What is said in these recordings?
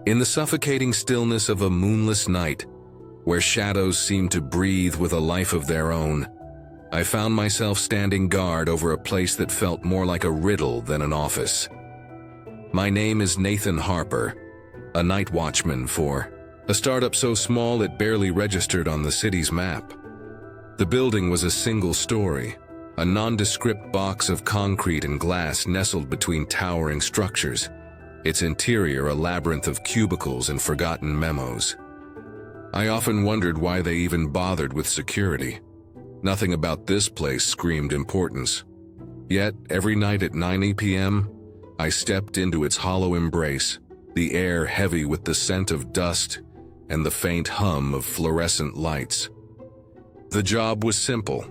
In the suffocating stillness of a moonless night, where shadows seemed to breathe with a life of their own, I found myself standing guard over a place that felt more like a riddle than an office. My name is Nathan Harper, a night watchman for a startup so small it barely registered on the city's map. The building was a single story, a nondescript box of concrete and glass nestled between towering structures, its interior a labyrinth of cubicles and forgotten memos. I often wondered why they even bothered with security. Nothing about this place screamed importance. Yet, every night at 9 p.m., I stepped into its hollow embrace, the air heavy with the scent of dust and the faint hum of fluorescent lights. The job was simple: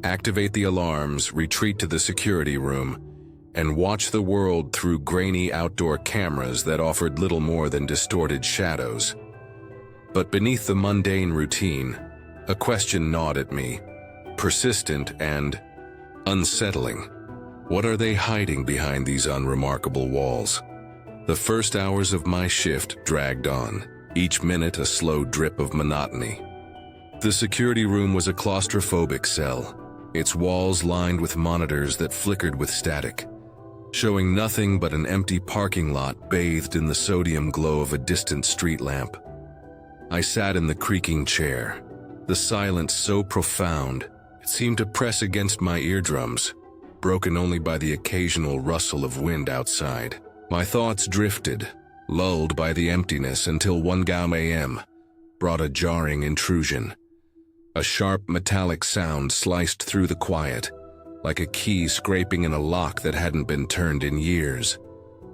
activate the alarms, retreat to the security room, and watch the world through grainy outdoor cameras that offered little more than distorted shadows. But beneath the mundane routine, a question gnawed at me, persistent and unsettling. What are they hiding behind these unremarkable walls? The first hours of my shift dragged on, each minute a slow drip of monotony. The security room was a claustrophobic cell, its walls lined with monitors that flickered with static, showing nothing but an empty parking lot bathed in the sodium glow of a distant street lamp. I sat in the creaking chair, the silence so profound it seemed to press against my eardrums, broken only by the occasional rustle of wind outside. My thoughts drifted, lulled by the emptiness, until 1 a.m. brought a jarring intrusion. A sharp metallic sound sliced through the quiet, like a key scraping in a lock that hadn't been turned in years.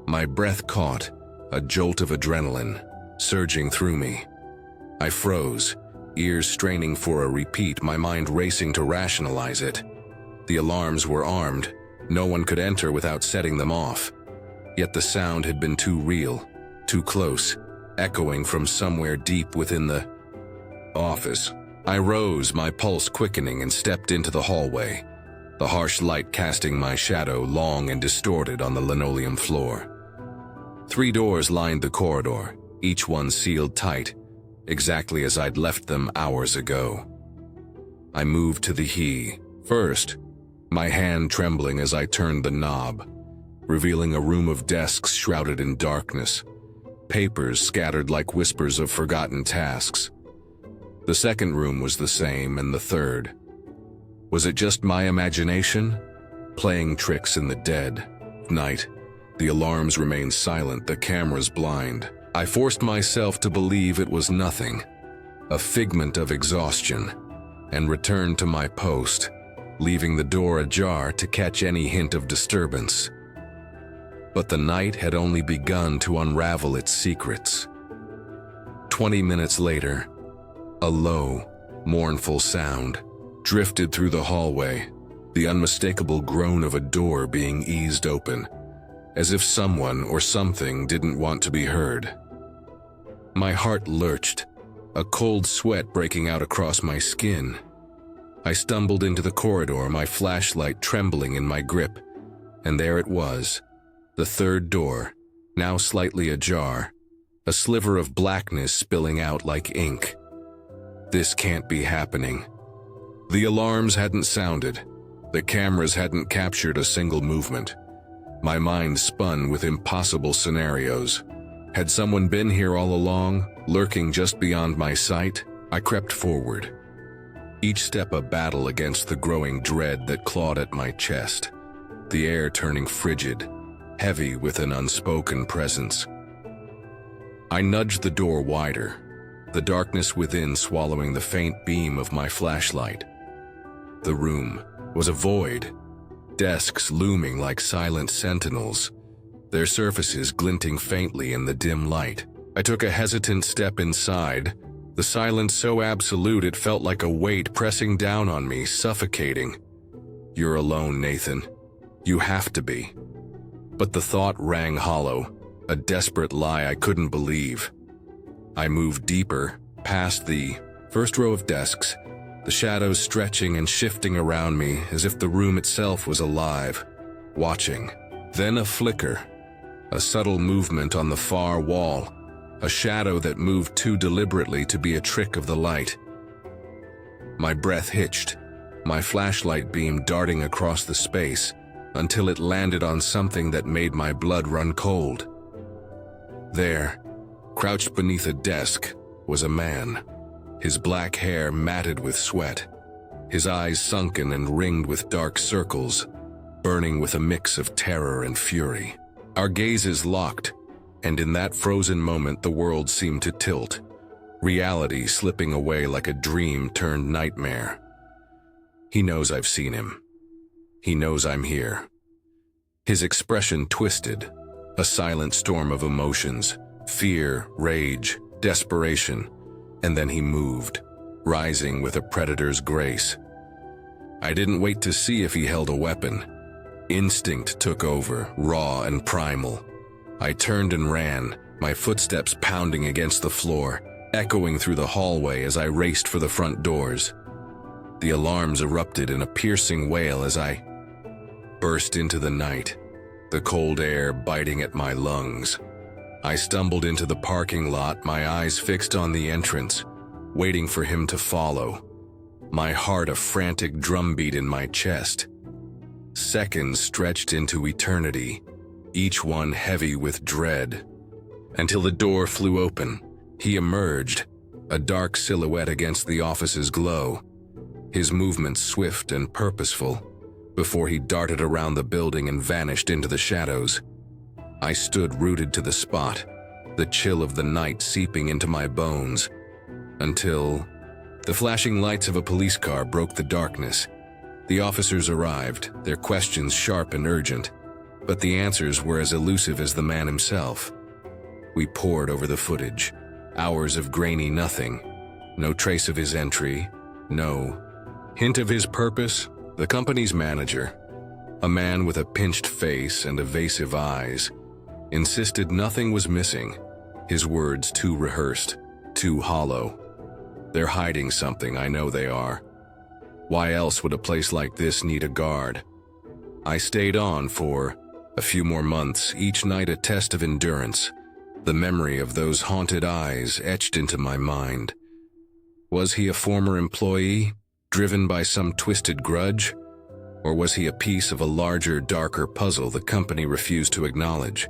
My breath caught, a jolt of adrenaline surging through me. I froze, ears straining for a repeat, my mind racing to rationalize it. The alarms were armed. No one could enter without setting them off. Yet the sound had been too real, too close, echoing from somewhere deep within the office. I rose, my pulse quickening, and stepped into the hallway, the harsh light casting my shadow long and distorted on the linoleum floor. 3 doors lined the corridor, each one sealed tight, exactly as I'd left them hours ago. I moved to the key first, my hand trembling as I turned the knob, revealing a room of desks shrouded in darkness, papers scattered like whispers of forgotten tasks. The second room was the same, and the third. Was it just my imagination, playing tricks in the dead of night? The alarms remained silent, the cameras blind. I forced myself to believe it was nothing, a figment of exhaustion, and returned to my post, leaving the door ajar to catch any hint of disturbance. But the night had only begun to unravel its secrets. 20 minutes later, a low, mournful sound drifted through the hallway, the unmistakable groan of a door being eased open, as if someone or something didn't want to be heard. My heart lurched, a cold sweat breaking out across my skin. I stumbled into the corridor, my flashlight trembling in my grip, and there it was, the third door, now slightly ajar, a sliver of blackness spilling out like ink. This can't be happening. The alarms hadn't sounded. The cameras hadn't captured a single movement. My mind spun with impossible scenarios. Had someone been here all along, lurking just beyond my sight? I crept forward, each step a battle against the growing dread that clawed at my chest, the air turning frigid, heavy with an unspoken presence. I nudged the door wider, the darkness within swallowing the faint beam of my flashlight. The room was a void, desks looming like silent sentinels, their surfaces glinting faintly in the dim light. I took a hesitant step inside, the silence so absolute it felt like a weight pressing down on me, suffocating. You're alone, Nathan. You have to be. But the thought rang hollow, a desperate lie I couldn't believe. I moved deeper, past the first row of desks, the shadows stretching and shifting around me as if the room itself was alive, watching. Then a flicker, a subtle movement on the far wall, a shadow that moved too deliberately to be a trick of the light. My breath hitched, my flashlight beam darting across the space until it landed on something that made my blood run cold. There, crouched beneath a desk, was a man, his black hair matted with sweat, his eyes sunken and ringed with dark circles, burning with a mix of terror and fury. Our gazes locked, and in that frozen moment the world seemed to tilt, reality slipping away like a dream turned nightmare. He knows I've seen him. He knows I'm here. His expression twisted, a silent storm of emotions, fear, rage, desperation, and then he moved, rising with a predator's grace. I didn't wait to see if he held a weapon. Instinct took over, raw and primal. I turned and ran, my footsteps pounding against the floor, echoing through the hallway as I raced for the front doors. The alarms erupted in a piercing wail as I burst into the night, the cold air biting at my lungs. I stumbled into the parking lot, my eyes fixed on the entrance, waiting for him to follow, my heart a frantic drumbeat in my chest. Seconds stretched into eternity, each one heavy with dread, until the door flew open. He emerged, a dark silhouette against the office's glow, his movements swift and purposeful, before he darted around the building and vanished into the shadows. I stood rooted to the spot, the chill of the night seeping into my bones, until the flashing lights of a police car broke the darkness. The officers arrived, their questions sharp and urgent, but the answers were as elusive as the man himself. We pored over the footage, hours of grainy nothing, no trace of his entry, no hint of his purpose. The company's manager, a man with a pinched face and evasive eyes, insisted nothing was missing, his words too rehearsed, too hollow. They're hiding something, I know they are. Why else would a place like this need a guard? I stayed on for a few more months, each night a test of endurance, the memory of those haunted eyes etched into my mind. Was he a former employee, driven by some twisted grudge? Or was he a piece of a larger, darker puzzle the company refused to acknowledge?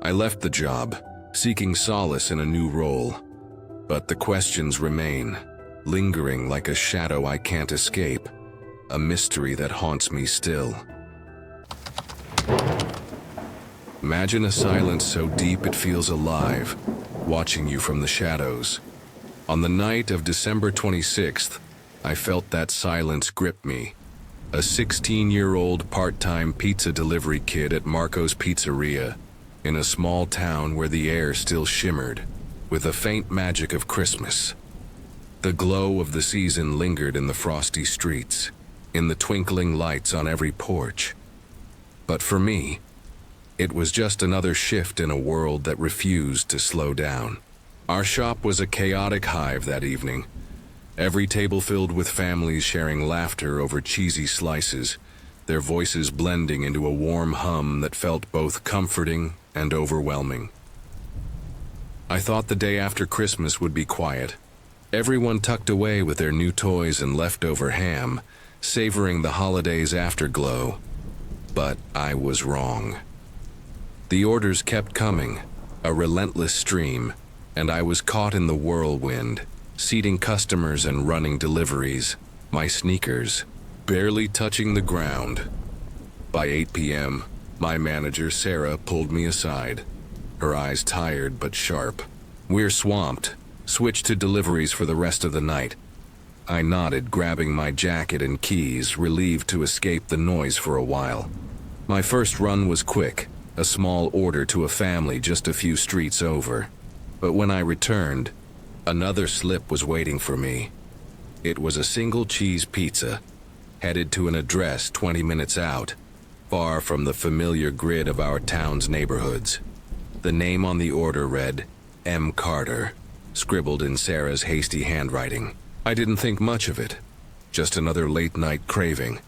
I left the job, seeking solace in a new role, but the questions remain, lingering like a shadow I can't escape, a mystery that haunts me still. Imagine a silence so deep it feels alive, watching you from the shadows. On the night of December 26th, I felt that silence grip me. A 16-year-old part-time pizza delivery kid at Marco's Pizzeria, in a small town where the air still shimmered, with the faint magic of Christmas. The glow of the season lingered in the frosty streets, in the twinkling lights on every porch. But for me, it was just another shift in a world that refused to slow down. Our shop was a chaotic hive that evening, every table filled with families sharing laughter over cheesy slices, their voices blending into a warm hum that felt both comforting and overwhelming. I thought the day after Christmas would be quiet, everyone tucked away with their new toys and leftover ham, savoring the holiday's afterglow. But I was wrong. The orders kept coming, a relentless stream, and I was caught in the whirlwind, seating customers and running deliveries, my sneakers barely touching the ground. By 8 p.m., my manager, Sarah, pulled me aside, her eyes tired but sharp. "We're swamped. Switch to deliveries for the rest of the night." I nodded, grabbing my jacket and keys, relieved to escape the noise for a while. My first run was quick, a small order to a family just a few streets over. But when I returned, another slip was waiting for me. It was a single cheese pizza, headed to an address 20 minutes out, far from the familiar grid of our town's neighborhoods. The name on the order read, M. Carter, scribbled in Sarah's hasty handwriting. I didn't think much of it, just another late-night craving,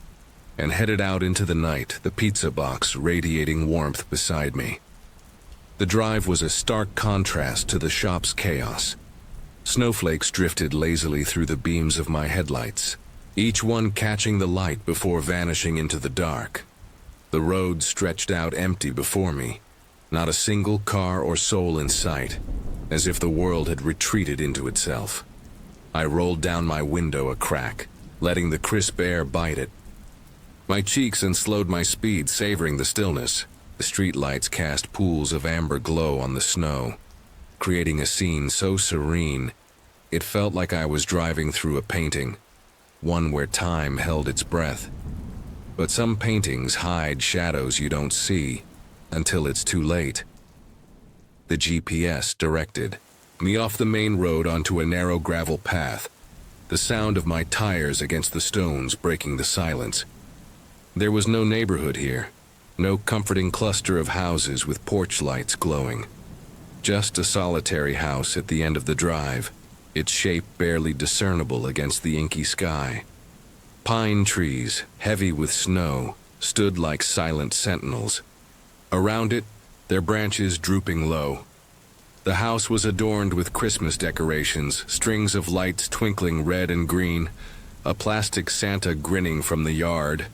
and headed out into the night, the pizza box radiating warmth beside me. The drive was a stark contrast to the shop's chaos. Snowflakes drifted lazily through the beams of my headlights, each one catching the light before vanishing into the dark. The road stretched out empty before me, not a single car or soul in sight, as if the world had retreated into itself. I rolled down my window a crack, letting the crisp air bite it. My cheeks and slowed my speed, savoring the stillness. The streetlights cast pools of amber glow on the snow, creating a scene so serene, it felt like I was driving through a painting, one where time held its breath. But some paintings hide shadows you don't see until it's too late. The GPS directed me off the main road onto a narrow gravel path, the sound of my tires against the stones breaking the silence. There was no neighborhood here, no comforting cluster of houses with porch lights glowing. Just a solitary house at the end of the drive, its shape barely discernible against the inky sky. Pine trees, heavy with snow, stood like silent sentinels. Around it, their branches drooping low. The house was adorned with Christmas decorations, strings of lights twinkling red and green, a plastic Santa grinning from the yard,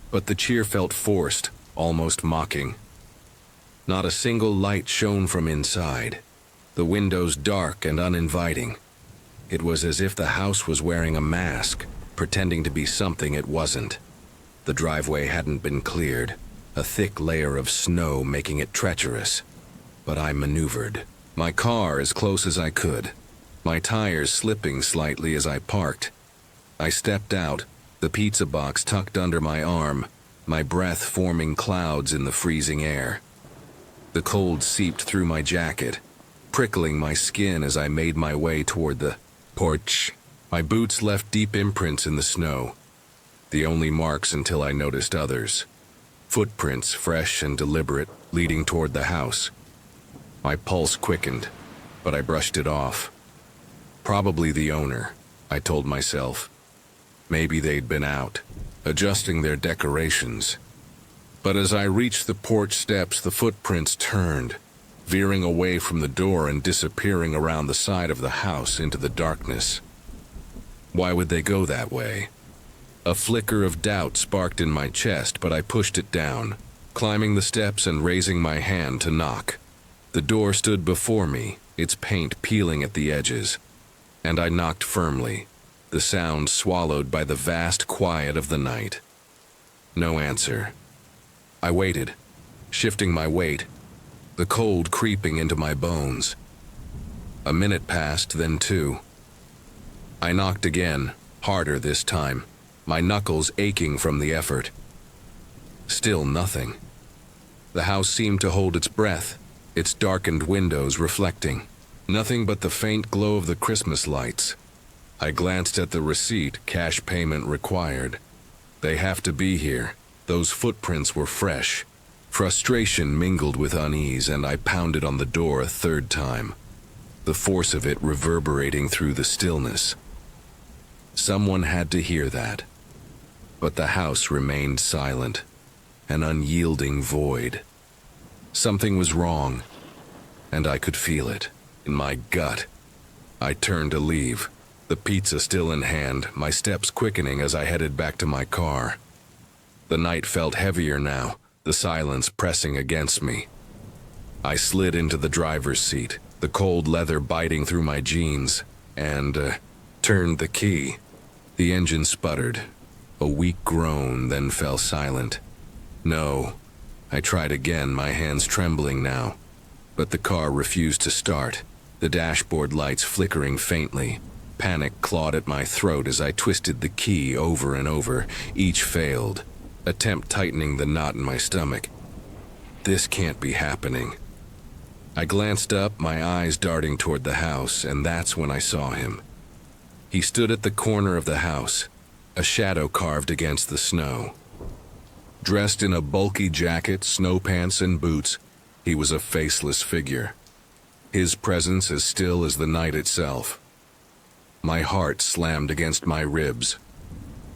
but the cheer felt forced, almost mocking. Not a single light shone from inside, the windows dark and uninviting. It was as if the house was wearing a mask, pretending to be something it wasn't. The driveway hadn't been cleared, a thick layer of snow making it treacherous. But I maneuvered, my car as close as I could, my tires slipping slightly as I parked. I stepped out, the pizza box tucked under my arm, my breath forming clouds in the freezing air. The cold seeped through my jacket, prickling my skin as I made my way toward the porch. My boots left deep imprints in the snow, the only marks until I noticed others. Footprints, fresh and deliberate, leading toward the house. My pulse quickened, but I brushed it off. Probably the owner, I told myself. Maybe they'd been out, adjusting their decorations. But as I reached the porch steps, the footprints turned, veering away from the door and disappearing around the side of the house into the darkness. Why would they go that way? A flicker of doubt sparked in my chest, but I pushed it down, climbing the steps and raising my hand to knock. The door stood before me, its paint peeling at the edges, and I knocked firmly, the sound swallowed by the vast quiet of the night. No answer. I waited, shifting my weight, the cold creeping into my bones. A minute passed, then two. I knocked again, harder this time, my knuckles aching from the effort. Still nothing. The house seemed to hold its breath, its darkened windows reflecting. Nothing but the faint glow of the Christmas lights. I glanced at the receipt, cash payment required. They have to be here. Those footprints were fresh. Frustration mingled with unease, and I pounded on the door a third time, the force of it reverberating through the stillness. Someone had to hear that. But the house remained silent, an unyielding void. Something was wrong, and I could feel it in my gut. I turned to leave, the pizza still in hand, my steps quickening as I headed back to my car. The night felt heavier now, the silence pressing against me. I slid into the driver's seat, the cold leather biting through my jeans, and turned the key. The engine sputtered, a weak groan, then fell silent. No, I tried again, my hands trembling now, but the car refused to start, the dashboard lights flickering faintly. Panic clawed at my throat as I twisted the key over and over. Each failed, attempt tightening the knot in my stomach. This can't be happening. I glanced up, my eyes darting toward the house, and that's when I saw him. He stood at the corner of the house, a shadow carved against the snow. Dressed in a bulky jacket, snow pants, and boots, he was a faceless figure, his presence as still as the night itself. My heart slammed against my ribs.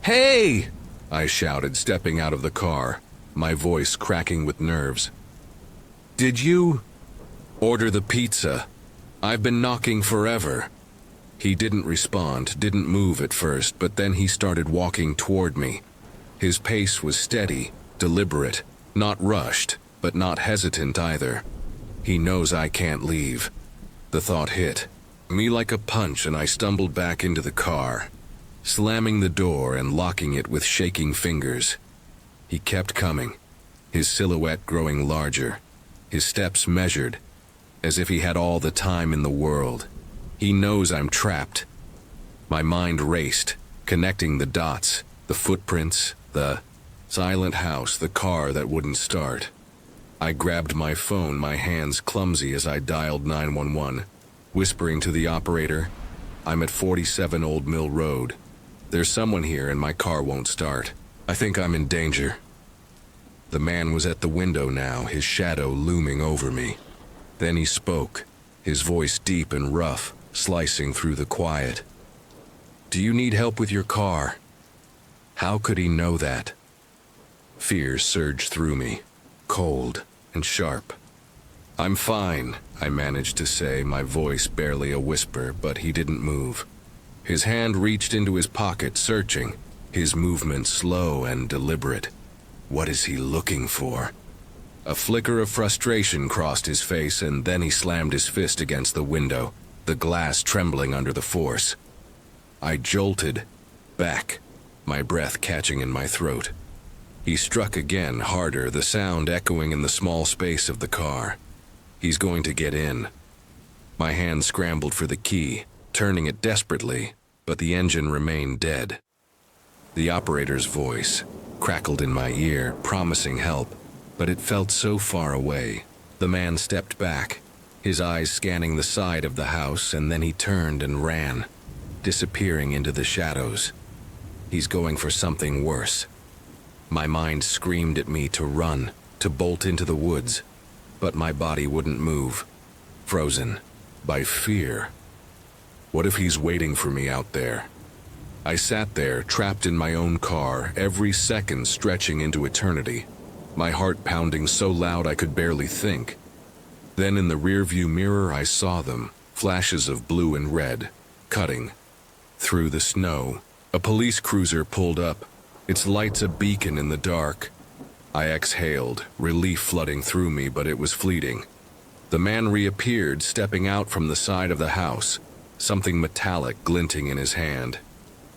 "Hey!" I shouted, stepping out of the car, my voice cracking with nerves. "Did you Order the pizza. I've been knocking forever. He didn't respond, didn't move at first, but then he started walking toward me. His pace was steady, deliberate, not rushed, but not hesitant either. He knows I can't leave. The thought hit me like a punch, and I stumbled back into the car, slamming the door and locking it with shaking fingers. He kept coming, his silhouette growing larger, his steps measured, as if he had all the time in the world. He knows I'm trapped. My mind raced, connecting the dots, the footprints, the silent house, the car that wouldn't start. I grabbed my phone, my hands clumsy as I dialed 911, whispering to the operator, "I'm at 47 Old Mill Road. There's someone here and my car won't start. I think I'm in danger." The man was at the window now, his shadow looming over me. Then he spoke, his voice deep and rough, slicing through the quiet. "Do you need help with your car?" How could he know that? Fear surged through me, cold and sharp. "I'm fine," I managed to say, my voice barely a whisper, but he didn't move. His hand reached into his pocket, searching, his movement slow and deliberate. What is he looking for? A flicker of frustration crossed his face, and then he slammed his fist against the window, the glass trembling under the force. I jolted back, my breath catching in my throat. He struck again, harder, the sound echoing in the small space of the car. He's going to get in. My hand scrambled for the key, turning it desperately, but the engine remained dead. The operator's voice crackled in my ear, promising help, but it felt so far away. The man stepped back, his eyes scanning the side of the house, and then he turned and ran, disappearing into the shadows. He's going for something worse. My mind screamed at me to run, to bolt into the woods, but my body wouldn't move, frozen by fear. What if he's waiting for me out there? I sat there, trapped in my own car, every second stretching into eternity, my heart pounding so loud I could barely think. Then in the rearview mirror I saw them, flashes of blue and red, cutting through the snow. A police cruiser pulled up, its lights a beacon in the dark. I exhaled, relief flooding through me, but it was fleeting. The man reappeared, stepping out from the side of the house, something metallic glinting in his hand.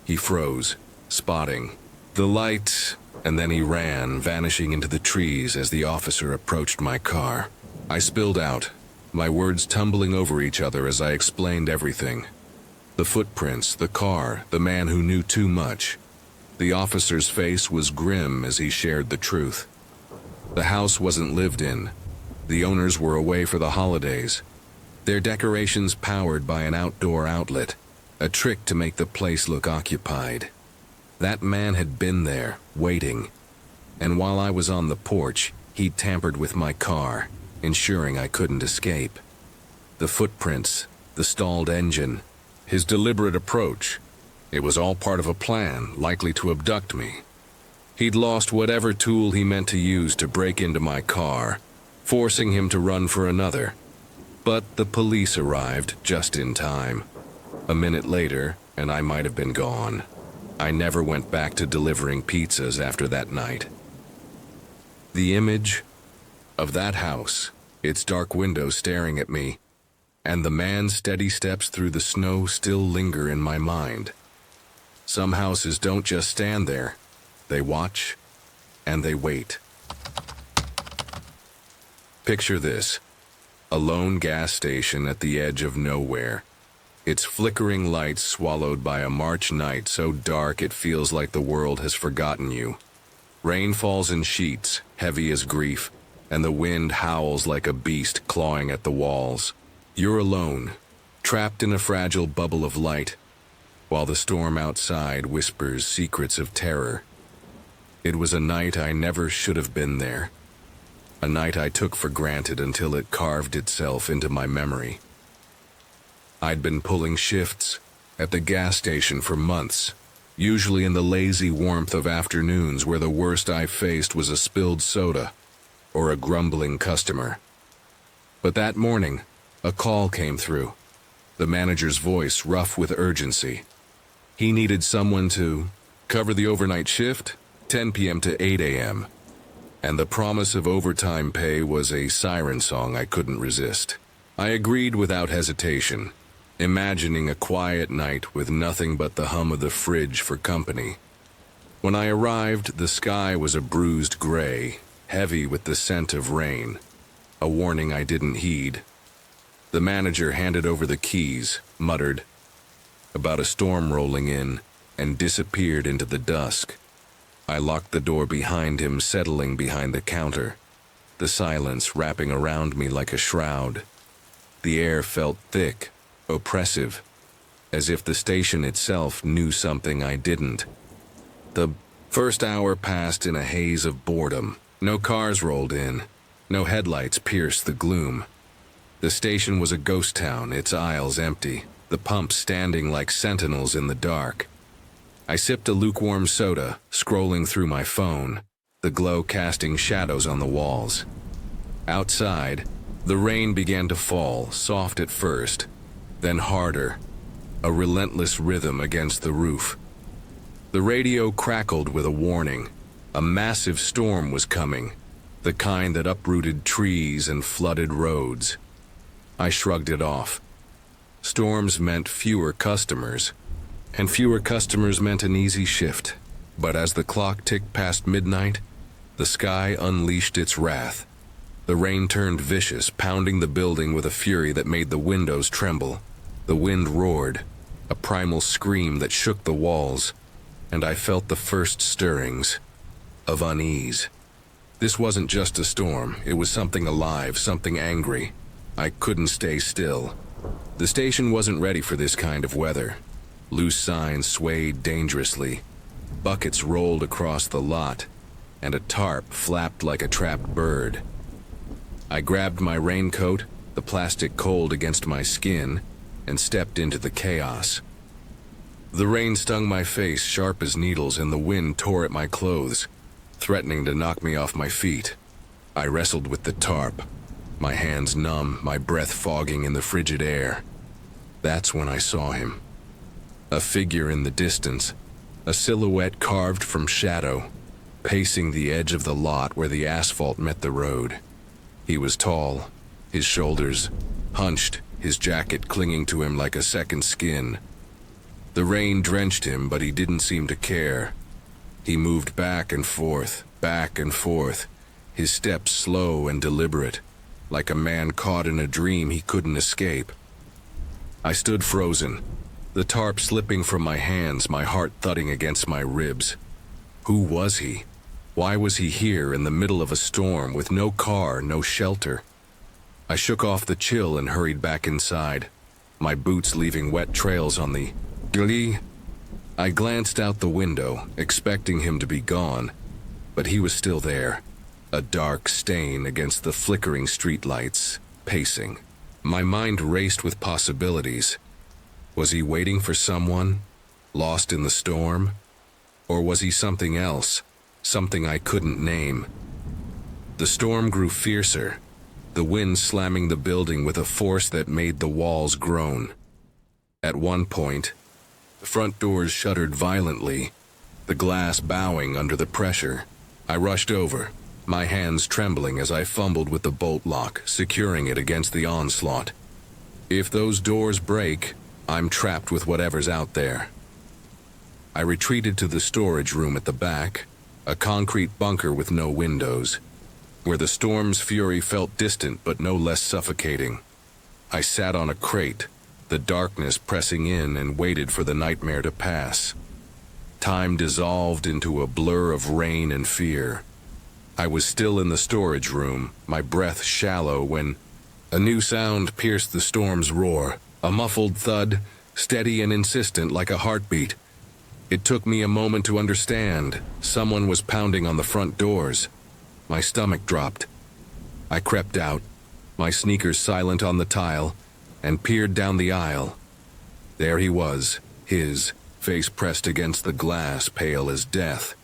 He froze, spotting the light, and then he ran, vanishing into the trees as the officer approached my car. I spilled out, my words tumbling over each other as I explained everything. The footprints, the car, the man who knew too much. The officer's face was grim as he shared the truth. The house wasn't lived in. The owners were away for the holidays, their decorations powered by an outdoor outlet, a trick to make the place look occupied. That man had been there, waiting, and while I was on the porch, he'd tampered with my car, ensuring I couldn't escape. The footprints, the stalled engine, his deliberate approach, it was all part of a plan, likely to abduct me. He'd lost whatever tool he meant to use to break into my car, forcing him to run for another. But the police arrived just in time. A minute later, and I might have been gone. I never went back to delivering pizzas after that night. The image of that house, its dark window staring at me, and the man's steady steps through the snow still linger in my mind. Some houses don't just stand there. They watch, and they wait. Picture this, a lone gas station at the edge of nowhere, its flickering lights swallowed by a March night so dark it feels like the world has forgotten you. Rain falls in sheets, heavy as grief, and the wind howls like a beast clawing at the walls. You're alone, trapped in a fragile bubble of light, while the storm outside whispers secrets of terror. It was a night I never should have been there. A night I took for granted until it carved itself into my memory. I'd been pulling shifts at the gas station for months, usually in the lazy warmth of afternoons where the worst I faced was a spilled soda or a grumbling customer. But that morning, a call came through. The manager's voice rough with urgency. He needed someone to cover the overnight shift, 10 p.m. to 8 a.m., and the promise of overtime pay was a siren song I couldn't resist. I agreed without hesitation, imagining a quiet night with nothing but the hum of the fridge for company. When I arrived, the sky was a bruised gray, heavy with the scent of rain, a warning I didn't heed. The manager handed over the keys, muttered about a storm rolling in, and disappeared into the dusk. I locked the door behind him, settling behind the counter, the silence wrapping around me like a shroud. The air felt thick, oppressive, as if the station itself knew something I didn't. The first hour passed in a haze of boredom. No cars rolled in, no headlights pierced the gloom. The station was a ghost town, its aisles empty, the pumps standing like sentinels in the dark. I sipped a lukewarm soda, scrolling through my phone, the glow casting shadows on the walls. Outside, the rain began to fall, soft at first, then harder, a relentless rhythm against the roof. The radio crackled with a warning. A massive storm was coming, the kind that uprooted trees and flooded roads. I shrugged it off. Storms meant fewer customers, and fewer customers meant an easy shift. But as the clock ticked past midnight, the sky unleashed its wrath. The rain turned vicious, pounding the building with a fury that made the windows tremble. The wind roared, a primal scream that shook the walls, and I felt the first stirrings of unease. This wasn't just a storm, it was something alive, something angry. I couldn't stay still. The station wasn't ready for this kind of weather. Loose signs swayed dangerously, buckets rolled across the lot, and a tarp flapped like a trapped bird. I grabbed my raincoat, the plastic cold against my skin, and stepped into the chaos. The rain stung my face sharp as needles, and the wind tore at my clothes, threatening to knock me off my feet. I wrestled with the tarp, my hands numb, my breath fogging in the frigid air. That's when I saw him. A figure in the distance, a silhouette carved from shadow, pacing the edge of the lot where the asphalt met the road. He was tall, his shoulders hunched, his jacket clinging to him like a second skin. The rain drenched him, but he didn't seem to care. He moved back and forth, his steps slow and deliberate, like a man caught in a dream he couldn't escape. I stood frozen, the tarp slipping from my hands, my heart thudding against my ribs. Who was he? Why was he here in the middle of a storm with no car, no shelter? I shook off the chill and hurried back inside, my boots leaving wet trails on the gully. I glanced out the window, expecting him to be gone, but he was still there, a dark stain against the flickering streetlights, pacing. My mind raced with possibilities. Was he waiting for someone, lost in the storm? Or was he something else, something I couldn't name? The storm grew fiercer, the wind slamming the building with a force that made the walls groan. At one point, the front doors shuddered violently, the glass bowing under the pressure. I rushed over, my hands trembling as I fumbled with the bolt lock, securing it against the onslaught. If those doors break, I'm trapped with whatever's out there. I retreated to the storage room at the back, a concrete bunker with no windows, where the storm's fury felt distant but no less suffocating. I sat on a crate, the darkness pressing in, and waited for the nightmare to pass. Time dissolved into a blur of rain and fear. I was still in the storage room, my breath shallow, when a new sound pierced the storm's roar, a muffled thud, steady and insistent like a heartbeat. It took me a moment to understand. Someone was pounding on the front doors. My stomach dropped. I crept out, my sneakers silent on the tile, and peered down the aisle. There he was, his face pressed against the glass, pale as death,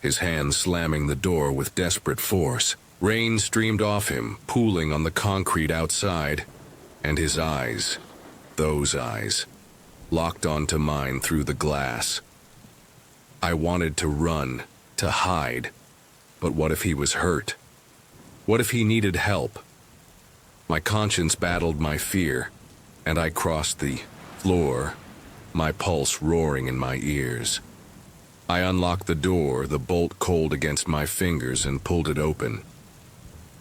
his hand slamming the door with desperate force. Rain streamed off him, pooling on the concrete outside, and his eyes, those eyes, locked onto mine through the glass. I wanted to run, to hide, but what if he was hurt? What if he needed help? My conscience battled my fear, and I crossed the floor, my pulse roaring in my ears. I unlocked the door, the bolt cold against my fingers, and pulled it open.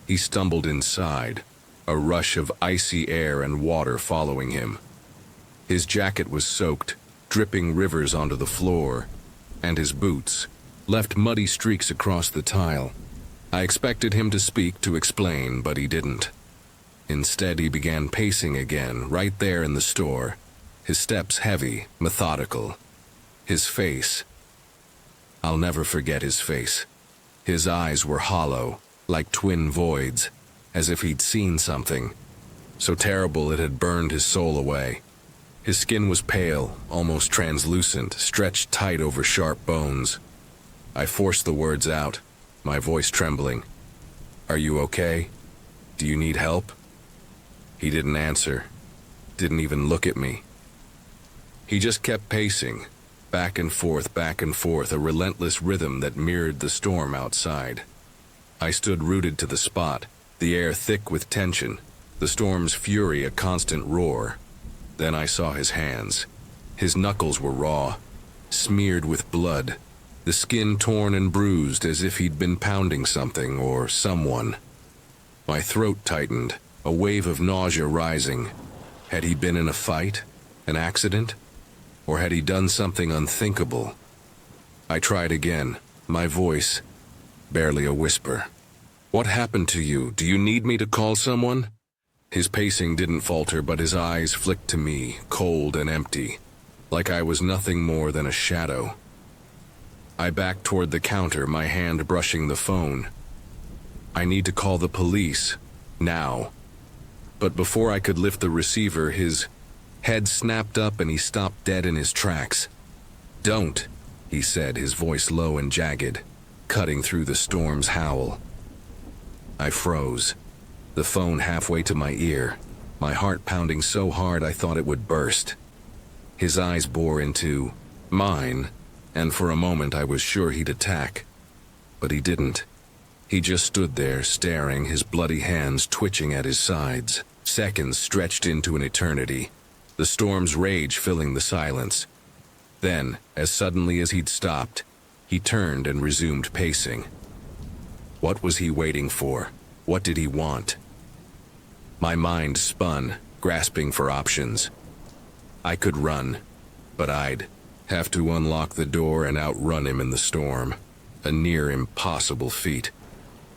He stumbled inside, a rush of icy air and water following him. His jacket was soaked, dripping rivers onto the floor, and his boots left muddy streaks across the tile. I expected him to speak, to explain, but he didn't. Instead, he began pacing again, right there in the store, his steps heavy, methodical. His face. I'll never forget his face. His eyes were hollow, like twin voids, as if he'd seen something, so terrible it had burned his soul away. His skin was pale, almost translucent, stretched tight over sharp bones. I forced the words out, my voice trembling. "Are you okay? Do you need help?" He didn't answer, didn't even look at me. He just kept pacing, back and forth, a relentless rhythm that mirrored the storm outside. I stood rooted to the spot, the air thick with tension, the storm's fury a constant roar. Then I saw his hands. His knuckles were raw, smeared with blood, the skin torn and bruised as if he'd been pounding something or someone. My throat tightened, a wave of nausea rising. Had he been in a fight? An accident? Or had he done something unthinkable? I tried again, my voice barely a whisper. "What happened to you? Do you need me to call someone?" His pacing didn't falter, but his eyes flicked to me, cold and empty, like I was nothing more than a shadow. I backed toward the counter, my hand brushing the phone. "I need to call the police. Now." But before I could lift the receiver, his head snapped up and he stopped dead in his tracks. "Don't," he said, his voice low and jagged, cutting through the storm's howl. I froze, the phone halfway to my ear, my heart pounding so hard I thought it would burst. His eyes bore into mine, and for a moment I was sure he'd attack. But he didn't. He just stood there, staring, his bloody hands twitching at his sides. Seconds stretched into an eternity, the storm's rage filling the silence. Then, as suddenly as he'd stopped, he turned and resumed pacing. What was he waiting for? What did he want? My mind spun, grasping for options. I could run, but I'd have to unlock the door and outrun him in the storm. A near impossible feat.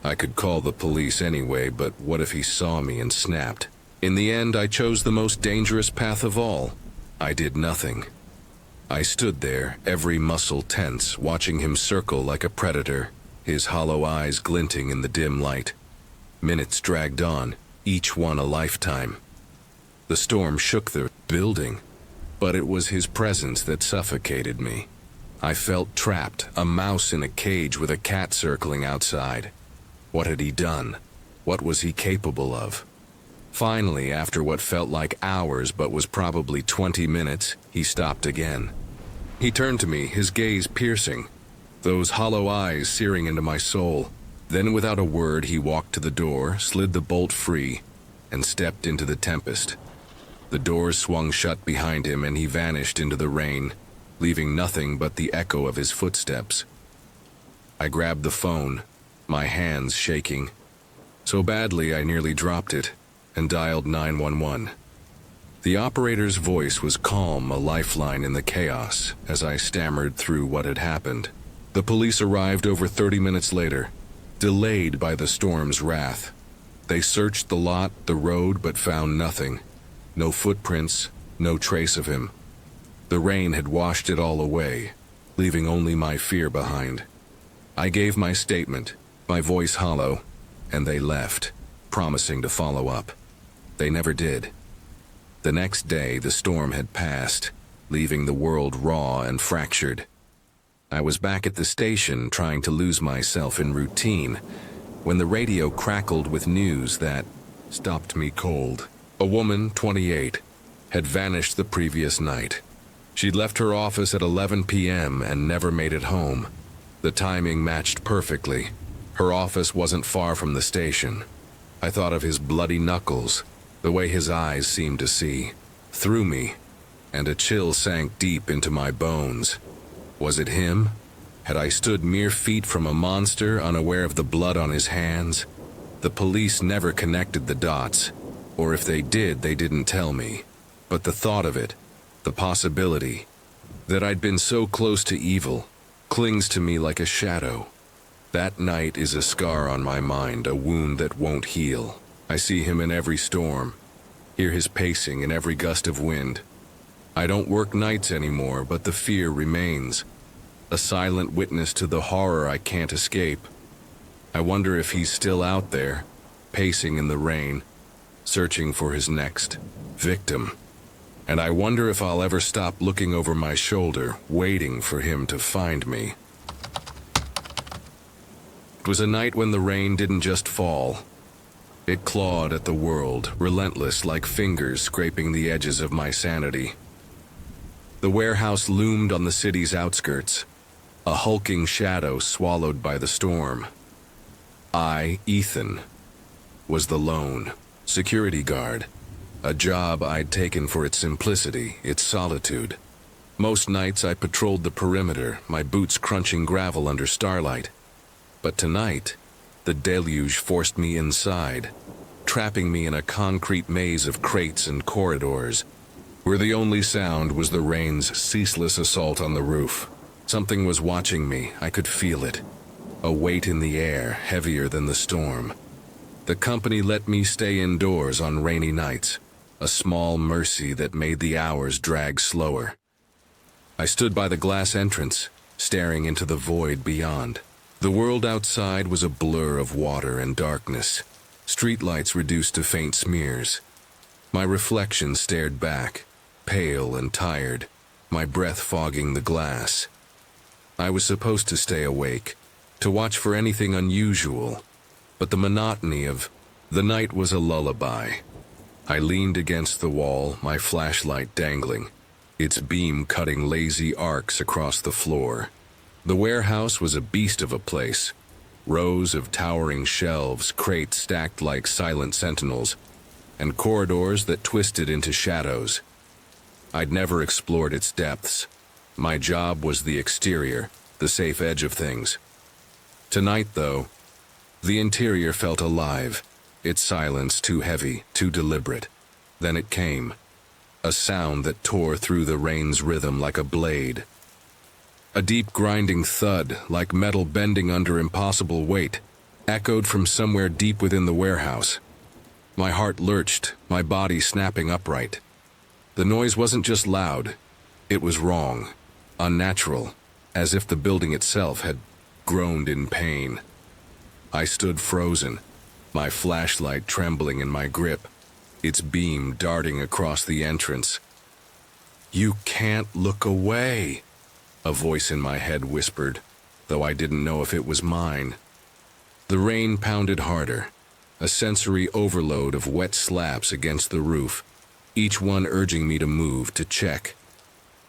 I could call the police anyway, but what if he saw me and snapped? In the end, I chose the most dangerous path of all. I did nothing. I stood there, every muscle tense, watching him circle like a predator, his hollow eyes glinting in the dim light. Minutes dragged on, each one a lifetime. The storm shook the building, but it was his presence that suffocated me. I felt trapped, a mouse in a cage with a cat circling outside. What had he done? What was he capable of? Finally, after what felt like hours but was probably 20 minutes, he stopped again. He turned to me, his gaze piercing, those hollow eyes searing into my soul. Then without a word, he walked to the door, slid the bolt free, and stepped into the tempest. The doors swung shut behind him and he vanished into the rain, leaving nothing but the echo of his footsteps. I grabbed the phone, my hands shaking, so badly I nearly dropped it, and dialed 911. The operator's voice was calm, a lifeline in the chaos, as I stammered through what had happened. The police arrived over 30 minutes later, delayed by the storm's wrath. They searched the lot, the road, but found nothing. No footprints, no trace of him. The rain had washed it all away, leaving only my fear behind. I gave my statement, my voice hollow, and they left, promising to follow up. They never did. The next day, the storm had passed, leaving the world raw and fractured. I was back at the station, trying to lose myself in routine, when the radio crackled with news that stopped me cold. A woman, 28, had vanished the previous night. She'd left her office at 11 p.m. and never made it home. The timing matched perfectly. Her office wasn't far from the station. I thought of his bloody knuckles, the way his eyes seemed to see through me, and a chill sank deep into my bones. Was it him? Had I stood mere feet from a monster, unaware of the blood on his hands? The police never connected the dots, or if they did, they didn't tell me. But the thought of it, the possibility, that I'd been so close to evil, clings to me like a shadow. That night is a scar on my mind, a wound that won't heal. I see him in every storm, hear his pacing in every gust of wind. I don't work nights anymore, but the fear remains, a silent witness to the horror I can't escape. I wonder if he's still out there, pacing in the rain, searching for his next victim. And I wonder if I'll ever stop looking over my shoulder, waiting for him to find me. It was a night when the rain didn't just fall. It clawed at the world, relentless like fingers scraping the edges of my sanity. The warehouse loomed on the city's outskirts, a hulking shadow swallowed by the storm. I, Ethan, was the lone security guard, a job I'd taken for its simplicity, its solitude. Most nights I patrolled the perimeter, my boots crunching gravel under starlight. But tonight, the deluge forced me inside, trapping me in a concrete maze of crates and corridors, where the only sound was the rain's ceaseless assault on the roof. Something was watching me, I could feel it. A weight in the air, heavier than the storm. The company let me stay indoors on rainy nights, a small mercy that made the hours drag slower. I stood by the glass entrance, staring into the void beyond. The world outside was a blur of water and darkness, streetlights reduced to faint smears. My reflection stared back, pale and tired, my breath fogging the glass. I was supposed to stay awake, to watch for anything unusual, but the monotony of the night was a lullaby. I leaned against the wall, my flashlight dangling, its beam cutting lazy arcs across the floor. The warehouse was a beast of a place. Rows of towering shelves, crates stacked like silent sentinels, and corridors that twisted into shadows. I'd never explored its depths. My job was the exterior, the safe edge of things. Tonight, though, the interior felt alive, its silence too heavy, too deliberate. Then it came, a sound that tore through the rain's rhythm like a blade. A deep grinding thud, like metal bending under impossible weight, echoed from somewhere deep within the warehouse. My heart lurched, my body snapping upright. The noise wasn't just loud, it was wrong, unnatural, as if the building itself had groaned in pain. I stood frozen, my flashlight trembling in my grip, its beam darting across the entrance. "You can't look away," a voice in my head whispered, though I didn't know if it was mine. The rain pounded harder, a sensory overload of wet slaps against the roof, each one urging me to move, to check.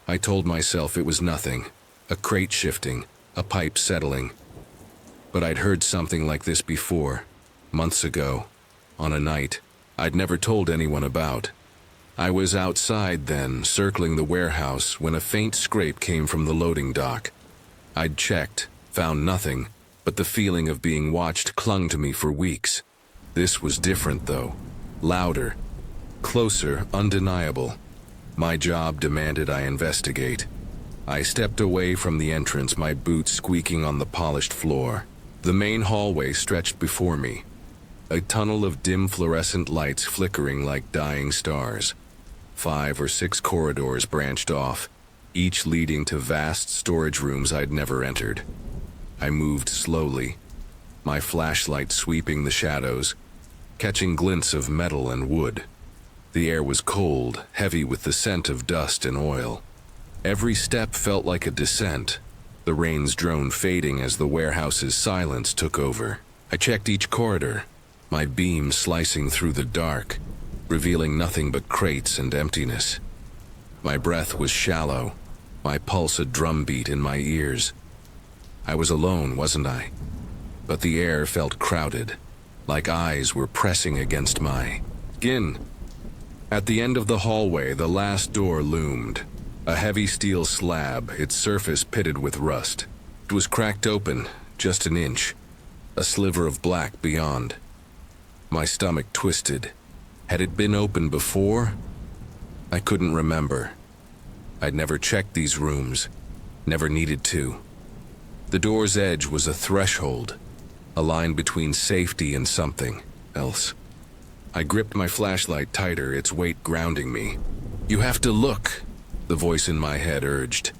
I told myself it was nothing, a crate shifting, a pipe settling. But I'd heard something like this before, months ago, on a night I'd never told anyone about. I was outside then, circling the warehouse, when a faint scrape came from the loading dock. I'd checked, found nothing, but the feeling of being watched clung to me for weeks. This was different, though. Louder, closer, undeniable. My job demanded I investigate. I stepped away from the entrance, my boots squeaking on the polished floor. The main hallway stretched before me, a tunnel of dim fluorescent lights flickering like dying stars. 5 or 6 corridors branched off, each leading to vast storage rooms I'd never entered. I moved slowly, my flashlight sweeping the shadows, catching glints of metal and wood. The air was cold, heavy with the scent of dust and oil. Every step felt like a descent, the rain's drone fading as the warehouse's silence took over. I checked each corridor, my beam slicing through the dark, revealing nothing but crates and emptiness. My breath was shallow, my pulse a drumbeat in my ears. I was alone, wasn't I? But the air felt crowded, like eyes were pressing against my skin. At the end of the hallway, the last door loomed. A heavy steel slab, its surface pitted with rust. It was cracked open, just an inch, a sliver of black beyond. My stomach twisted. Had it been open before? I couldn't remember. I'd never checked these rooms, never needed to. The door's edge was a threshold, a line between safety and something else. I gripped my flashlight tighter, its weight grounding me. "You have to look," the voice in my head urged,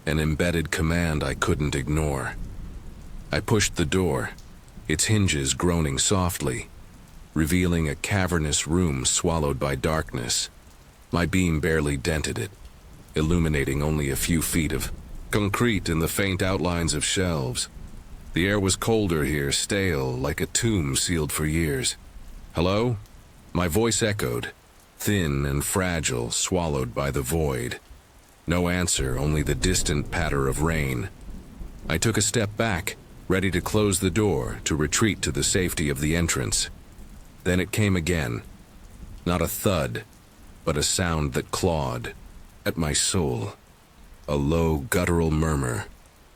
an embedded command I couldn't ignore. I pushed the door, its hinges groaning softly, revealing a cavernous room swallowed by darkness. My beam barely dented it, illuminating only a few feet of concrete and the faint outlines of shelves. The air was colder here, stale, like a tomb sealed for years. "Hello?" My voice echoed, thin and fragile, swallowed by the void. No answer, only the distant patter of rain. I took a step back, ready to close the door, to retreat to the safety of the entrance. Then it came again. Not a thud, but a sound that clawed at my soul. A low, guttural murmur,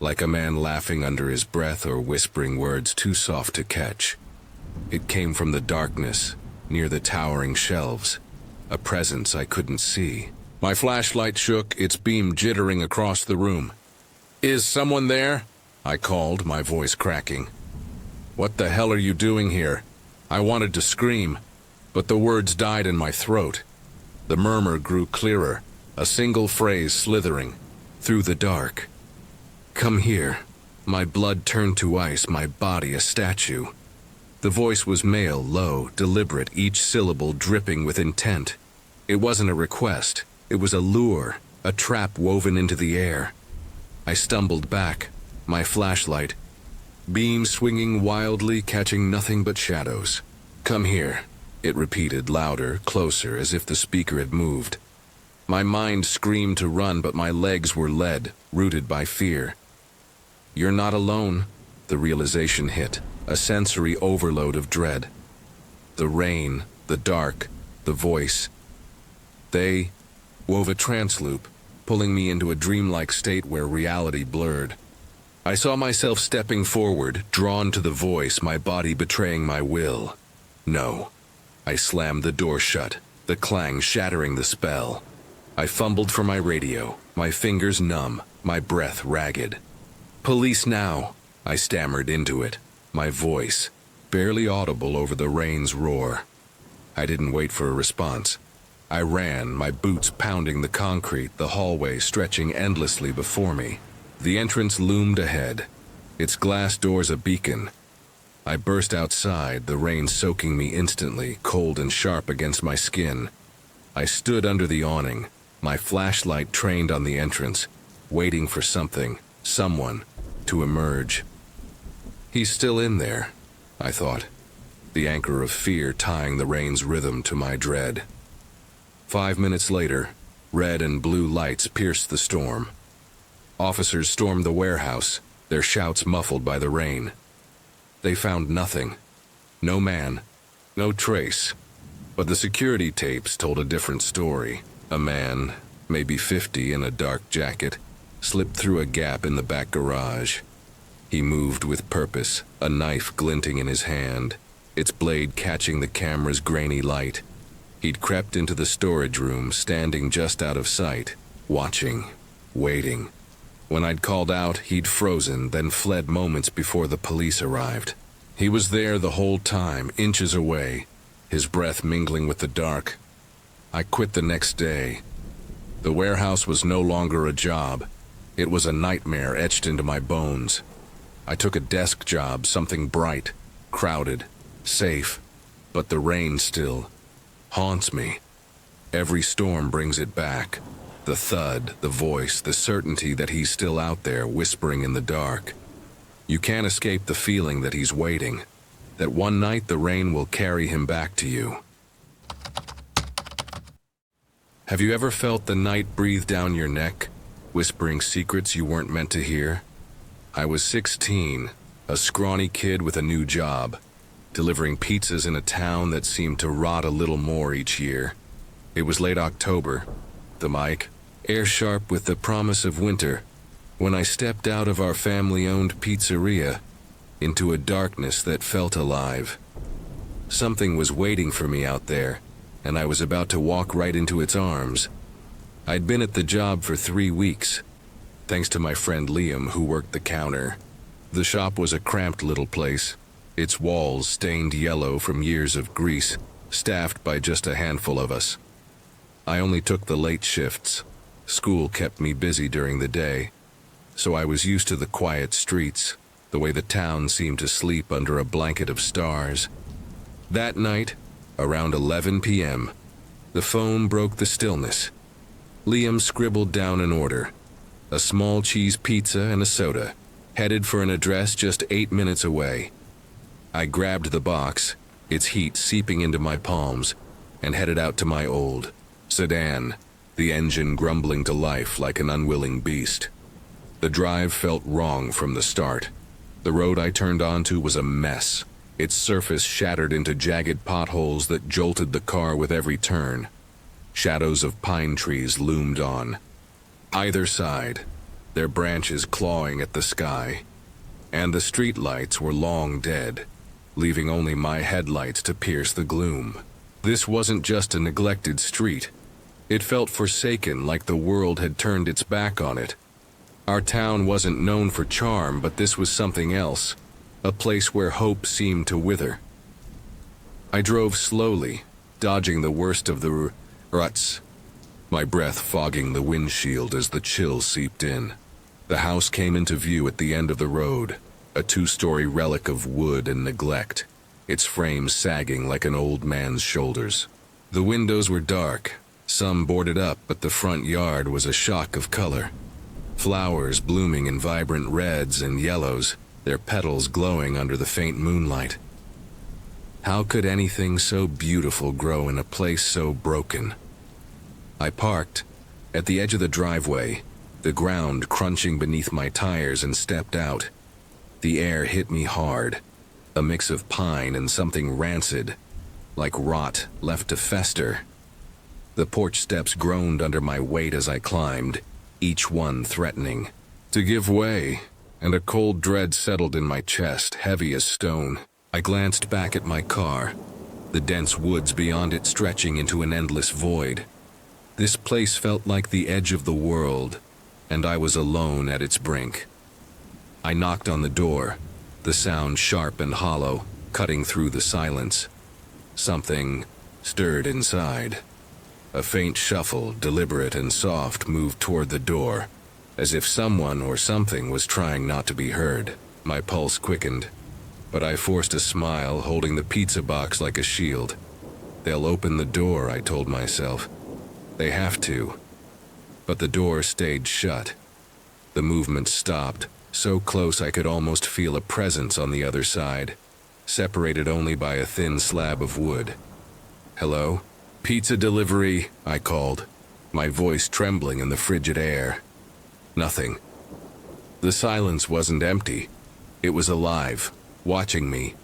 like a man laughing under his breath or whispering words too soft to catch. It came from the darkness, near the towering shelves, a presence I couldn't see. My flashlight shook, its beam jittering across the room. "Is someone there?" I called, my voice cracking. "What the hell are you doing here?" I wanted to scream, but the words died in my throat. The murmur grew clearer, a single phrase slithering through the dark. "Come here." My blood turned to ice, my body a statue. The voice was male, low, deliberate, each syllable dripping with intent. It wasn't a request, it was a lure, a trap woven into the air. I stumbled back, my flashlight, beam swinging wildly, catching nothing but shadows. "Come here," it repeated, louder, closer, as if the speaker had moved. My mind screamed to run, but my legs were led, rooted by fear. "You're not alone," the realization hit, a sensory overload of dread. The rain, the dark, the voice. They wove a trance loop, pulling me into a dreamlike state where reality blurred. I saw myself stepping forward, drawn to the voice, my body betraying my will. No. I slammed the door shut, the clang shattering the spell. I fumbled for my radio, my fingers numb, my breath ragged. "Police now," I stammered into it, my voice barely audible over the rain's roar. I didn't wait for a response. I ran, my boots pounding the concrete, the hallway stretching endlessly before me. The entrance loomed ahead, its glass doors a beacon. I burst outside, the rain soaking me instantly, cold and sharp against my skin. I stood under the awning, my flashlight trained on the entrance, waiting for something, someone, to emerge. He's still in there, I thought, the anchor of fear tying the rain's rhythm to my dread. 5 minutes later, red and blue lights pierced the storm. Officers stormed the warehouse, their shouts muffled by the rain. They found nothing. No man, no trace. But the security tapes told a different story. A man, maybe 50 in a dark jacket, slipped through a gap in the back garage. He moved with purpose, a knife glinting in his hand, its blade catching the camera's grainy light. He'd crept into the storage room, standing just out of sight, watching, waiting. When I'd called out, he'd frozen, then fled moments before the police arrived. He was there the whole time, inches away, his breath mingling with the dark. I quit the next day. The warehouse was no longer a job. It was a nightmare etched into my bones. I took a desk job, something bright, crowded, safe, but the rain still haunts me. Every storm brings it back. The thud, the voice, the certainty that he's still out there whispering in the dark. You can't escape the feeling that he's waiting, that one night the rain will carry him back to you. Have you ever felt the night breathe down your neck, whispering secrets you weren't meant to hear? I was 16, a scrawny kid with a new job, delivering pizzas in a town that seemed to rot a little more each year. It was late October, the mic, air sharp with the promise of winter, when I stepped out of our family-owned pizzeria into a darkness that felt alive. Something was waiting for me out there, and I was about to walk right into its arms. I'd been at the job for 3 weeks, thanks to my friend Liam who worked the counter. The shop was a cramped little place, its walls stained yellow from years of grease, staffed by just a handful of us. I only took the late shifts. School kept me busy during the day, so I was used to the quiet streets, the way the town seemed to sleep under a blanket of stars. That night, around 11 p.m., the phone broke the stillness. Liam scribbled down an order, a small cheese pizza and a soda, headed for an address just 8 minutes away. I grabbed the box, its heat seeping into my palms, and headed out to my old sedan, the engine grumbling to life like an unwilling beast. The drive felt wrong from the start. The road I turned onto was a mess, its surface shattered into jagged potholes that jolted the car with every turn. Shadows of pine trees loomed on either side, their branches clawing at the sky, and the street lights were long dead, leaving only my headlights to pierce the gloom. This wasn't just a neglected street. It felt forsaken, like the world had turned its back on it. Our town wasn't known for charm, but this was something else, a place where hope seemed to wither. I drove slowly, dodging the worst of the ruts, my breath fogging the windshield as the chill seeped in. The house came into view at the end of the road, a 2-story relic of wood and neglect, its frame sagging like an old man's shoulders. The windows were dark, some boarded up, but the front yard was a shock of color. Flowers blooming in vibrant reds and yellows, their petals glowing under the faint moonlight. How could anything so beautiful grow in a place so broken? I parked at the edge of the driveway, the ground crunching beneath my tires, and stepped out. The air hit me hard, a mix of pine and something rancid, like rot left to fester. The porch steps groaned under my weight as I climbed, each one threatening to give way, and a cold dread settled in my chest, heavy as stone. I glanced back at my car, the dense woods beyond it stretching into an endless void. This place felt like the edge of the world, and I was alone at its brink. I knocked on the door, the sound sharp and hollow, cutting through the silence. Something stirred inside. A faint shuffle, deliberate and soft, moved toward the door, as if someone or something was trying not to be heard. My pulse quickened, but I forced a smile, holding the pizza box like a shield. They'll open the door, I told myself. They have to. But the door stayed shut. The movement stopped, so close I could almost feel a presence on the other side, separated only by a thin slab of wood. "Hello? Pizza delivery," I called, my voice trembling in the frigid air. Nothing. The silence wasn't empty. It was alive, watching me,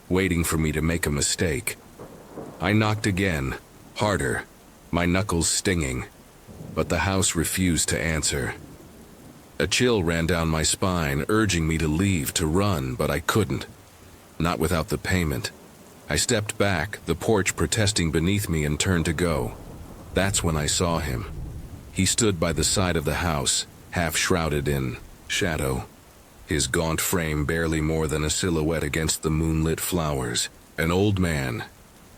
waiting for me to make a mistake. I knocked again, harder, my knuckles stinging, but the house refused to answer. A chill ran down my spine, urging me to leave, to run, but I couldn't. Not without the payment. I stepped back, the porch protesting beneath me, and turned to go. That's when I saw him. He stood by the side of the house, half shrouded in shadow, his gaunt frame barely more than a silhouette against the moonlit flowers. An old man,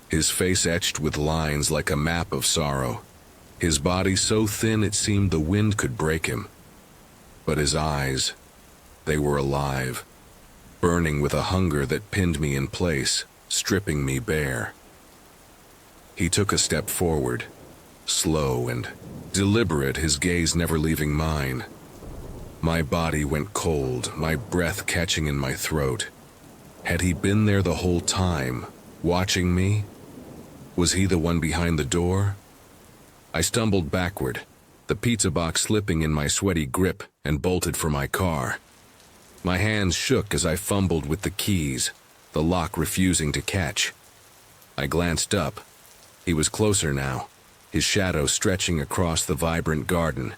his face etched with lines like a map of sorrow, his body so thin it seemed the wind could break him. But his eyes, they were alive, burning with a hunger that pinned me in place, stripping me bare. He took a step forward, slow and deliberate, his gaze never leaving mine. My body went cold, my breath catching in my throat. Had he been there the whole time, watching me? Was he the one behind the door? I stumbled backward, the pizza box slipping in my sweaty grip, and bolted for my car. My hands shook as I fumbled with the keys, the lock refusing to catch. I glanced up. He was closer now, his shadow stretching across the vibrant garden.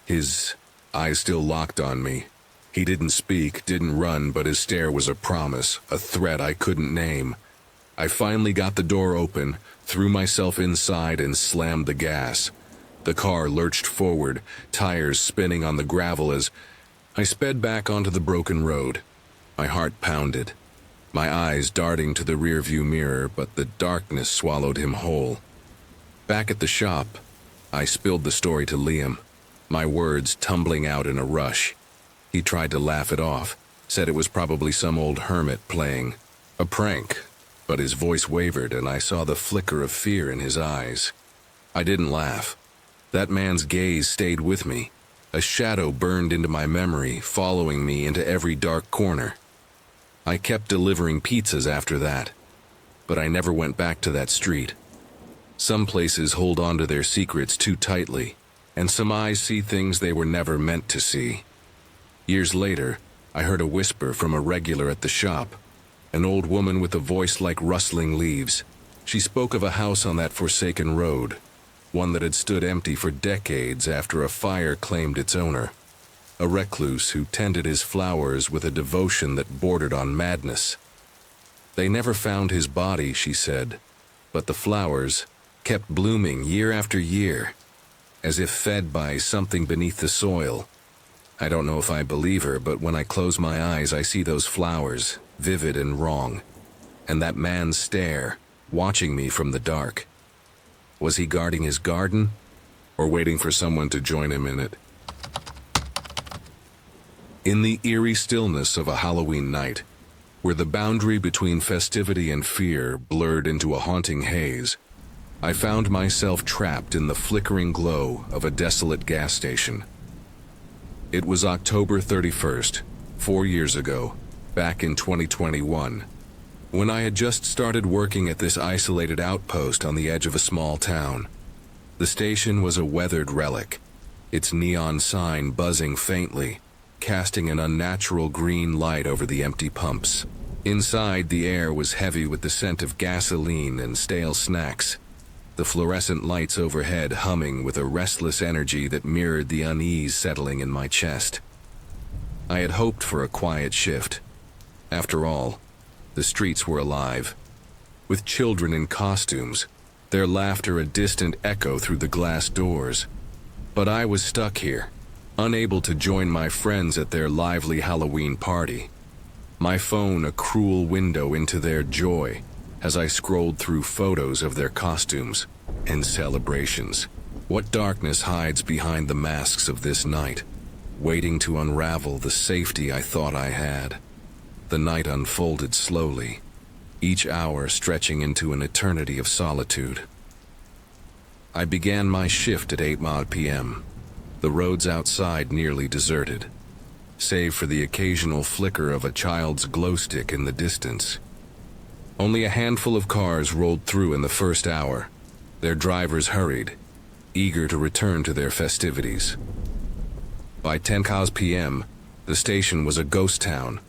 His eyes still locked on me. He didn't speak, didn't run, but his stare was a promise, a threat I couldn't name. I finally got the door open, threw myself inside, and slammed the gas. The car lurched forward, tires spinning on the gravel as I sped back onto the broken road. My heart pounded, my eyes darting to the rearview mirror, but the darkness swallowed him whole. Back at the shop, I spilled the story to Liam, my words tumbling out in a rush. He tried to laugh it off, said it was probably some old hermit playing a prank, but his voice wavered and I saw the flicker of fear in his eyes. I didn't laugh. That man's gaze stayed with me. A shadow burned into my memory, following me into every dark corner. I kept delivering pizzas after that, but I never went back to that street. Some places hold on to their secrets too tightly, and some eyes see things they were never meant to see. Years later, I heard a whisper from a regular at the shop, an old woman with a voice like rustling leaves. She spoke of a house on that forsaken road, one that had stood empty for decades after a fire claimed its owner. A recluse who tended his flowers with a devotion that bordered on madness. They never found his body, she said, but the flowers kept blooming year after year, as if fed by something beneath the soil. I don't know if I believe her, but when I close my eyes, I see those flowers, vivid and wrong, and that man's stare, watching me from the dark. Was he guarding his garden, or waiting for someone to join him in it? In the eerie stillness of a Halloween night, where the boundary between festivity and fear blurred into a haunting haze, I found myself trapped in the flickering glow of a desolate gas station. It was October 31st, 4 years ago, back in 2021, when I had just started working at this isolated outpost on the edge of a small town. The station was a weathered relic, its neon sign buzzing faintly, casting an unnatural green light over the empty pumps. Inside, the air was heavy with the scent of gasoline and stale snacks, the fluorescent lights overhead humming with a restless energy that mirrored the unease settling in my chest. I had hoped for a quiet shift. After all, the streets were alive, with children in costumes, their laughter a distant echo through the glass doors. But I was stuck here, unable to join my friends at their lively Halloween party. My phone a cruel window into their joy as I scrolled through photos of their costumes and celebrations. What darkness hides behind the masks of this night, waiting to unravel the safety I thought I had? The night unfolded slowly, each hour stretching into an eternity of solitude. I began my shift at 8 p.m., the roads outside nearly deserted, save for the occasional flicker of a child's glow stick in the distance. Only a handful of cars rolled through in the first hour, their drivers hurried, eager to return to their festivities. By 10 p.m., the station was a ghost town,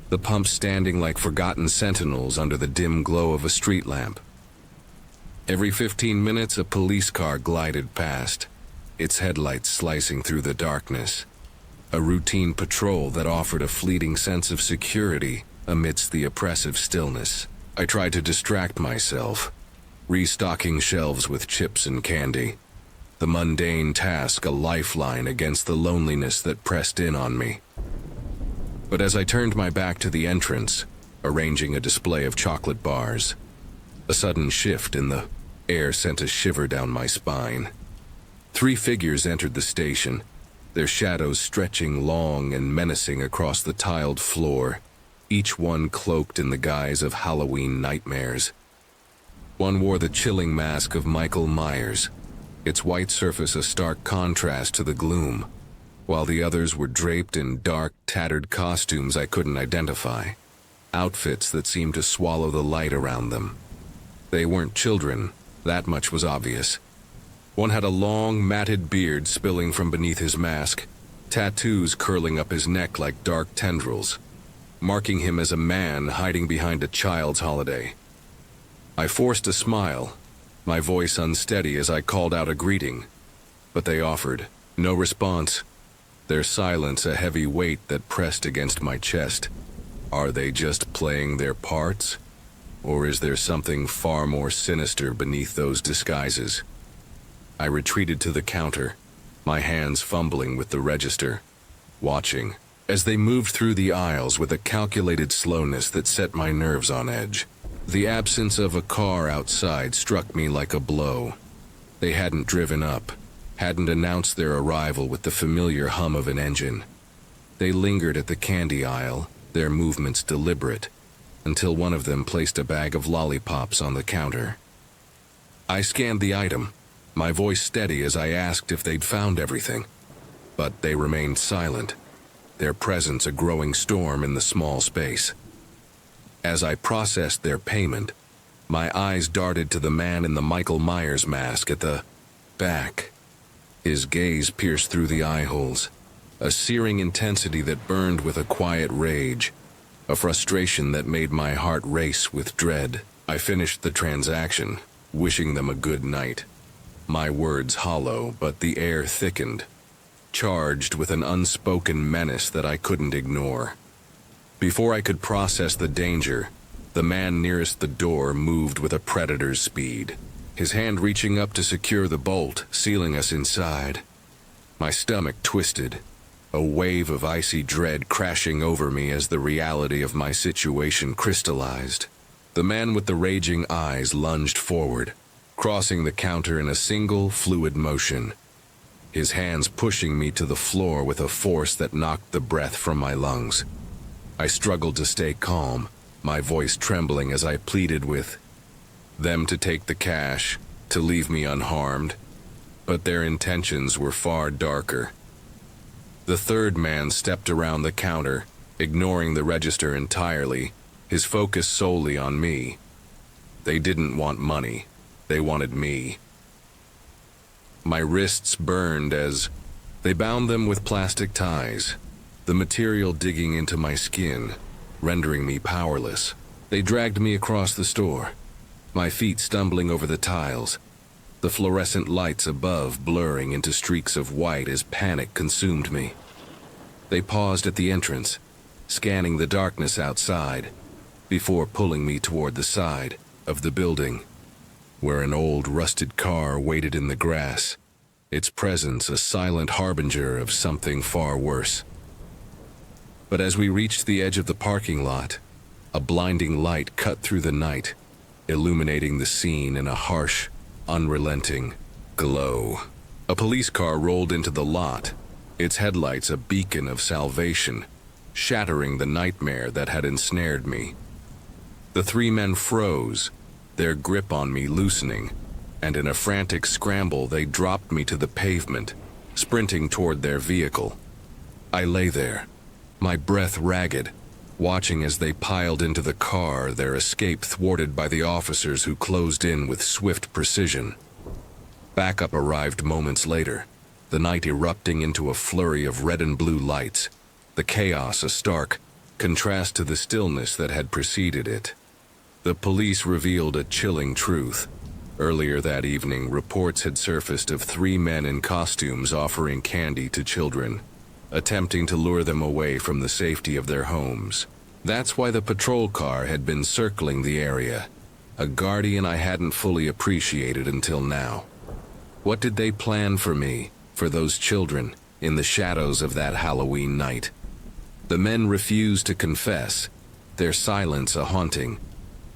the pumps standing like forgotten sentinels under the dim glow of a street lamp. Every 15 minutes, a police car glided past, its headlights slicing through the darkness. A routine patrol that offered a fleeting sense of security amidst the oppressive stillness. I tried to distract myself, restocking shelves with chips and candy, the mundane task a lifeline against the loneliness that pressed in on me. But as I turned my back to the entrance, arranging a display of chocolate bars, a sudden shift in the air sent a shiver down my spine. 3 figures entered the station, their shadows stretching long and menacing across the tiled floor, each one cloaked in the guise of Halloween nightmares. One wore the chilling mask of Michael Myers, its white surface a stark contrast to the gloom, while the others were draped in dark, tattered costumes I couldn't identify. outfits that seemed to swallow the light around them. They weren't children, that much was obvious. One had a long, matted beard spilling from beneath his mask, tattoos curling up his neck like dark tendrils, marking him as a man hiding behind a child's holiday. I forced a smile, my voice unsteady as I called out a greeting, but they offered no response, their silence a heavy weight that pressed against my chest. Are they just playing their parts? Or is there something far more sinister beneath those disguises? I retreated to the counter, my hands fumbling with the register, watching as they moved through the aisles with a calculated slowness that set my nerves on edge. The absence of a car outside struck me like a blow. They hadn't driven up, hadn't announced their arrival with the familiar hum of an engine. They lingered at the candy aisle, their movements deliberate, until one of them placed a bag of lollipops on the counter. I scanned the item, my voice steady as I asked if they'd found everything, but they remained silent, their presence a growing storm in the small space. As I processed their payment, my eyes darted to the man in the Michael Myers mask at the back. His gaze pierced through the eye holes, a searing intensity that burned with a quiet rage, a frustration that made my heart race with dread. I finished the transaction, wishing them a good night. My words hollow, but the air thickened, charged with an unspoken menace that I couldn't ignore. Before I could process the danger, the man nearest the door moved with a predator's speed, his hand reaching up to secure the bolt, sealing us inside. My stomach twisted, a wave of icy dread crashing over me as the reality of my situation crystallized. The man with the raging eyes lunged forward, crossing the counter in a single, fluid motion, his hands pushing me to the floor with a force that knocked the breath from my lungs. I struggled to stay calm, my voice trembling as I pleaded with them to take the cash, to leave me unharmed, but their intentions were far darker. The third man stepped around the counter, ignoring the register entirely, his focus solely on me. They didn't want money, they wanted me. My wrists burned as they bound them with plastic ties, the material digging into my skin, rendering me powerless. They dragged me across the store, my feet stumbling over the tiles, the fluorescent lights above blurring into streaks of white as panic consumed me. They paused at the entrance, scanning the darkness outside, before pulling me toward the side of the building, where an old rusted car waited in the grass, its presence a silent harbinger of something far worse. But as we reached the edge of the parking lot, a blinding light cut through the night, illuminating the scene in a harsh, unrelenting glow. A police car rolled into the lot, its headlights a beacon of salvation, shattering the nightmare that had ensnared me. The three men froze, their grip on me loosening, and in a frantic scramble they dropped me to the pavement, sprinting toward their vehicle. I lay there, my breath ragged, watching as they piled into the car, their escape thwarted by the officers who closed in with swift precision. Backup arrived moments later, the night erupting into a flurry of red and blue lights, the chaos a stark contrast to the stillness that had preceded it. The police revealed a chilling truth. Earlier that evening, reports had surfaced of three men in costumes offering candy to children, attempting to lure them away from the safety of their homes. That's why the patrol car had been circling the area, a guardian I hadn't fully appreciated until now. What did they plan for me, for those children, in the shadows of that Halloween night? The men refused to confess, their silence a haunting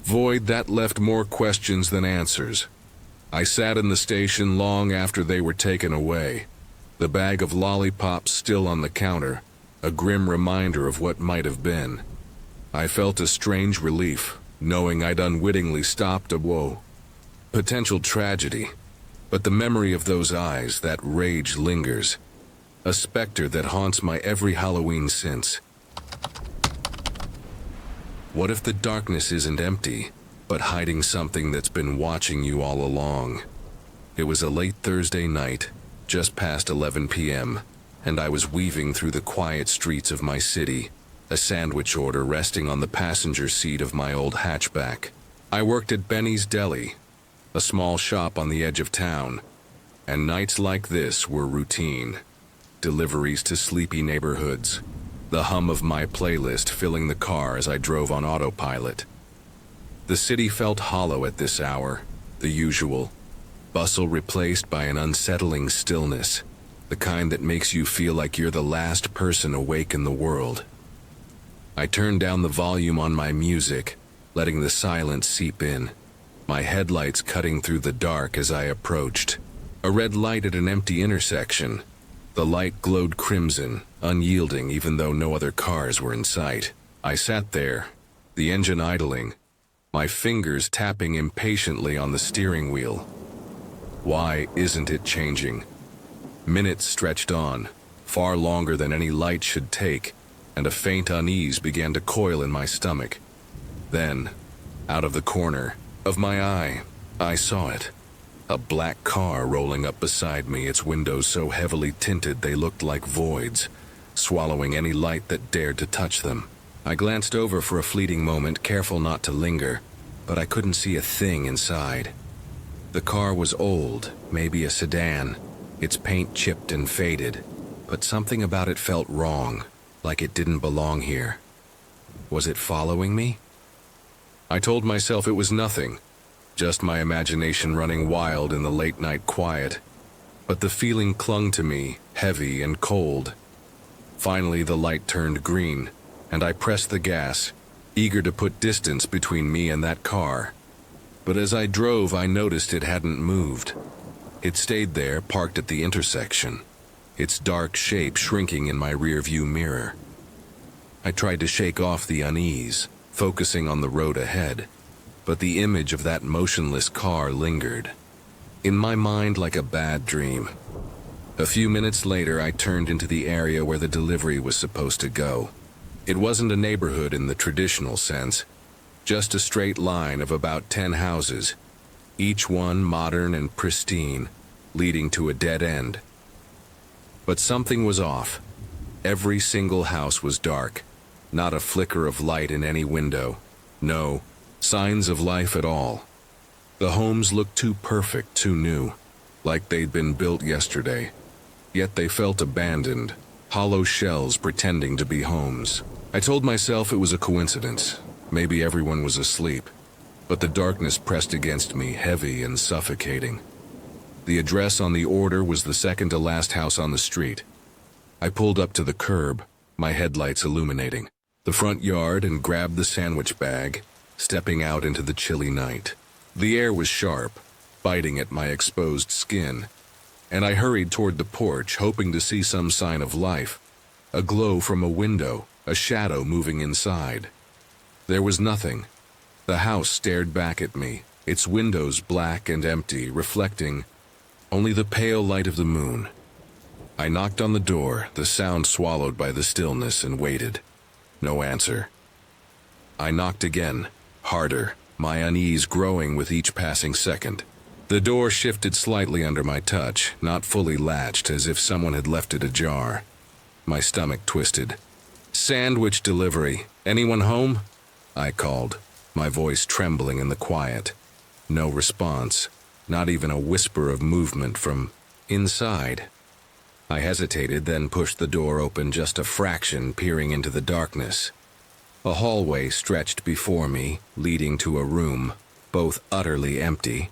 void that left more questions than answers. I sat in the station long after they were taken away, the bag of lollipops still on the counter, a grim reminder of what might have been. I felt a strange relief, knowing I'd unwittingly stopped a potential tragedy. But the memory of those eyes, that rage lingers, a specter that haunts my every Halloween since. What if the darkness isn't empty, but hiding something that's been watching you all along? It was a late Thursday night, just past 11 p.m., and I was weaving through the quiet streets of my city, a sandwich order resting on the passenger seat of my old hatchback. I worked at Benny's Deli, a small shop on the edge of town, and nights like this were routine. Deliveries to sleepy neighborhoods, the hum of my playlist filling the car as I drove on autopilot. The city felt hollow at this hour, the usual bustle replaced by an unsettling stillness, the kind that makes you feel like you're the last person awake in the world. I turned down the volume on my music, letting the silence seep in, my headlights cutting through the dark as I approached. A red light at an empty intersection. The light glowed crimson, unyielding even though no other cars were in sight. I sat there, the engine idling, my fingers tapping impatiently on the steering wheel. Why isn't it changing? Minutes stretched on, far longer than any light should take, and a faint unease began to coil in my stomach. Then, out of the corner of my eye, I saw it. A black car rolling up beside me, its windows so heavily tinted they looked like voids, swallowing any light that dared to touch them. I glanced over for a fleeting moment, careful not to linger, but I couldn't see a thing inside. The car was old, maybe a sedan, its paint chipped and faded, but something about it felt wrong, like it didn't belong here. Was it following me? I told myself it was nothing, just my imagination running wild in the late-night quiet, but the feeling clung to me, heavy and cold. Finally, the light turned green, and I pressed the gas, eager to put distance between me and that car. But as I drove, I noticed it hadn't moved. It stayed there, parked at the intersection, its dark shape shrinking in my rearview mirror. I tried to shake off the unease, focusing on the road ahead, but the image of that motionless car lingered, in my mind like a bad dream. A few minutes later, I turned into the area where the delivery was supposed to go. It wasn't a neighborhood in the traditional sense, just a straight line of about 10 houses, each one modern and pristine, leading to a dead end. But something was off. Every single house was dark, not a flicker of light in any window, no signs of life at all. The homes looked too perfect, too new, like they'd been built yesterday. Yet they felt abandoned, hollow shells pretending to be homes. I told myself it was a coincidence. Maybe everyone was asleep, but the darkness pressed against me, heavy and suffocating. The address on the order was the second to last house on the street. I pulled up to the curb, my headlights illuminating the front yard, and grabbed the sandwich bag, stepping out into the chilly night. The air was sharp, biting at my exposed skin, and I hurried toward the porch, hoping to see some sign of life, a glow from a window, a shadow moving inside. There was nothing. The house stared back at me, its windows black and empty, reflecting only the pale light of the moon. I knocked on the door, the sound swallowed by the stillness, and waited. No answer. I knocked again, harder, my unease growing with each passing second. The door shifted slightly under my touch, not fully latched, as if someone had left it ajar. My stomach twisted. "Sandwich delivery. Anyone home?" I called, my voice trembling in the quiet. No response, not even a whisper of movement from inside. I hesitated, then pushed the door open just a fraction, peering into the darkness. A hallway stretched before me, leading to a room, both utterly empty.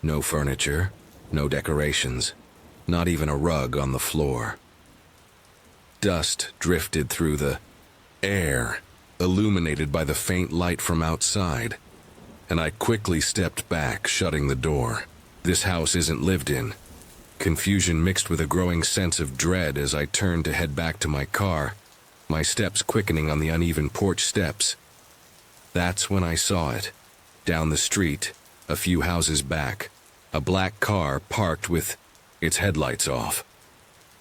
No furniture, no decorations, not even a rug on the floor. Dust drifted through the air, illuminated by the faint light from outside, and I quickly stepped back, shutting the door. This house isn't lived in. Confusion mixed with a growing sense of dread as I turned to head back to my car, my steps quickening on the uneven porch steps. That's when I saw it. Down the street, a few houses back, a black car parked with its headlights off.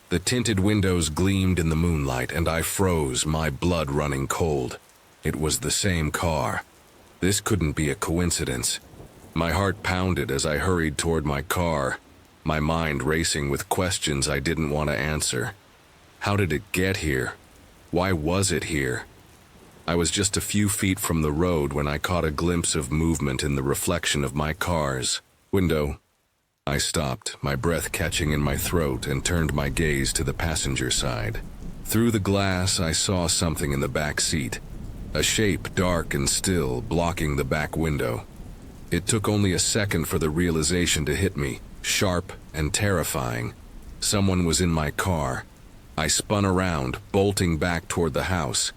The tinted windows gleamed in the moonlight, and I froze, my blood running cold. It was the same car. This couldn't be a coincidence. My heart pounded as I hurried toward my car, my mind racing with questions I didn't want to answer. How did it get here? Why was it here? I was just a few feet from the road when I caught a glimpse of movement in the reflection of my car's window. I stopped, my breath catching in my throat, and turned my gaze to the passenger side. Through the glass, I saw something in the back seat, a shape dark and still, blocking the back window. It took only a second for the realization to hit me, sharp and terrifying. Someone was in my car. I spun around, bolting back toward the house,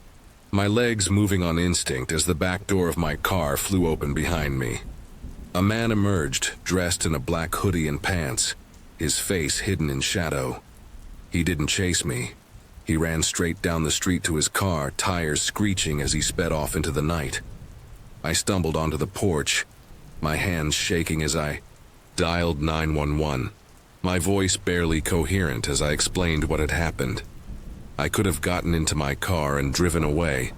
my legs moving on instinct as the back door of my car flew open behind me. A man emerged, dressed in a black hoodie and pants, his face hidden in shadow. He didn't chase me. He ran straight down the street to his car, tires screeching as he sped off into the night. I stumbled onto the porch, my hands shaking as I dialed 911, my voice barely coherent as I explained what had happened. I could have gotten into my car and driven away,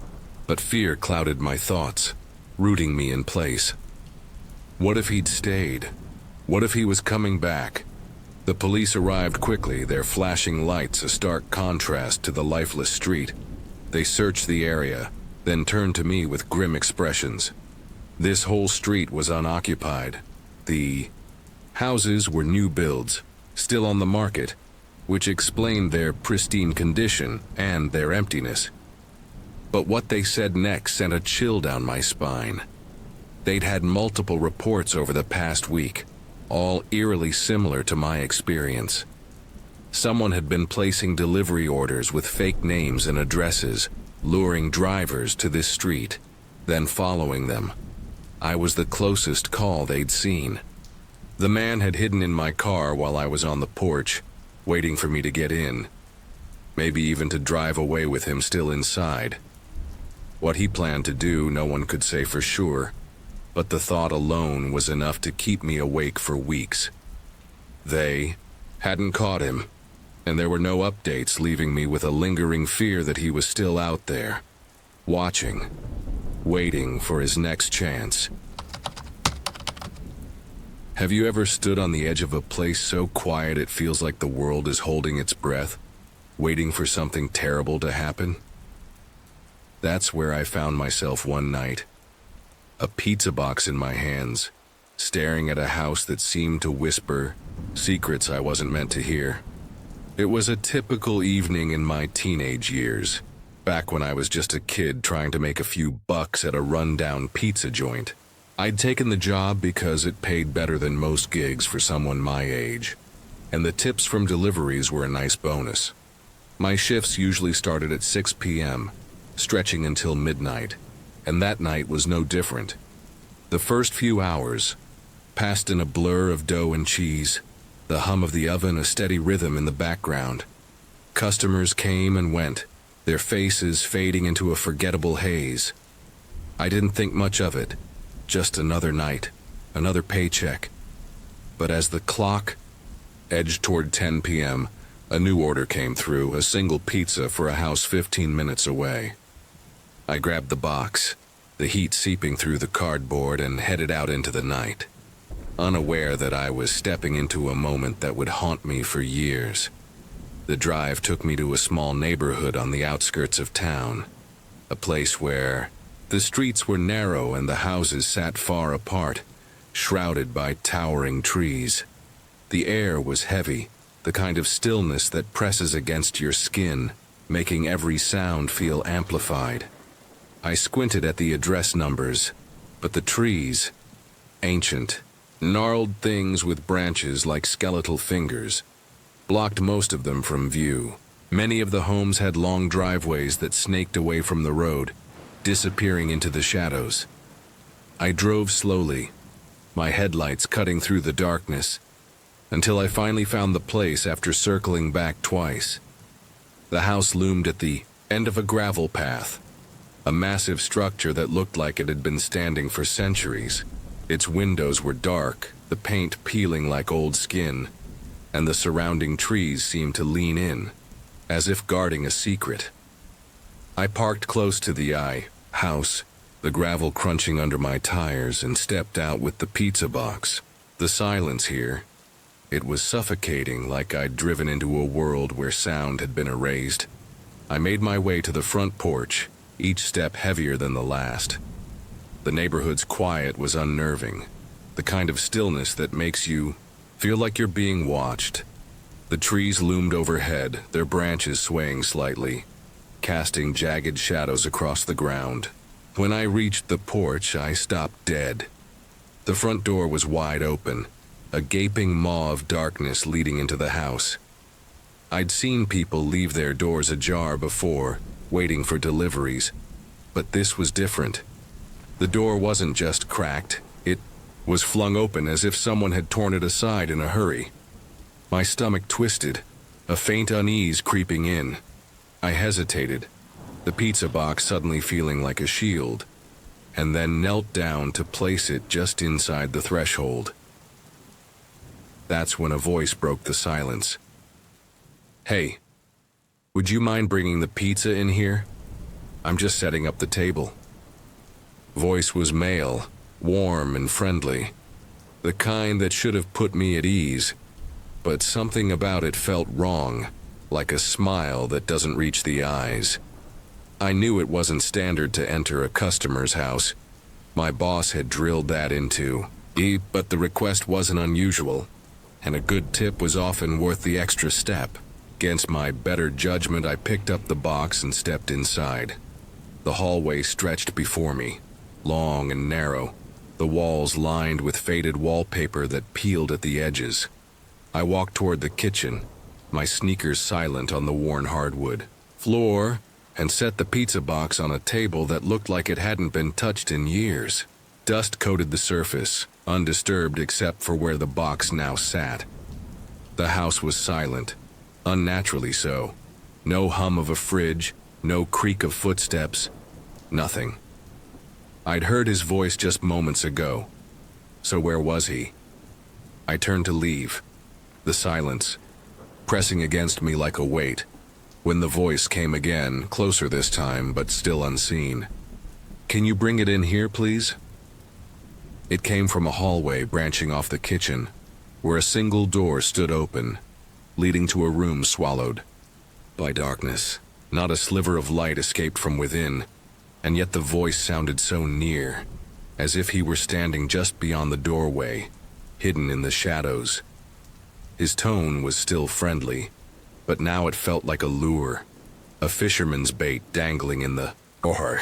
but fear clouded my thoughts, rooting me in place. What if he'd stayed? What if he was coming back? The police arrived quickly, their flashing lights a stark contrast to the lifeless street. They searched the area, then turned to me with grim expressions. This whole street was unoccupied. The houses were new builds, still on the market, which explained their pristine condition and their emptiness. But what they said next sent a chill down my spine. They'd had multiple reports over the past week, all eerily similar to my experience. Someone had been placing delivery orders with fake names and addresses, luring drivers to this street, then following them. I was the closest call they'd seen. The man had hidden in my car while I was on the porch, waiting for me to get in, maybe even to drive away with him still inside. What he planned to do, no one could say for sure, but the thought alone was enough to keep me awake for weeks. They hadn't caught him, and there were no updates, leaving me with a lingering fear that he was still out there, watching, waiting for his next chance. Have you ever stood on the edge of a place so quiet it feels like the world is holding its breath, waiting for something terrible to happen? That's where I found myself one night, a pizza box in my hands, staring at a house that seemed to whisper secrets I wasn't meant to hear. It was a typical evening in my teenage years, back when I was just a kid trying to make a few bucks at a rundown pizza joint. I'd taken the job because it paid better than most gigs for someone my age, and the tips from deliveries were a nice bonus. My shifts usually started at 6 p.m., stretching until midnight, and that night was no different. The first few hours passed in a blur of dough and cheese, the hum of the oven a steady rhythm in the background. Customers came and went, their faces fading into a forgettable haze. I didn't think much of it. Just another night, another paycheck. But as the clock edged toward 10 p.m., a new order came through, a single pizza for a house 15 minutes away. I grabbed the box, the heat seeping through the cardboard, and headed out into the night, unaware that I was stepping into a moment that would haunt me for years. The drive took me to a small neighborhood on the outskirts of town, a place where the streets were narrow and the houses sat far apart, shrouded by towering trees. The air was heavy, the kind of stillness that presses against your skin, making every sound feel amplified. I squinted at the address numbers, but the trees, ancient, gnarled things with branches like skeletal fingers, blocked most of them from view. Many of the homes had long driveways that snaked away from the road, disappearing into the shadows. I drove slowly, my headlights cutting through the darkness, until I finally found the place after circling back twice. The house loomed at the end of a gravel path, a massive structure that looked like it had been standing for centuries. Its windows were dark, the paint peeling like old skin, and the surrounding trees seemed to lean in, as if guarding a secret. I parked close to the house, the gravel crunching under my tires, and stepped out with the pizza box. The silence here, it was suffocating, like I'd driven into a world where sound had been erased. I made my way to the front porch, each step heavier than the last. The neighborhood's quiet was unnerving, the kind of stillness that makes you feel like you're being watched. The trees loomed overhead, their branches swaying slightly, casting jagged shadows across the ground. When I reached the porch, I stopped dead. The front door was wide open, a gaping maw of darkness leading into the house. I'd seen people leave their doors ajar before, waiting for deliveries, but this was different. The door wasn't just cracked, it was flung open as if someone had torn it aside in a hurry. My stomach twisted, a faint unease creeping in. I hesitated, the pizza box suddenly feeling like a shield, and then knelt down to place it just inside the threshold. That's when a voice broke the silence. "Hey, would you mind bringing the pizza in here? I'm just setting up the table." Voice was male, warm and friendly, the kind that should have put me at ease, but something about it felt wrong, like a smile that doesn't reach the eyes. I knew it wasn't standard to enter a customer's house. My boss had drilled that into me, but the request wasn't unusual, and a good tip was often worth the extra step. Against my better judgment, I picked up the box and stepped inside. The hallway stretched before me, long and narrow, the walls lined with faded wallpaper that peeled at the edges. I walked toward the kitchen, my sneakers silent on the worn hardwood floor, and set the pizza box on a table that looked like it hadn't been touched in years. Dust coated the surface, undisturbed except for where the box now sat. The house was silent, unnaturally so. No hum of a fridge, no creak of footsteps, nothing. I'd heard his voice just moments ago. So where was he? I turned to leave, the silence pressing against me like a weight, when the voice came again, closer this time, but still unseen. "Can you bring it in here, please?" It came from a hallway branching off the kitchen, where a single door stood open, leading to a room swallowed by darkness. Not a sliver of light escaped from within, and yet the voice sounded so near, as if he were standing just beyond the doorway, hidden in the shadows. His tone was still friendly, but now it felt like a lure, a fisherman's bait dangling in the door.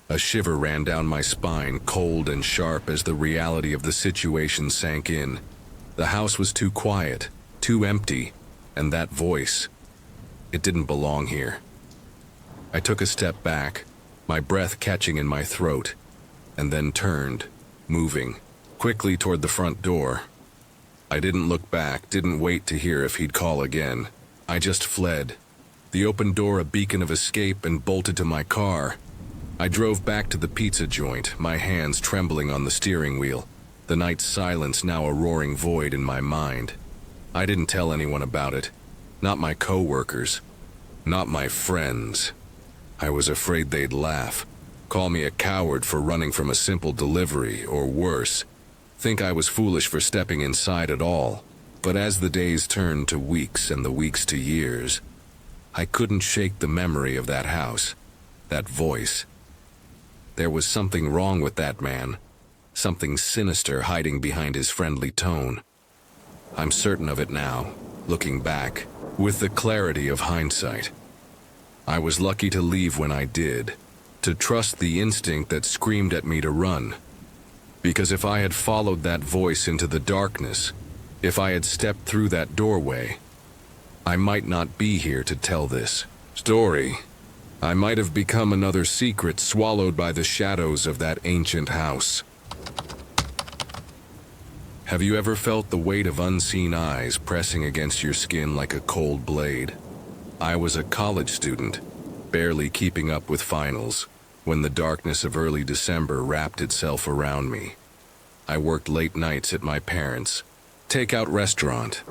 A shiver ran down my spine, cold and sharp as the reality of the situation sank in. The house was too quiet, too empty, and that voice, it didn't belong here. I took a step back, my breath catching in my throat, and then turned, moving quickly toward the front door. I didn't look back, didn't wait to hear if he'd call again. I just fled, the open door a beacon of escape, and bolted to my car. I drove back to the pizza joint, my hands trembling on the steering wheel, the night's silence now a roaring void in my mind. I didn't tell anyone about it, not my co-workers, not my friends. I was afraid they'd laugh, call me a coward for running from a simple delivery, or worse, think I was foolish for stepping inside at all. But as the days turned to weeks and the weeks to years, I couldn't shake the memory of that house, that voice. There was something wrong with that man, something sinister hiding behind his friendly tone. I'm certain of it now, looking back, with the clarity of hindsight. I was lucky to leave when I did, to trust the instinct that screamed at me to run. Because if I had followed that voice into the darkness, if I had stepped through that doorway, I might not be here to tell this story. I might have become another secret swallowed by the shadows of that ancient house. Have you ever felt the weight of unseen eyes pressing against your skin like a cold blade? I was a college student, barely keeping up with finals, when the darkness of early December wrapped itself around me. I worked late nights at my parents' takeout restaurant,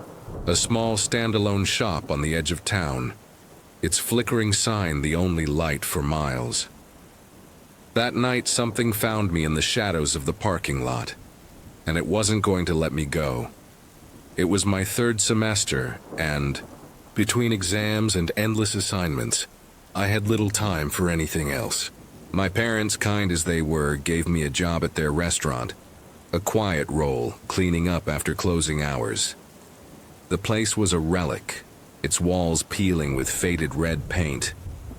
a small standalone shop on the edge of town, its flickering sign the only light for miles. That night, something found me in the shadows of the parking lot, and it wasn't going to let me go. It was my third semester, and between exams and endless assignments, I had little time for anything else. My parents, kind as they were, gave me a job at their restaurant, a quiet role, cleaning up after closing hours. The place was a relic, its walls peeling with faded red paint,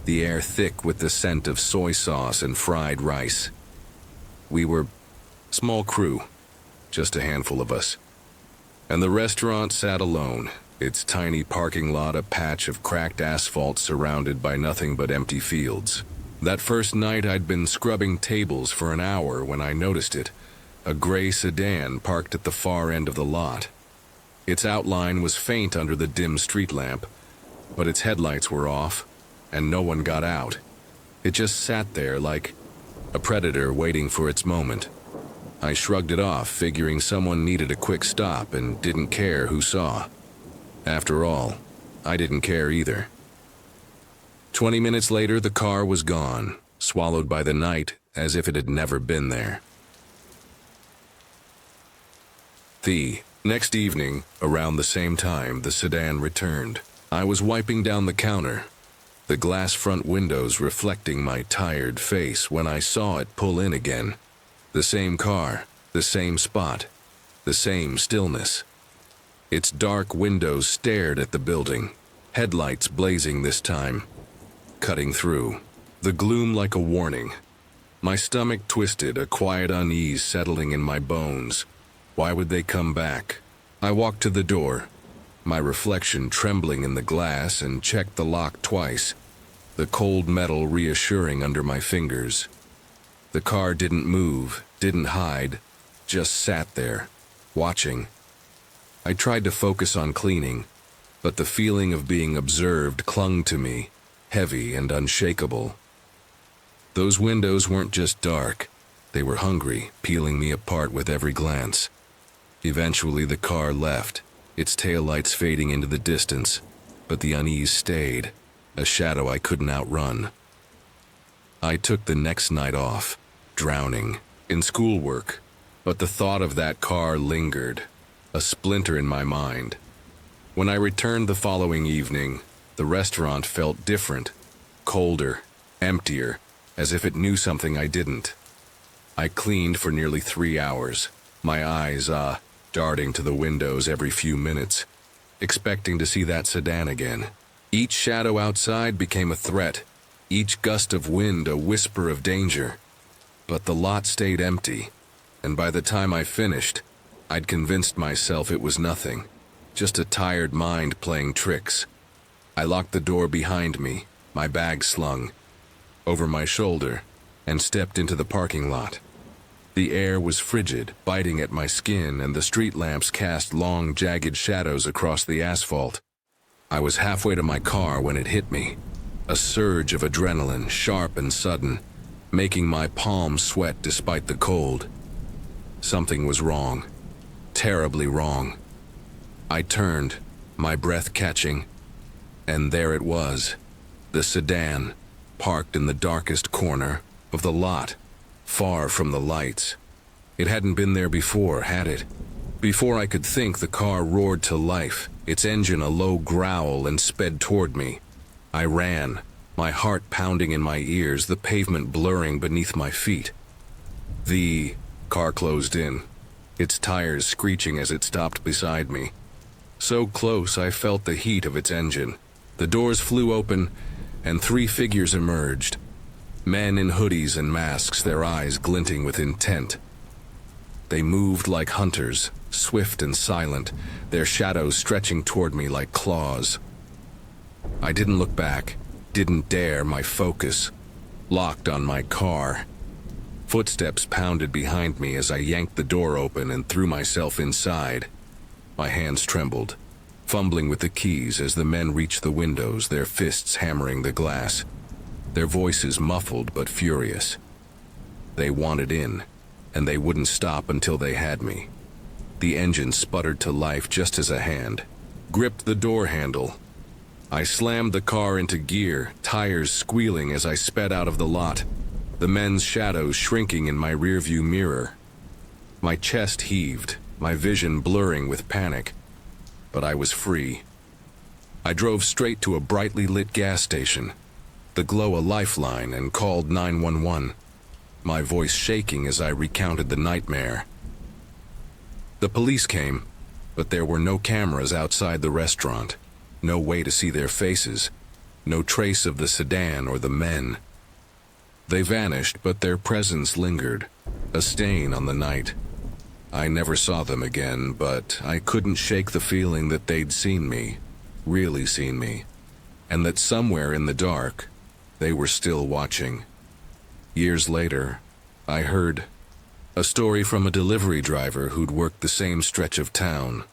the air thick with the scent of soy sauce and fried rice. We were small crew, just a handful of us. And the restaurant sat alone, its tiny parking lot a patch of cracked asphalt surrounded by nothing but empty fields. That first night I'd been scrubbing tables for an hour when I noticed it, a gray sedan parked at the far end of the lot. Its outline was faint under the dim street lamp, but its headlights were off, and no one got out. It just sat there like a predator waiting for its moment. I shrugged it off, figuring someone needed a quick stop and didn't care who saw. After all, I didn't care either. 20 minutes later, the car was gone, swallowed by the night as if it had never been there. The next evening, around the same time, the sedan returned. I was wiping down the counter, the glass front windows reflecting my tired face when I saw it pull in again. The same car, the same spot, the same stillness. Its dark windows stared at the building, headlights blazing this time, cutting through, the gloom like a warning. My stomach twisted, a quiet unease settling in my bones. Why would they come back? I walked to the door, my reflection trembling in the glass, and checked the lock twice, the cold metal reassuring under my fingers. The car didn't move, didn't hide, just sat there, watching. I tried to focus on cleaning, but the feeling of being observed clung to me, heavy and unshakable. Those windows weren't just dark, they were hungry, peeling me apart with every glance. Eventually the car left, its taillights fading into the distance, but the unease stayed, a shadow I couldn't outrun. I took the next night off, drowning in schoolwork, but the thought of that car lingered, a splinter in my mind. When I returned the following evening, the restaurant felt different, colder, emptier, as if it knew something I didn't. I cleaned for nearly 3 hours, my eyes, darting to the windows every few minutes, expecting to see that sedan again. Each shadow outside became a threat, each gust of wind a whisper of danger. But the lot stayed empty, and by the time I finished, I'd convinced myself it was nothing, just a tired mind playing tricks. I locked the door behind me, my bag slung over my shoulder, and stepped into the parking lot. The air was frigid, biting at my skin, and the street lamps cast long, jagged shadows across the asphalt. I was halfway to my car when it hit me, a surge of adrenaline, sharp and sudden, making my palms sweat despite the cold. Something was wrong, terribly wrong. I turned, my breath catching, and there it was, the sedan, parked in the darkest corner of the lot, far from the lights. It hadn't been there before, had it? Before I could think, the car roared to life, its engine a low growl, and sped toward me. I ran, my heart pounding in my ears, the pavement blurring beneath my feet. The car closed in, its tires screeching as it stopped beside me. So close I felt the heat of its engine. The doors flew open, and 3 figures emerged. Men in hoodies and masks, their eyes glinting with intent. They moved like hunters, swift and silent, their shadows stretching toward me like claws. I didn't look back, didn't dare, my focus locked on my car. Footsteps pounded behind me as I yanked the door open and threw myself inside. My hands trembled, fumbling with the keys as the men reached the windows, their fists hammering the glass, their voices muffled but furious. They wanted in, and they wouldn't stop until they had me. The engine sputtered to life just as a hand gripped the door handle. I slammed the car into gear, tires squealing as I sped out of the lot. the men's shadows shrinking in my rearview mirror. My chest heaved, my vision blurring with panic, but I was free. I drove straight to a brightly lit gas station, the glow a lifeline, and called 911, my voice shaking as I recounted the nightmare. The police came, but there were no cameras outside the restaurant, no way to see their faces, no trace of the sedan or the men. They vanished, but their presence lingered, a stain on the night. I never saw them again, but I couldn't shake the feeling that they'd seen me, really seen me, and that somewhere in the dark, they were still watching. Years later, I heard a story from a delivery driver who'd worked the same stretch of town.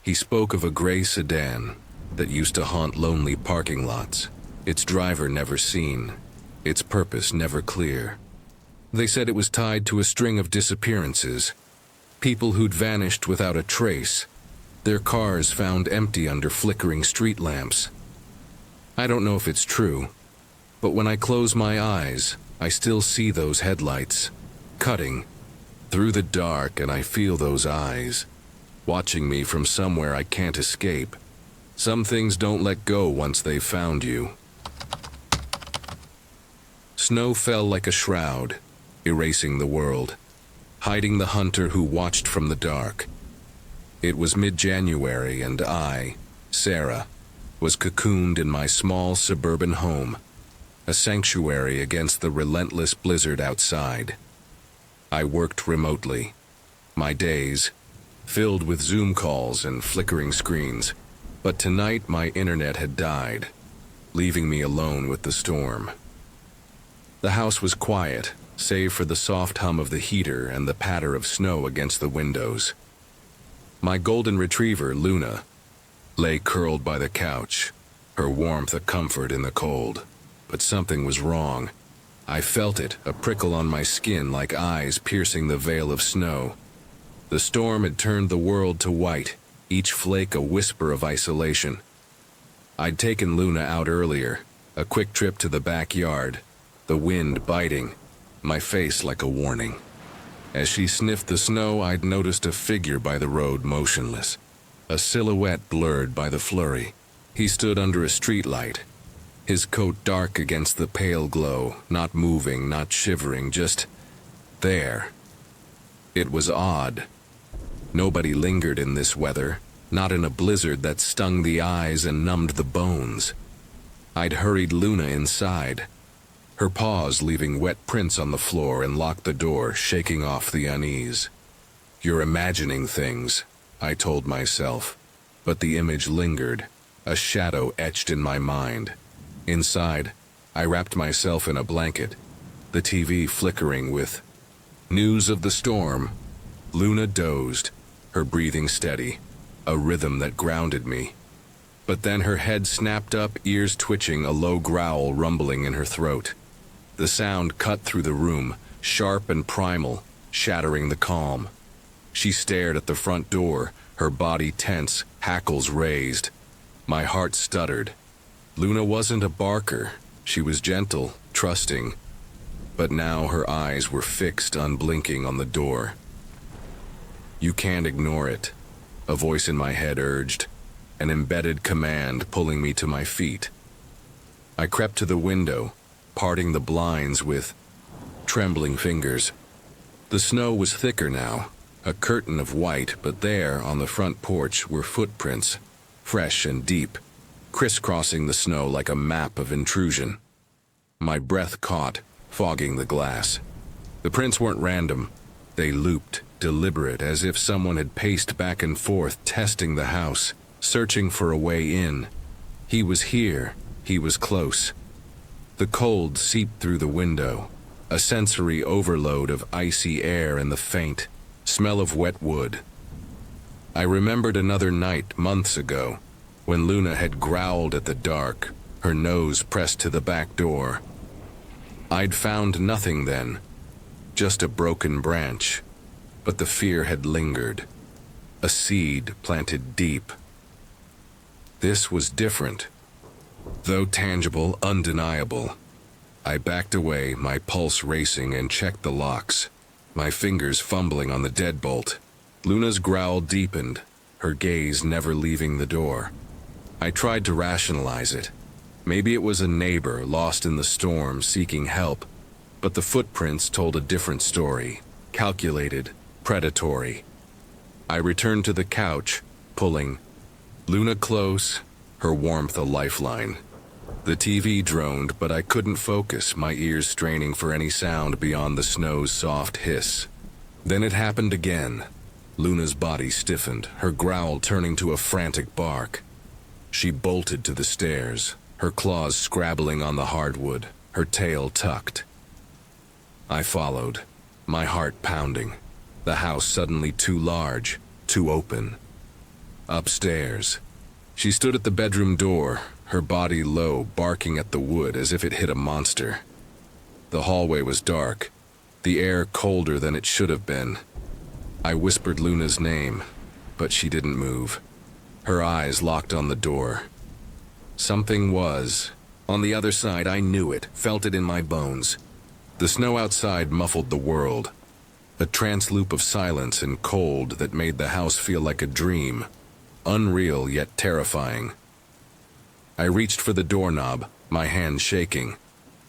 He spoke of a gray sedan that used to haunt lonely parking lots, its driver never seen, its purpose never clear. They said it was tied to a string of disappearances, people who'd vanished without a trace, their cars found empty under flickering street lamps. I don't know if it's true, but when I close my eyes, I still see those headlights, cutting through the dark, and I feel those eyes, watching me from somewhere I can't escape. Some things don't let go once they've found you. Snow fell like a shroud, erasing the world, hiding the hunter who watched from the dark. It was mid-January, and I, Sarah, was cocooned in my small suburban home, a sanctuary against the relentless blizzard outside. I worked remotely, my days filled with Zoom calls and flickering screens, but tonight my internet had died, leaving me alone with the storm. The house was quiet, save for the soft hum of the heater and the patter of snow against the windows. My golden retriever, Luna, lay curled by the couch, her warmth a comfort in the cold. But something was wrong. I felt it, a prickle on my skin like eyes piercing the veil of snow. The storm had turned the world to white, each flake a whisper of isolation. I'd taken Luna out earlier, a quick trip to the backyard, the wind biting, my face like a warning. As she sniffed the snow, I'd noticed a figure by the road, motionless, a silhouette blurred by the flurry. He stood under a streetlight, his coat dark against the pale glow, not moving, not shivering, just there. It was odd. Nobody lingered in this weather, not in a blizzard that stung the eyes and numbed the bones. I'd hurried Luna inside, her paws leaving wet prints on the floor, and locked the door, shaking off the unease. You're imagining things, I told myself, but the image lingered, a shadow etched in my mind. Inside, I wrapped myself in a blanket, the TV flickering with news of the storm. Luna dozed, her breathing steady, a rhythm that grounded me. But then her head snapped up, ears twitching, a low growl rumbling in her throat. The sound cut through the room, sharp and primal, shattering the calm. She stared at the front door, her body tense, hackles raised. My heart stuttered. Luna wasn't a barker. She was gentle, trusting. But now her eyes were fixed, unblinking on the door. You can't ignore it, a voice in my head urged, an embedded command pulling me to my feet. I crept to the window, parting the blinds with trembling fingers. The snow was thicker now, a curtain of white, but there, on the front porch, were footprints, fresh and deep, crisscrossing the snow like a map of intrusion. My breath caught, fogging the glass. The prints weren't random. They looped, deliberate, as if someone had paced back and forth, testing the house, searching for a way in. He was here. He was close. The cold seeped through the window, a sensory overload of icy air and the faint smell of wet wood. I remembered another night months ago, when Luna had growled at the dark, her nose pressed to the back door. I'd found nothing then, just a broken branch, but the fear had lingered, a seed planted deep. This was different, though tangible, undeniable. I backed away, my pulse racing, and checked the locks, my fingers fumbling on the deadbolt. Luna's growl deepened, her gaze never leaving the door. I tried to rationalize it. Maybe it was a neighbor lost in the storm seeking help, but the footprints told a different story, calculated, predatory. I returned to the couch, pulling Luna close, her warmth a lifeline. The TV droned, but I couldn't focus, my ears straining for any sound beyond the snow's soft hiss. Then it happened again. Luna's body stiffened, her growl turning to a frantic bark. She bolted to the stairs, her claws scrabbling on the hardwood, her tail tucked. I followed, my heart pounding. The house suddenly too large, too open. Upstairs. She stood at the bedroom door, her body low, barking at the wood as if it hit a monster. The hallway was dark, the air colder than it should have been. I whispered Luna's name, but she didn't move. Her eyes locked on the door. Something was. On the other side, I knew it, felt it in my bones. The snow outside muffled the world. A trance loop of silence and cold that made the house feel like a dream. Unreal yet terrifying. I reached for the doorknob, my hand shaking,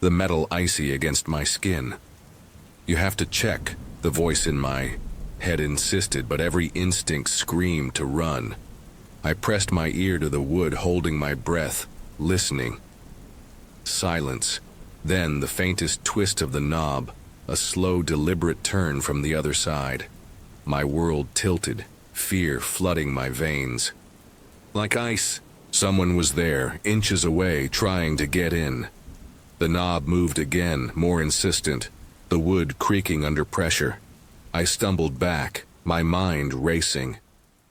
the metal icy against my skin. You have to check, the voice in my head insisted, but every instinct screamed to run. I pressed my ear to the wood, holding my breath, listening. Silence. Then the faintest twist of the knob, a slow, deliberate turn from the other side. My world tilted, fear flooding my veins. Like ice, someone was there, inches away, trying to get in. The knob moved again, more insistent, the wood creaking under pressure. I stumbled back, my mind racing.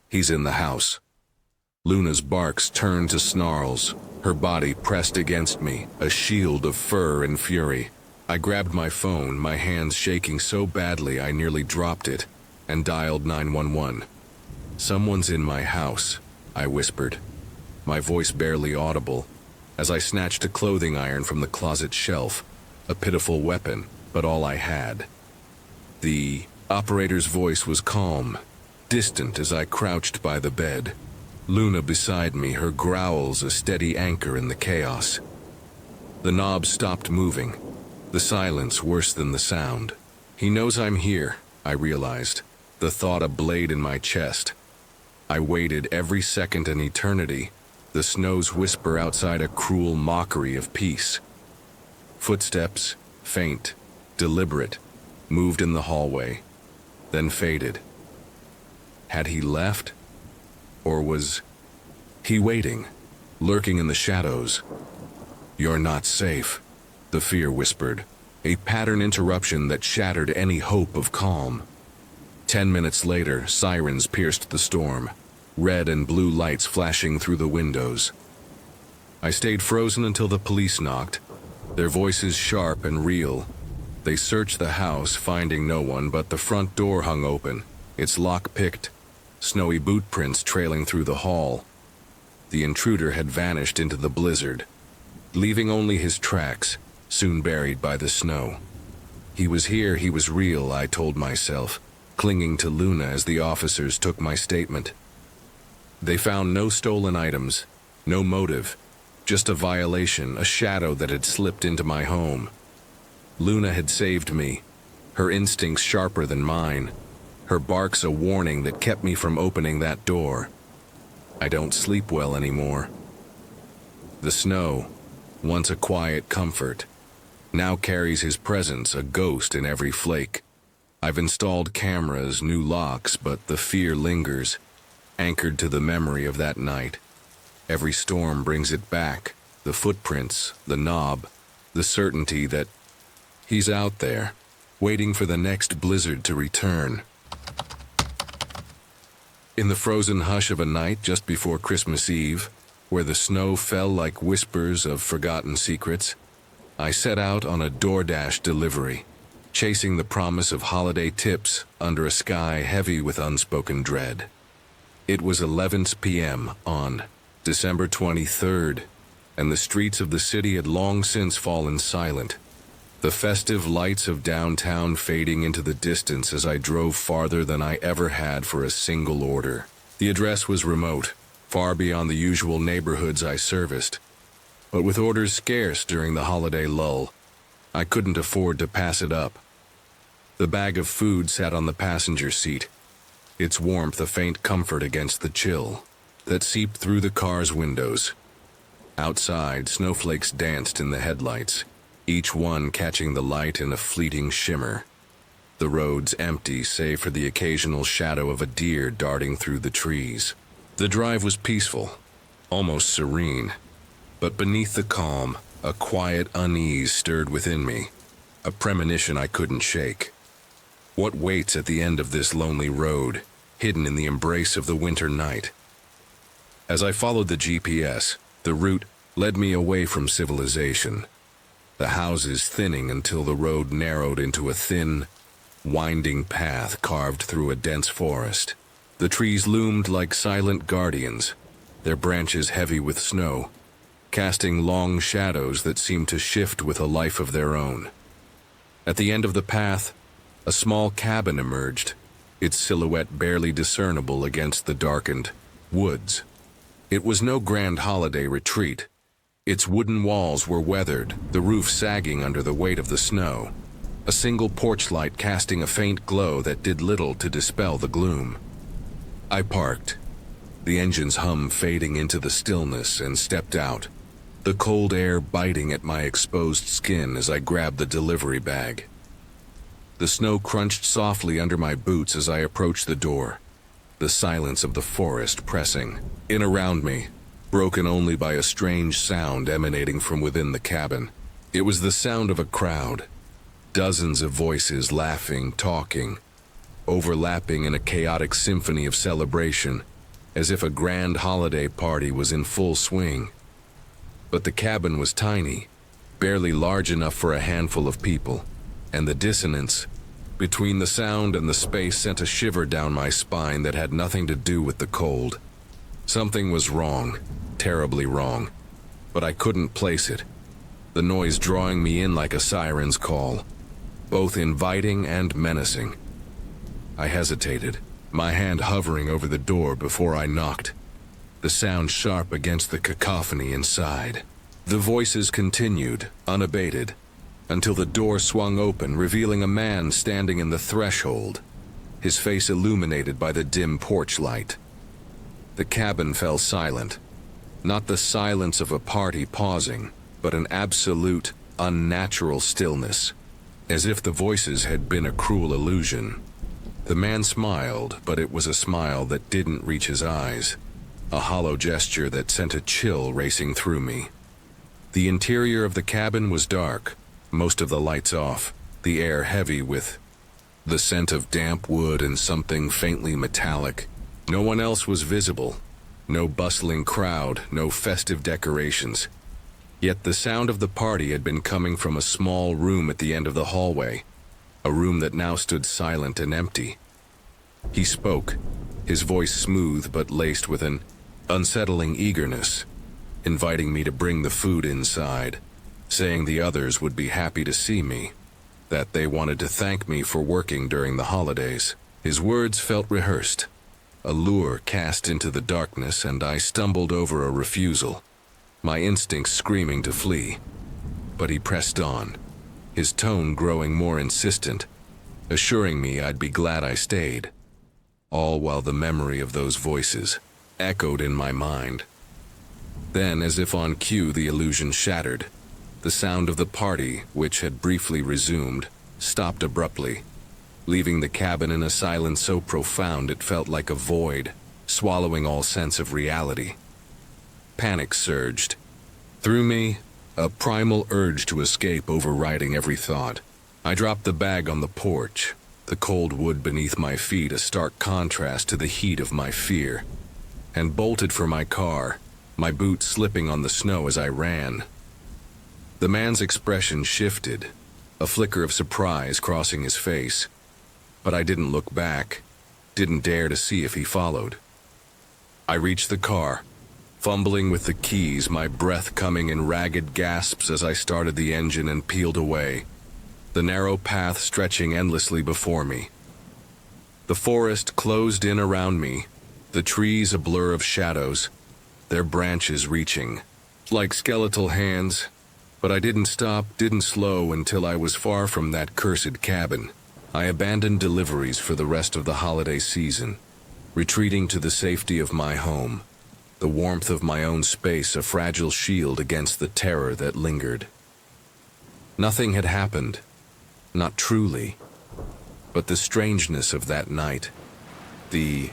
He's in the house. Luna's barks turned to snarls, her body pressed against me, a shield of fur and fury. I grabbed my phone, my hands shaking so badly I nearly dropped it, and dialed 911. "Someone's in my house," I whispered, my voice barely audible, as I snatched a clothing iron from the closet shelf, a pitiful weapon, but all I had. The operator's voice was calm, distant as I crouched by the bed. Luna beside me, her growls a steady anchor in the chaos. The knob stopped moving, the silence worse than the sound. He knows I'm here, I realized, the thought a blade in my chest. I waited, every second an eternity, the snow's whisper outside a cruel mockery of peace. Footsteps, faint, deliberate, moved in the hallway, then faded. Had he left? Or was he waiting, lurking in the shadows? "You're not safe," the fear whispered, a pattern interruption that shattered any hope of calm. 10 minutes later, sirens pierced the storm, red and blue lights flashing through the windows. I stayed frozen until the police knocked, their voices sharp and real. They searched the house, finding no one, but the front door hung open, its lock picked, snowy boot prints trailing through the hall. The intruder had vanished into the blizzard, leaving only his tracks, soon buried by the snow. He was here, he was real, I told myself, clinging to Luna as the officers took my statement. They found no stolen items, no motive, just a violation, a shadow that had slipped into my home. Luna had saved me, her instincts sharper than mine, her barks a warning that kept me from opening that door. I don't sleep well anymore. The snow, once a quiet comfort, now carries his presence, a ghost in every flake. I've installed cameras, new locks, but the fear lingers, anchored to the memory of that night. Every storm brings it back, the footprints, the knob, the certainty that he's out there, waiting for the next blizzard to return. In the frozen hush of a night just before Christmas Eve, where the snow fell like whispers of forgotten secrets, I set out on a DoorDash delivery, chasing the promise of holiday tips under a sky heavy with unspoken dread. It was 11 p.m. on December 23rd, and the streets of the city had long since fallen silent, the festive lights of downtown fading into the distance as I drove farther than I ever had for a single order. The address was remote, far beyond the usual neighborhoods I serviced, but with orders scarce during the holiday lull, I couldn't afford to pass it up. The bag of food sat on the passenger seat, its warmth a faint comfort against the chill that seeped through the car's windows. Outside, snowflakes danced in the headlights, each one catching the light in a fleeting shimmer. The roads empty save for the occasional shadow of a deer darting through the trees. The drive was peaceful, almost serene, but beneath the calm, a quiet unease stirred within me, a premonition I couldn't shake. What waits at the end of this lonely road, hidden in the embrace of the winter night? As I followed the GPS, the route led me away from civilization, the houses thinning until the road narrowed into a thin, winding path carved through a dense forest. The trees loomed like silent guardians, their branches heavy with snow, casting long shadows that seemed to shift with a life of their own. At the end of the path, a small cabin emerged, its silhouette barely discernible against the darkened woods. It was no grand holiday retreat. Its wooden walls were weathered, the roof sagging under the weight of the snow, a single porch light casting a faint glow that did little to dispel the gloom. I parked, the engine's hum fading into the stillness, and stepped out, the cold air biting at my exposed skin as I grabbed the delivery bag. The snow crunched softly under my boots as I approached the door, the silence of the forest pressing in around me, broken only by a strange sound emanating from within the cabin. It was the sound of a crowd, dozens of voices laughing, talking, overlapping in a chaotic symphony of celebration, as if a grand holiday party was in full swing. But the cabin was tiny, barely large enough for a handful of people, and the dissonance between the sound and the space sent a shiver down my spine that had nothing to do with the cold. Something was wrong, terribly wrong, but I couldn't place it, the noise drawing me in like a siren's call, both inviting and menacing. I hesitated, my hand hovering over the door before I knocked, the sound sharp against the cacophony inside. The voices continued, unabated, until the door swung open, revealing a man standing in the threshold, his face illuminated by the dim porch light. The cabin fell silent, not the silence of a party pausing, but an absolute, unnatural stillness, as if the voices had been a cruel illusion. The man smiled, but it was a smile that didn't reach his eyes, a hollow gesture that sent a chill racing through me. The interior of the cabin was dark, most of the lights off, the air heavy with the scent of damp wood and something faintly metallic. No one else was visible, no bustling crowd, no festive decorations. Yet the sound of the party had been coming from a small room at the end of the hallway, a room that now stood silent and empty. He spoke, his voice smooth but laced with an unsettling eagerness, inviting me to bring the food inside, saying the others would be happy to see me, that they wanted to thank me for working during the holidays. His words felt rehearsed, a lure cast into the darkness, and I stumbled over a refusal, my instincts screaming to flee. But he pressed on, his tone growing more insistent, assuring me I'd be glad I stayed, all while the memory of those voices echoed in my mind. Then, as if on cue, the illusion shattered. The sound of the party, which had briefly resumed, stopped abruptly, leaving the cabin in a silence so profound it felt like a void, swallowing all sense of reality. Panic surged through me, a primal urge to escape overriding every thought. I dropped the bag on the porch, the cold wood beneath my feet a stark contrast to the heat of my fear, and bolted for my car, my boots slipping on the snow as I ran. The man's expression shifted, a flicker of surprise crossing his face, but I didn't look back, didn't dare to see if he followed. I reached the car, fumbling with the keys, my breath coming in ragged gasps as I started the engine and peeled away, the narrow path stretching endlessly before me. The forest closed in around me, the trees a blur of shadows, their branches reaching, like skeletal hands, but I didn't stop, didn't slow until I was far from that cursed cabin. I abandoned deliveries for the rest of the holiday season, retreating to the safety of my home, the warmth of my own space a fragile shield against the terror that lingered. Nothing had happened, not truly, but the strangeness of that night, the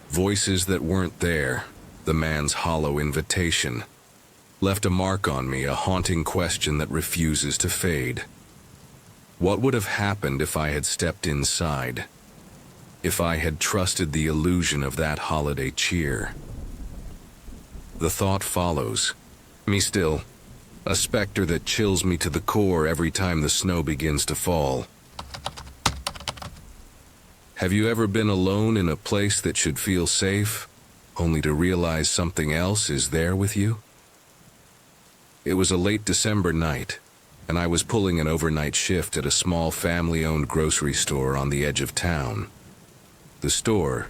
voices that weren't there, the man's hollow invitation, left a mark on me, a haunting question that refuses to fade. What would have happened if I had stepped inside? If I had trusted the illusion of that holiday cheer? The thought follows me still, a specter that chills me to the core every time the snow begins to fall. Have you ever been alone in a place that should feel safe, only to realize something else is there with you? It was a late December night, and I was pulling an overnight shift at a small family-owned grocery store on the edge of town. The store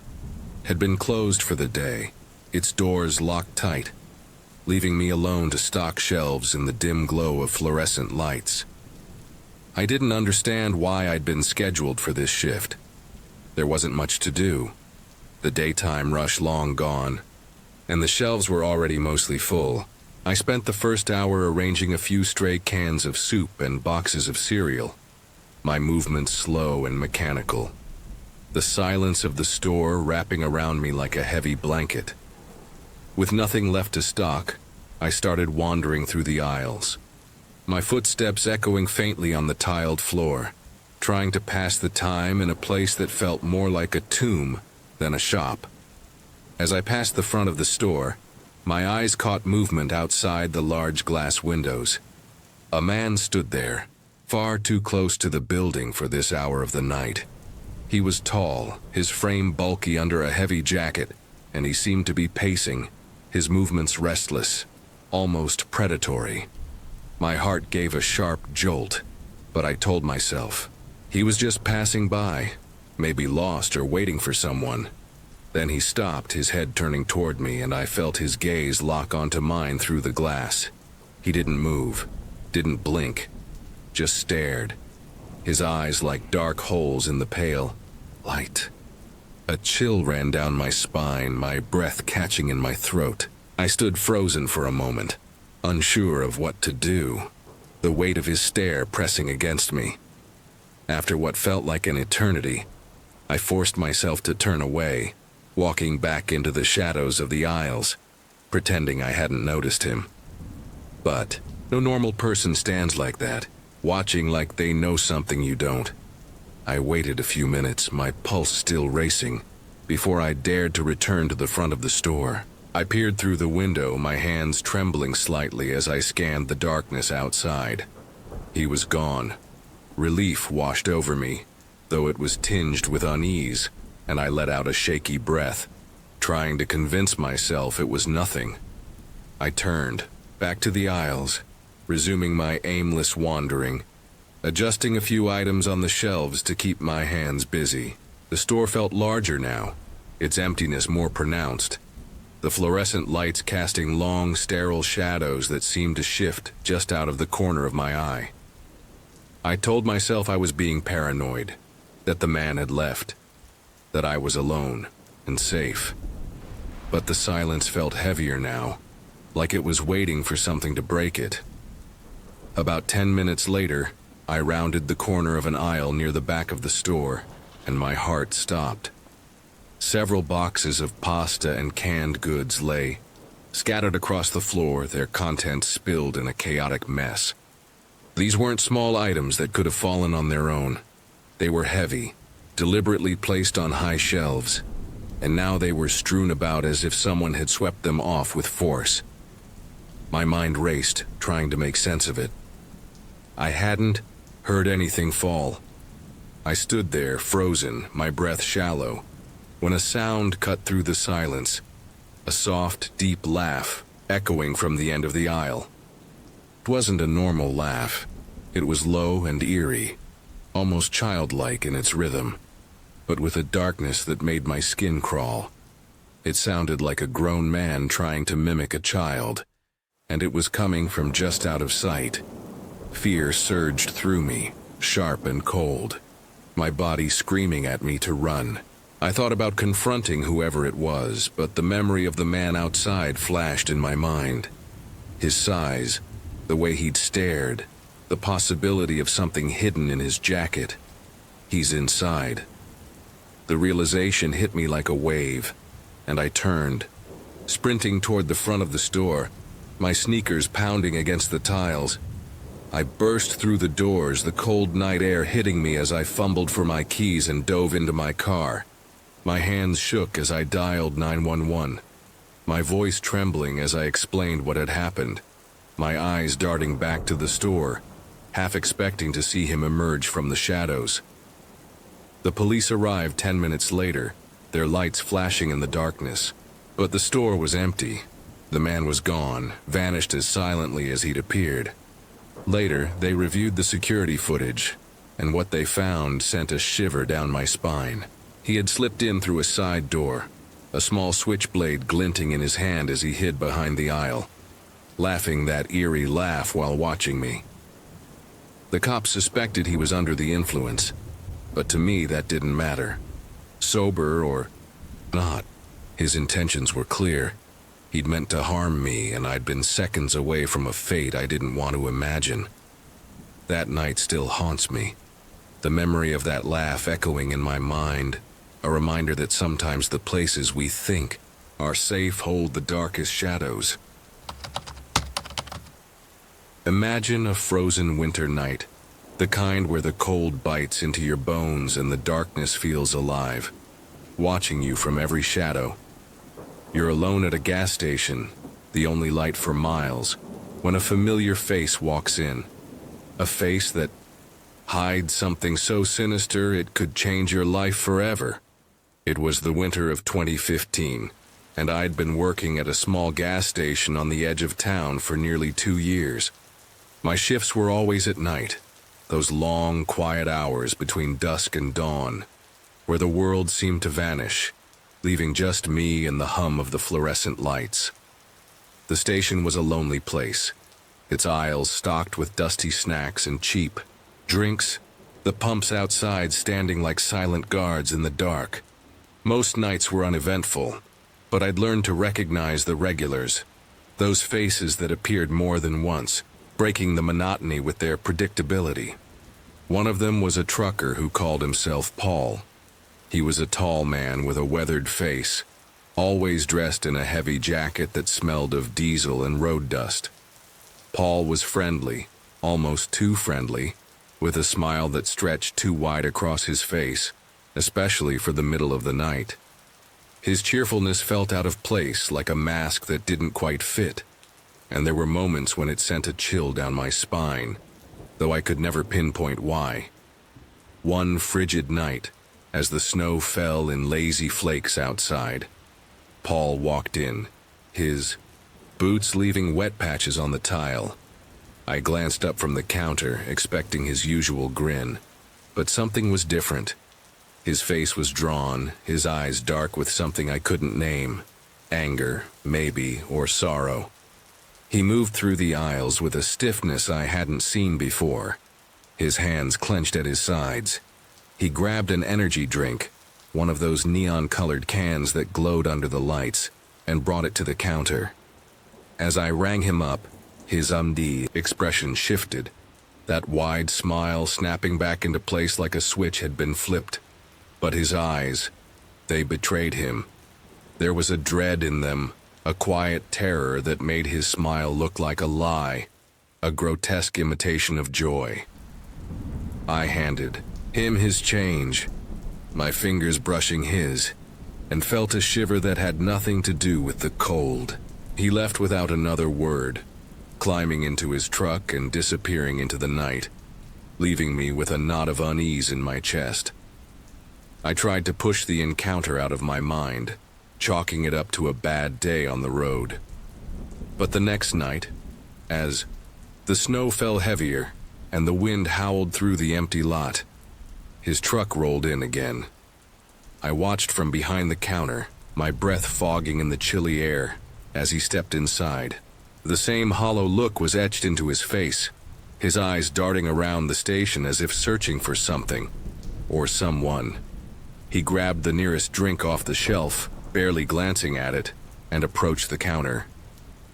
had been closed for the day, its doors locked tight, leaving me alone to stock shelves in the dim glow of fluorescent lights. I didn't understand why I'd been scheduled for this shift. There wasn't much to do, the daytime rush long gone, and the shelves were already mostly full. I spent the first hour arranging a few stray cans of soup and boxes of cereal, my movements slow and mechanical, the silence of the store wrapping around me like a heavy blanket. With nothing left to stock, I started wandering through the aisles, my footsteps echoing faintly on the tiled floor, trying to pass the time in a place that felt more like a tomb than a shop. As I passed the front of the store, my eyes caught movement outside the large glass windows. A man stood there, far too close to the building for this hour of the night. He was tall, his frame bulky under a heavy jacket, and he seemed to be pacing, his movements restless, almost predatory. My heart gave a sharp jolt, but I told myself, he was just passing by, maybe lost or waiting for someone. Then he stopped, his head turning toward me, and I felt his gaze lock onto mine through the glass. He didn't move, didn't blink, just stared, his eyes like dark holes in the pale light. A chill ran down my spine, my breath catching in my throat. I stood frozen for a moment, unsure of what to do, the weight of his stare pressing against me. After what felt like an eternity, I forced myself to turn away, walking back into the shadows of the aisles, pretending I hadn't noticed him. But no normal person stands like that, watching like they know something you don't. I waited a few minutes, my pulse still racing, before I dared to return to the front of the store. I peered through the window, my hands trembling slightly as I scanned the darkness outside. He was gone. Relief washed over me, though it was tinged with unease, and I let out a shaky breath, trying to convince myself it was nothing. I turned, back to the aisles, resuming my aimless wandering, adjusting a few items on the shelves to keep my hands busy. The store felt larger now, its emptiness more pronounced, the fluorescent lights casting long, sterile shadows that seemed to shift just out of the corner of my eye. I told myself I was being paranoid, that the man had left, that I was alone and safe. But the silence felt heavier now, like it was waiting for something to break it. About 10 minutes later, I rounded the corner of an aisle near the back of the store, and my heart stopped. Several boxes of pasta and canned goods lay, scattered across the floor, their contents spilled in a chaotic mess. These weren't small items that could have fallen on their own. They were heavy, deliberately placed on high shelves, and now they were strewn about as if someone had swept them off with force. My mind raced, trying to make sense of it. I hadn't heard anything fall. I stood there, frozen, my breath shallow, when a sound cut through the silence, a soft, deep laugh echoing from the end of the aisle. It wasn't a normal laugh. It was low and eerie, almost childlike in its rhythm, but with a darkness that made my skin crawl. It sounded like a grown man trying to mimic a child, and it was coming from just out of sight. Fear surged through me, sharp and cold, my body screaming at me to run. I thought about confronting whoever it was, but the memory of the man outside flashed in my mind. His size, the way he'd stared, the possibility of something hidden in his jacket. He's inside. The realization hit me like a wave, and I turned, sprinting toward the front of the store, my sneakers pounding against the tiles. I burst through the doors, the cold night air hitting me as I fumbled for my keys and dove into my car. My hands shook as I dialed 911, my voice trembling as I explained what had happened, my eyes darting back to the store, half expecting to see him emerge from the shadows. The police arrived 10 minutes later, their lights flashing in the darkness, but the store was empty. The man was gone, vanished as silently as he'd appeared. Later, they reviewed the security footage, and what they found sent a shiver down my spine. He had slipped in through a side door, a small switchblade glinting in his hand as he hid behind the aisle, laughing that eerie laugh while watching me. The cops suspected he was under the influence, but to me that didn't matter. Sober or not, his intentions were clear. He'd meant to harm me, and I'd been seconds away from a fate I didn't want to imagine. That night still haunts me, the memory of that laugh echoing in my mind, a reminder that sometimes the places we think are safe hold the darkest shadows. Imagine a frozen winter night, the kind where the cold bites into your bones and the darkness feels alive, watching you from every shadow. You're alone at a gas station, the only light for miles, when a familiar face walks in. A face that hides something so sinister it could change your life forever. It was the winter of 2015, and I'd been working at a small gas station on the edge of town for nearly 2 years. My shifts were always at night, those long, quiet hours between dusk and dawn, where the world seemed to vanish, leaving just me and the hum of the fluorescent lights. The station was a lonely place, its aisles stocked with dusty snacks and cheap drinks, the pumps outside standing like silent guards in the dark. Most nights were uneventful, but I'd learned to recognize the regulars, those faces that appeared more than once, breaking the monotony with their predictability. One of them was a trucker who called himself Paul. He was a tall man with a weathered face, always dressed in a heavy jacket that smelled of diesel and road dust. Paul was friendly, almost too friendly, with a smile that stretched too wide across his face, especially for the middle of the night. His cheerfulness felt out of place, like a mask that didn't quite fit, and there were moments when it sent a chill down my spine, though I could never pinpoint why. One frigid night, as the snow fell in lazy flakes outside, Paul walked in, his boots leaving wet patches on the tile. I glanced up from the counter, expecting his usual grin, but something was different. His face was drawn, his eyes dark with something I couldn't name, anger, maybe, or sorrow. He moved through the aisles with a stiffness I hadn't seen before, his hands clenched at his sides. He grabbed an energy drink, one of those neon-colored cans that glowed under the lights, and brought it to the counter. As I rang him up, his expression shifted, that wide smile snapping back into place like a switch had been flipped. But his eyes, they betrayed him. There was a dread in them, a quiet terror that made his smile look like a lie, a grotesque imitation of joy. I handed him his change, my fingers brushing his, and felt a shiver that had nothing to do with the cold. He left without another word, climbing into his truck and disappearing into the night, leaving me with a knot of unease in my chest. I tried to push the encounter out of my mind, chalking it up to a bad day on the road. But the next night, as the snow fell heavier and the wind howled through the empty lot, His truck rolled in again. I watched from behind the counter, my breath fogging in the chilly air, as he stepped inside. The same hollow look was etched into his face, his eyes darting around the station as if searching for something, or someone. He grabbed the nearest drink off the shelf, barely glancing at it, and approached the counter.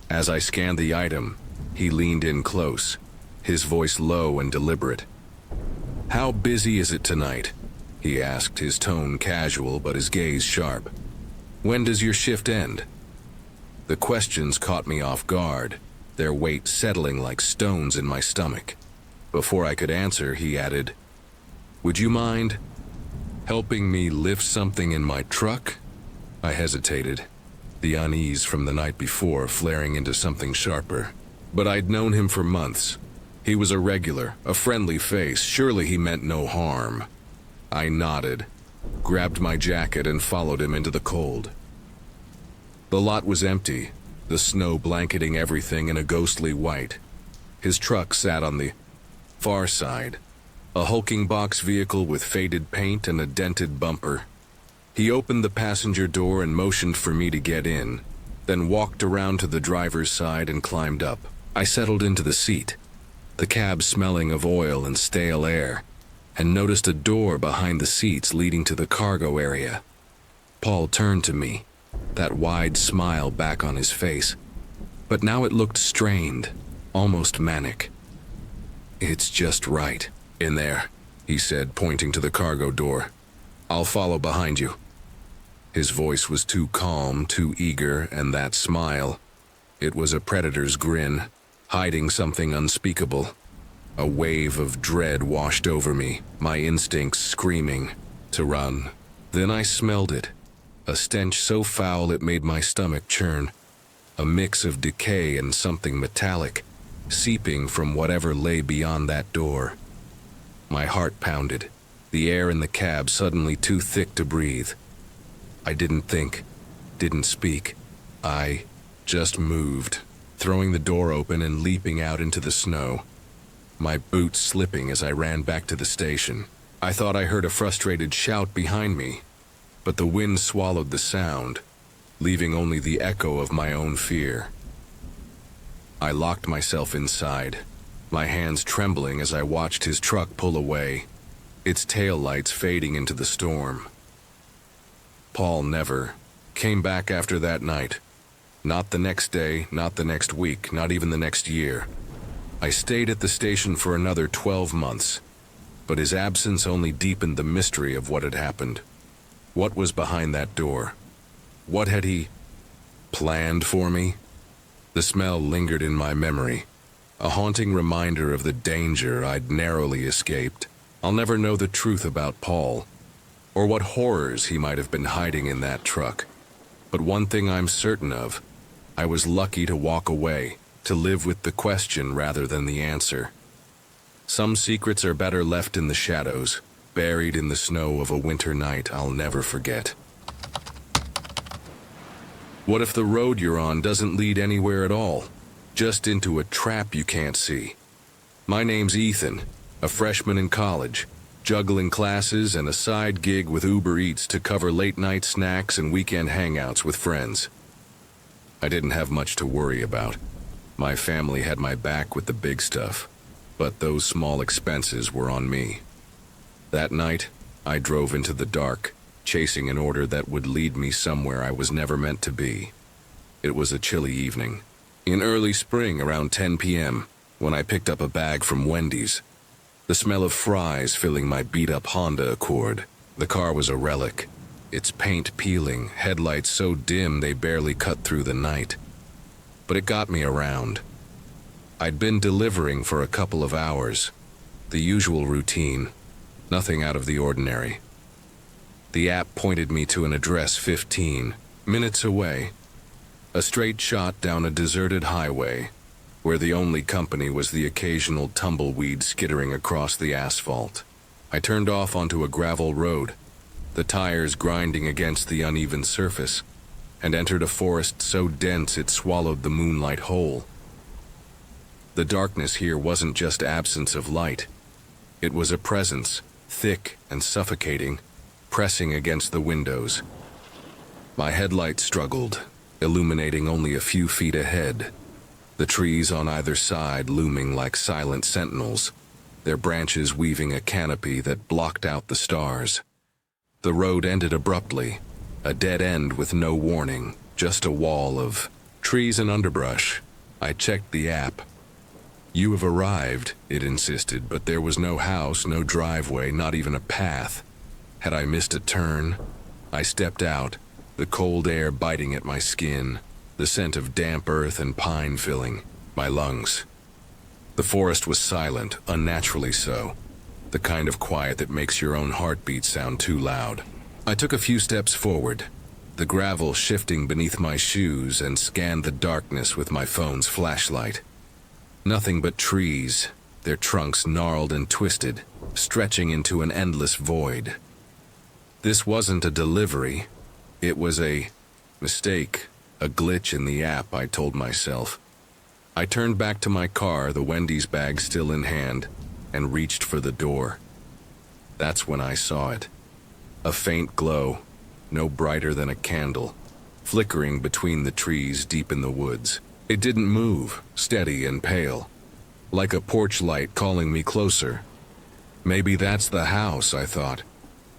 As I scanned the item, he leaned in close, his voice low and deliberate. "How busy is it tonight?" he asked, his tone casual but his gaze sharp. "When does your shift end?" The questions caught me off guard, their weight settling like stones in my stomach. Before I could answer, he added, "Would you mind helping me lift something in my truck?" I hesitated, the unease from the night before flaring into something sharper. But I'd known him for months. He was a regular, a friendly face. Surely he meant no harm. I nodded, grabbed my jacket, and followed him into the cold. The lot was empty, the snow blanketing everything in a ghostly white. His truck sat on the far side, a hulking box vehicle with faded paint and a dented bumper. He opened the passenger door and motioned for me to get in, then walked around to the driver's side and climbed up. I settled into the seat, the cab smelling of oil and stale air, and noticed a door behind the seats leading to the cargo area. Paul turned to me, that wide smile back on his face, but now it looked strained, almost manic. "It's just right in there," he said, pointing to the cargo door. "I'll follow behind you." His voice was too calm, too eager, and that smile, it was a predator's grin, hiding something unspeakable. A wave of dread washed over me, my instincts screaming to run. Then I smelled it, a stench so foul it made my stomach churn, a mix of decay and something metallic, seeping from whatever lay beyond that door. My heart pounded, the air in the cab suddenly too thick to breathe. I didn't think, didn't speak. I just moved, throwing the door open and leaping out into the snow, my boots slipping as I ran back to the station. I thought I heard a frustrated shout behind me, but the wind swallowed the sound, leaving only the echo of my own fear. I locked myself inside, my hands trembling as I watched his truck pull away, its taillights fading into the storm. Paul never came back after that night. Not the next day, not the next week, not even the next year. I stayed at the station for another 12 months, but his absence only deepened the mystery of what had happened. What was behind that door? What had he planned for me? The smell lingered in my memory, a haunting reminder of the danger I'd narrowly escaped. I'll never know the truth about Paul, or what horrors he might have been hiding in that truck. But one thing I'm certain of, I was lucky to walk away, to live with the question rather than the answer. Some secrets are better left in the shadows, buried in the snow of a winter night I'll never forget. What if the road you're on doesn't lead anywhere at all, just into a trap you can't see? My name's Ethan, a freshman in college, juggling classes and a side gig with Uber Eats to cover late-night snacks and weekend hangouts with friends. I didn't have much to worry about. My family had my back with the big stuff, but those small expenses were on me. That night, I drove into the dark, chasing an order that would lead me somewhere I was never meant to be. It was a chilly evening, in early spring around 10 p.m., when I picked up a bag from Wendy's, the smell of fries filling my beat-up Honda Accord. The car was a relic, its paint peeling, headlights so dim they barely cut through the night. But it got me around. I'd been delivering for a couple of hours, the usual routine, nothing out of the ordinary. The app pointed me to an address 15 minutes away, a straight shot down a deserted highway, where the only company was the occasional tumbleweed skittering across the asphalt. I turned off onto a gravel road, the tires grinding against the uneven surface, and entered a forest so dense it swallowed the moonlight whole. The darkness here wasn't just absence of light. It was a presence, thick and suffocating, pressing against the windows. My headlight struggled, illuminating only a few feet ahead, the trees on either side looming like silent sentinels, their branches weaving a canopy that blocked out the stars. The road ended abruptly, a dead end with no warning, just a wall of trees and underbrush. I checked the app. "You have arrived," it insisted, but there was no house, no driveway, not even a path. Had I missed a turn? I stepped out, the cold air biting at my skin, the scent of damp earth and pine filling my lungs. The forest was silent, unnaturally so, the kind of quiet that makes your own heartbeat sound too loud. I took a few steps forward, the gravel shifting beneath my shoes, and scanned the darkness with my phone's flashlight. Nothing but trees, their trunks gnarled and twisted, stretching into an endless void. This wasn't a delivery. It was a mistake, a glitch in the app, I told myself. I turned back to my car, the Wendy's bag still in hand, and reached for the door. That's when I saw it. A faint glow, no brighter than a candle, flickering between the trees deep in the woods. It didn't move, steady and pale, like a porch light calling me closer. Maybe that's the house, I thought,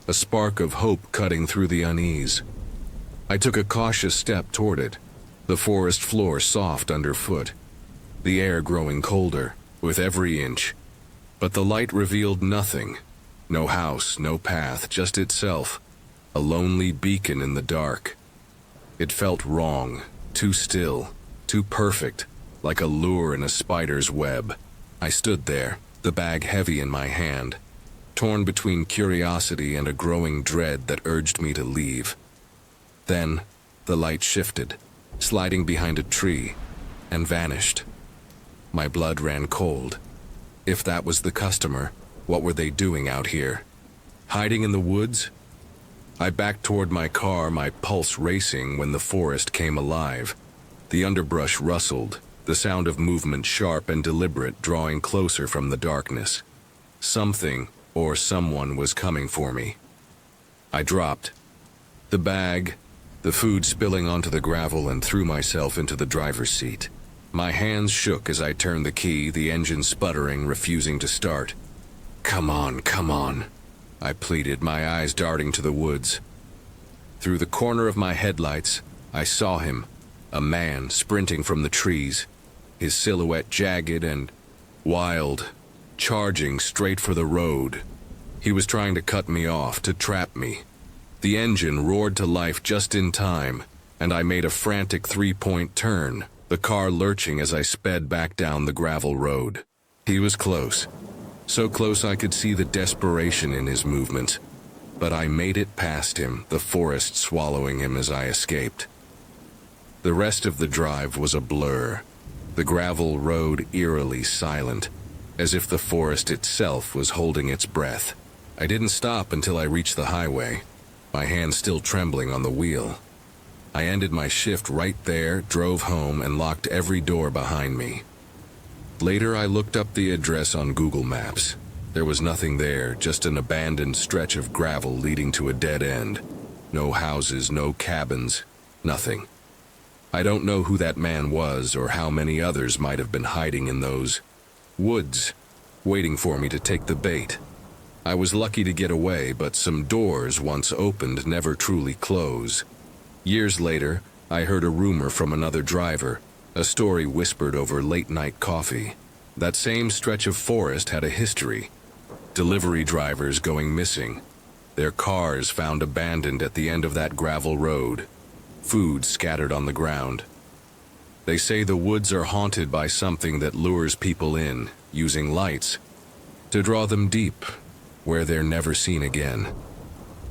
a spark of hope cutting through the unease. I took a cautious step toward it, the forest floor soft underfoot, the air growing colder with every inch. But the light revealed nothing. No house, no path, just itself, a lonely beacon in the dark. It felt wrong, too still, too perfect, like a lure in a spider's web. I stood there, the bag heavy in my hand, torn between curiosity and a growing dread that urged me to leave. Then, the light shifted, sliding behind a tree, and vanished. My blood ran cold. If that was the customer, what were they doing out here? Hiding in the woods? I backed toward my car, my pulse racing, when the forest came alive. The underbrush rustled, the sound of movement sharp and deliberate, drawing closer from the darkness. Something or someone was coming for me. I dropped the bag, the food spilling onto the gravel, and threw myself into the driver's seat. My hands shook as I turned the key, the engine sputtering, refusing to start. Come on, I pleaded, my eyes darting to the woods. Through the corner of my headlights, I saw him, a man sprinting from the trees, his silhouette jagged and wild, charging straight for the road. He was trying to cut me off, to trap me. The engine roared to life just in time, and I made a frantic three-point turn, the car lurching as I sped back down the gravel road. He was close. So close I could see the desperation in his movement. But I made it past him, the forest swallowing him as I escaped. The rest of the drive was a blur, the gravel road eerily silent, as if the forest itself was holding its breath. I didn't stop until I reached the highway, my hand still trembling on the wheel. I ended my shift right there, drove home, and locked every door behind me. Later, I looked up the address on Google Maps. There was nothing there, just an abandoned stretch of gravel leading to a dead end. No houses, no cabins, nothing. I don't know who that man was or how many others might have been hiding in those woods, waiting for me to take the bait. I was lucky to get away, but some doors, once opened, never truly close. Years later, I heard a rumor from another driver, a story whispered over late-night coffee. That same stretch of forest had a history. Delivery drivers going missing. Their cars found abandoned at the end of that gravel road. Food scattered on the ground. They say the woods are haunted by something that lures people in, using lights, to draw them deep, where they're never seen again.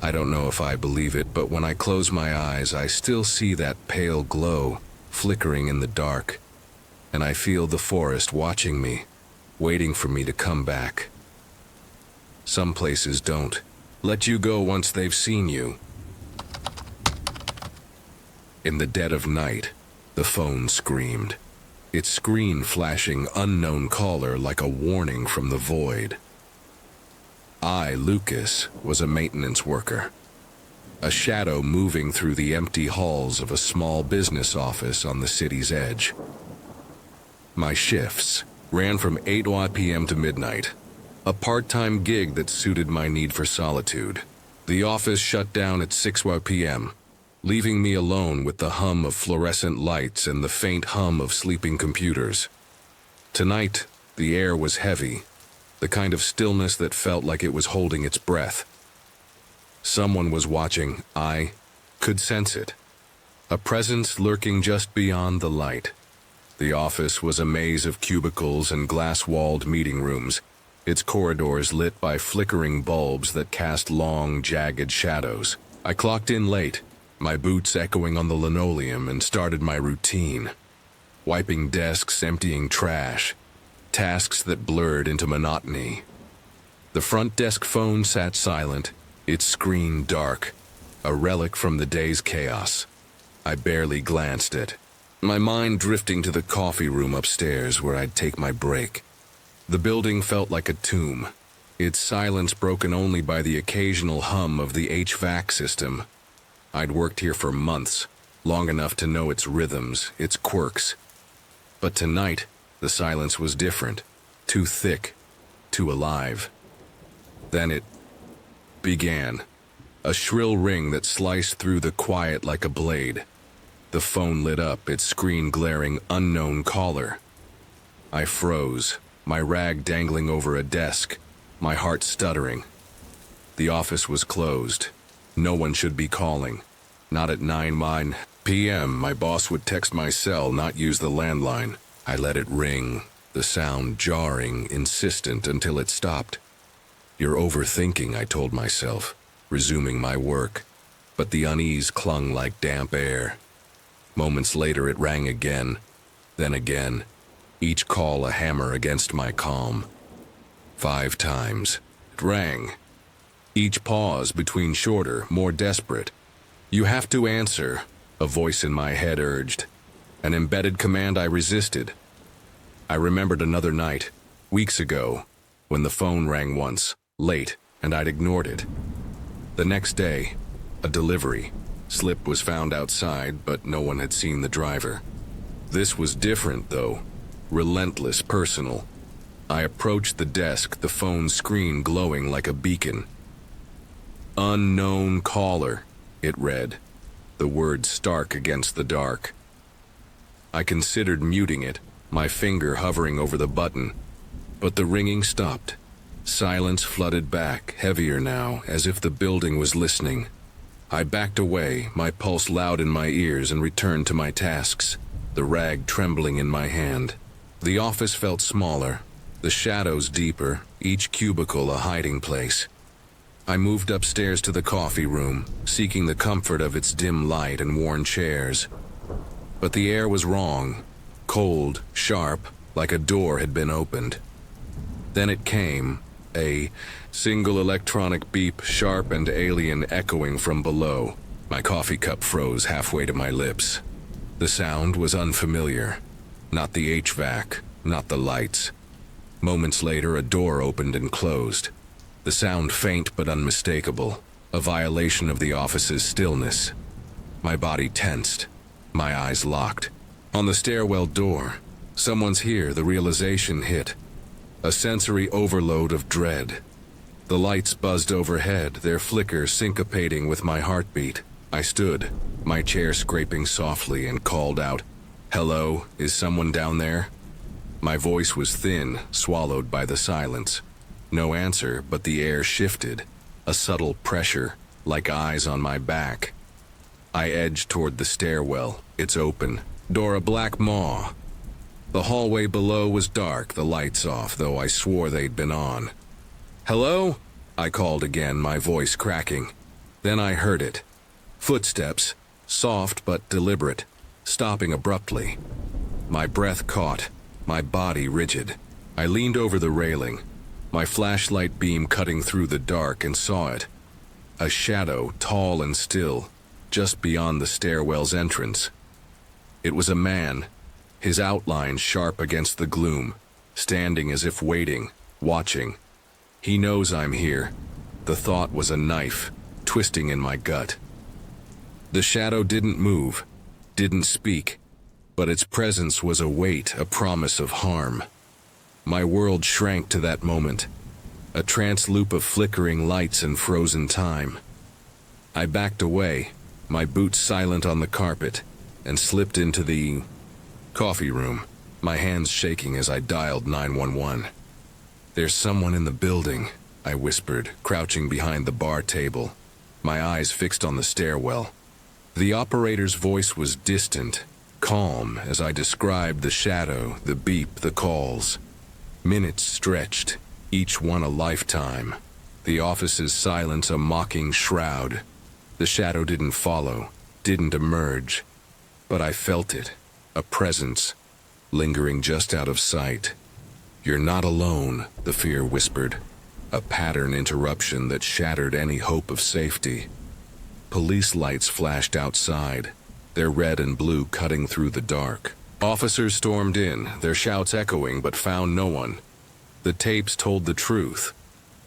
I don't know if I believe it, but when I close my eyes, I still see that pale glow flickering in the dark, and I feel the forest watching me, waiting for me to come back. Some places don't let you go once they've seen you. In the dead of night, the phone screamed, its screen flashing unknown caller like a warning from the void. I, Lucas, was a maintenance worker, a shadow moving through the empty halls of a small business office on the city's edge. My shifts ran from 8 p.m. to midnight, a part-time gig that suited my need for solitude. The office shut down at 6 p.m., leaving me alone with the hum of fluorescent lights and the faint hum of sleeping computers. Tonight, the air was heavy, the kind of stillness that felt like it was holding its breath. Someone was watching. I could sense it. A presence lurking just beyond the light. The office was a maze of cubicles and glass-walled meeting rooms, its corridors lit by flickering bulbs that cast long, jagged shadows. I clocked in late, my boots echoing on the linoleum, and started my routine. Wiping desks, emptying trash, tasks that blurred into monotony. The front desk phone sat silent, its screen dark, a relic from the day's chaos. I barely glanced at it, my mind drifting to the coffee room upstairs where I'd take my break. The building felt like a tomb, its silence broken only by the occasional hum of the HVAC system. I'd worked here for months, long enough to know its rhythms, its quirks. But tonight, the silence was different, too thick, too alive. Then it began, a shrill ring that sliced through the quiet like a blade. The phone lit up, its screen glaring unknown caller. I froze, my rag dangling over a desk, my heart stuttering. The office was closed. No one should be calling. Not at 9 p.m. My boss would text my cell, not use the landline. I let it ring, the sound jarring, insistent until it stopped. You're overthinking, I told myself, resuming my work. But the unease clung like damp air. Moments later it rang again, then again, each call a hammer against my calm. 5 times. It rang. Each pause between shorter, more desperate. You have to answer, a voice in my head urged. An embedded command I resisted. I remembered another night, weeks ago, when the phone rang once, late, and I'd ignored it. The next day, a delivery. Slip was found outside, but no one had seen the driver. This was different, though. Relentless, personal. I approached the desk, the phone screen glowing like a beacon. Unknown caller, it read, the words stark against the dark. I considered muting it, my finger hovering over the button, but the ringing stopped. Silence flooded back, heavier now, as if the building was listening. I backed away, my pulse loud in my ears, and returned to my tasks, the rag trembling in my hand. The office felt smaller, the shadows deeper, each cubicle a hiding place. I moved upstairs to the coffee room, seeking the comfort of its dim light and worn chairs. But the air was wrong, cold, sharp, like a door had been opened. Then it came, a single electronic beep, sharp and alien, echoing from below. My coffee cup froze halfway to my lips. The sound was unfamiliar. Not the HVAC, not the lights. Moments later, a door opened and closed. The sound faint but unmistakable, a violation of the office's stillness. My body tensed, my eyes locked. On the stairwell door, someone's here, the realization hit. A sensory overload of dread. The lights buzzed overhead, their flicker syncopating with my heartbeat. I stood, my chair scraping softly, and called out, "Hello, is someone down there?" My voice was thin, swallowed by the silence. No answer, but the air shifted, a subtle pressure, like eyes on my back. I edged toward the stairwell. It's open. Door a black maw. The hallway below was dark, the lights off, though I swore they'd been on. "Hello?" I called again, my voice cracking. Then I heard it. Footsteps, soft but deliberate, stopping abruptly. My breath caught, my body rigid. I leaned over the railing, my flashlight beam cutting through the dark, and saw it. A shadow, tall and still, just beyond the stairwell's entrance. It was a man, his outline sharp against the gloom, standing as if waiting, watching. He knows I'm here. The thought was a knife, twisting in my gut. The shadow didn't move, didn't speak, but its presence was a weight, a promise of harm. My world shrank to that moment, a trance loop of flickering lights and frozen time. I backed away, my boots silent on the carpet, and slipped into the coffee room, my hands shaking as I dialed 911. "There's someone in the building," I whispered, crouching behind the bar table, my eyes fixed on the stairwell. The operator's voice was distant, calm as I described the shadow, the beep, the calls. Minutes stretched, each one a lifetime. The office's silence a mocking shroud. The shadow didn't follow, didn't emerge, but I felt it, a presence, lingering just out of sight. "You're not alone," the fear whispered, a pattern interruption that shattered any hope of safety. Police lights flashed outside, their red and blue cutting through the dark. Officers stormed in, their shouts echoing, but found no one. The tapes told the truth.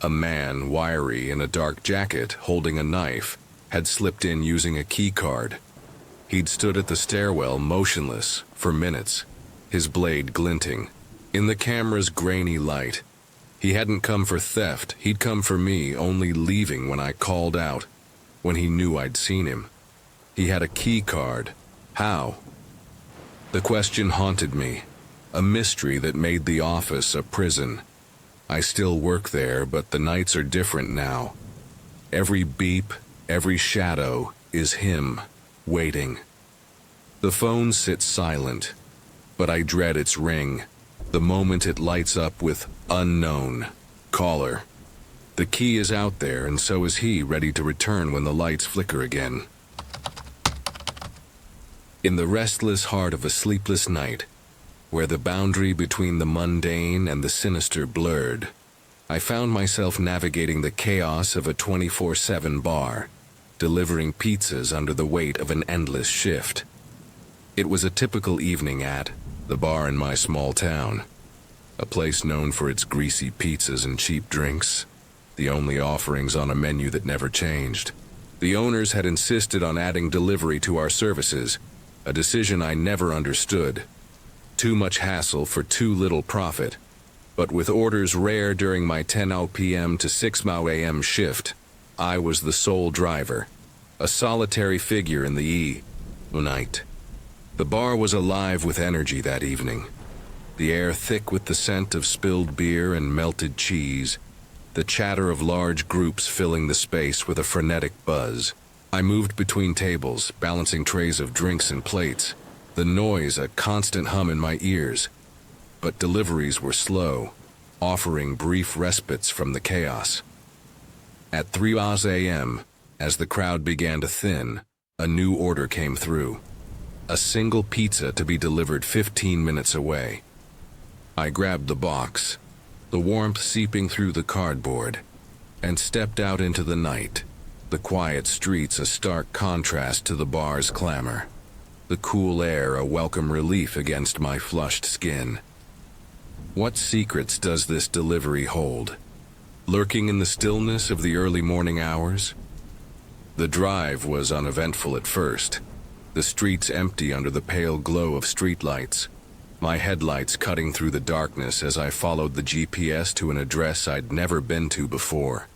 A man, wiry in a dark jacket, holding a knife, had slipped in using a key card. He'd stood at the stairwell, motionless, for minutes, his blade glinting. In the camera's grainy light, he hadn't come for theft, he'd come for me, only leaving when I called out, when he knew I'd seen him. He had a key card. How? The question haunted me, a mystery that made the office a prison. I still work there, but the nights are different now. Every beep, every shadow is him, waiting. The phone sits silent, but I dread its ring, the moment it lights up with unknown caller. The key is out there, and so is he, ready to return when the lights flicker again. In the restless heart of a sleepless night, where the boundary between the mundane and the sinister blurred, I found myself navigating the chaos of a 24/7 bar, delivering pizzas under the weight of an endless shift. It was a typical evening at the bar in my small town, a place known for its greasy pizzas and cheap drinks, the only offerings on a menu that never changed. The owners had insisted on adding delivery to our services, a decision I never understood. Too much hassle for too little profit. But with orders rare during my 10 p.m. to 6 a.m. shift, I was the sole driver, a solitary figure in the night. The bar was alive with energy that evening, the air thick with the scent of spilled beer and melted cheese, the chatter of large groups filling the space with a frenetic buzz. I moved between tables, balancing trays of drinks and plates, the noise a constant hum in my ears. But deliveries were slow, offering brief respites from the chaos. At 3 a.m., as the crowd began to thin, a new order came through. A single pizza to be delivered 15 minutes away. I grabbed the box, the warmth seeping through the cardboard, and stepped out into the night, the quiet streets a stark contrast to the bar's clamor, the cool air a welcome relief against my flushed skin. What secrets does this delivery hold, lurking in the stillness of the early morning hours? The drive was uneventful at first, the streets empty under the pale glow of streetlights, my headlights cutting through the darkness as I followed the GPS to an address I'd never been to before.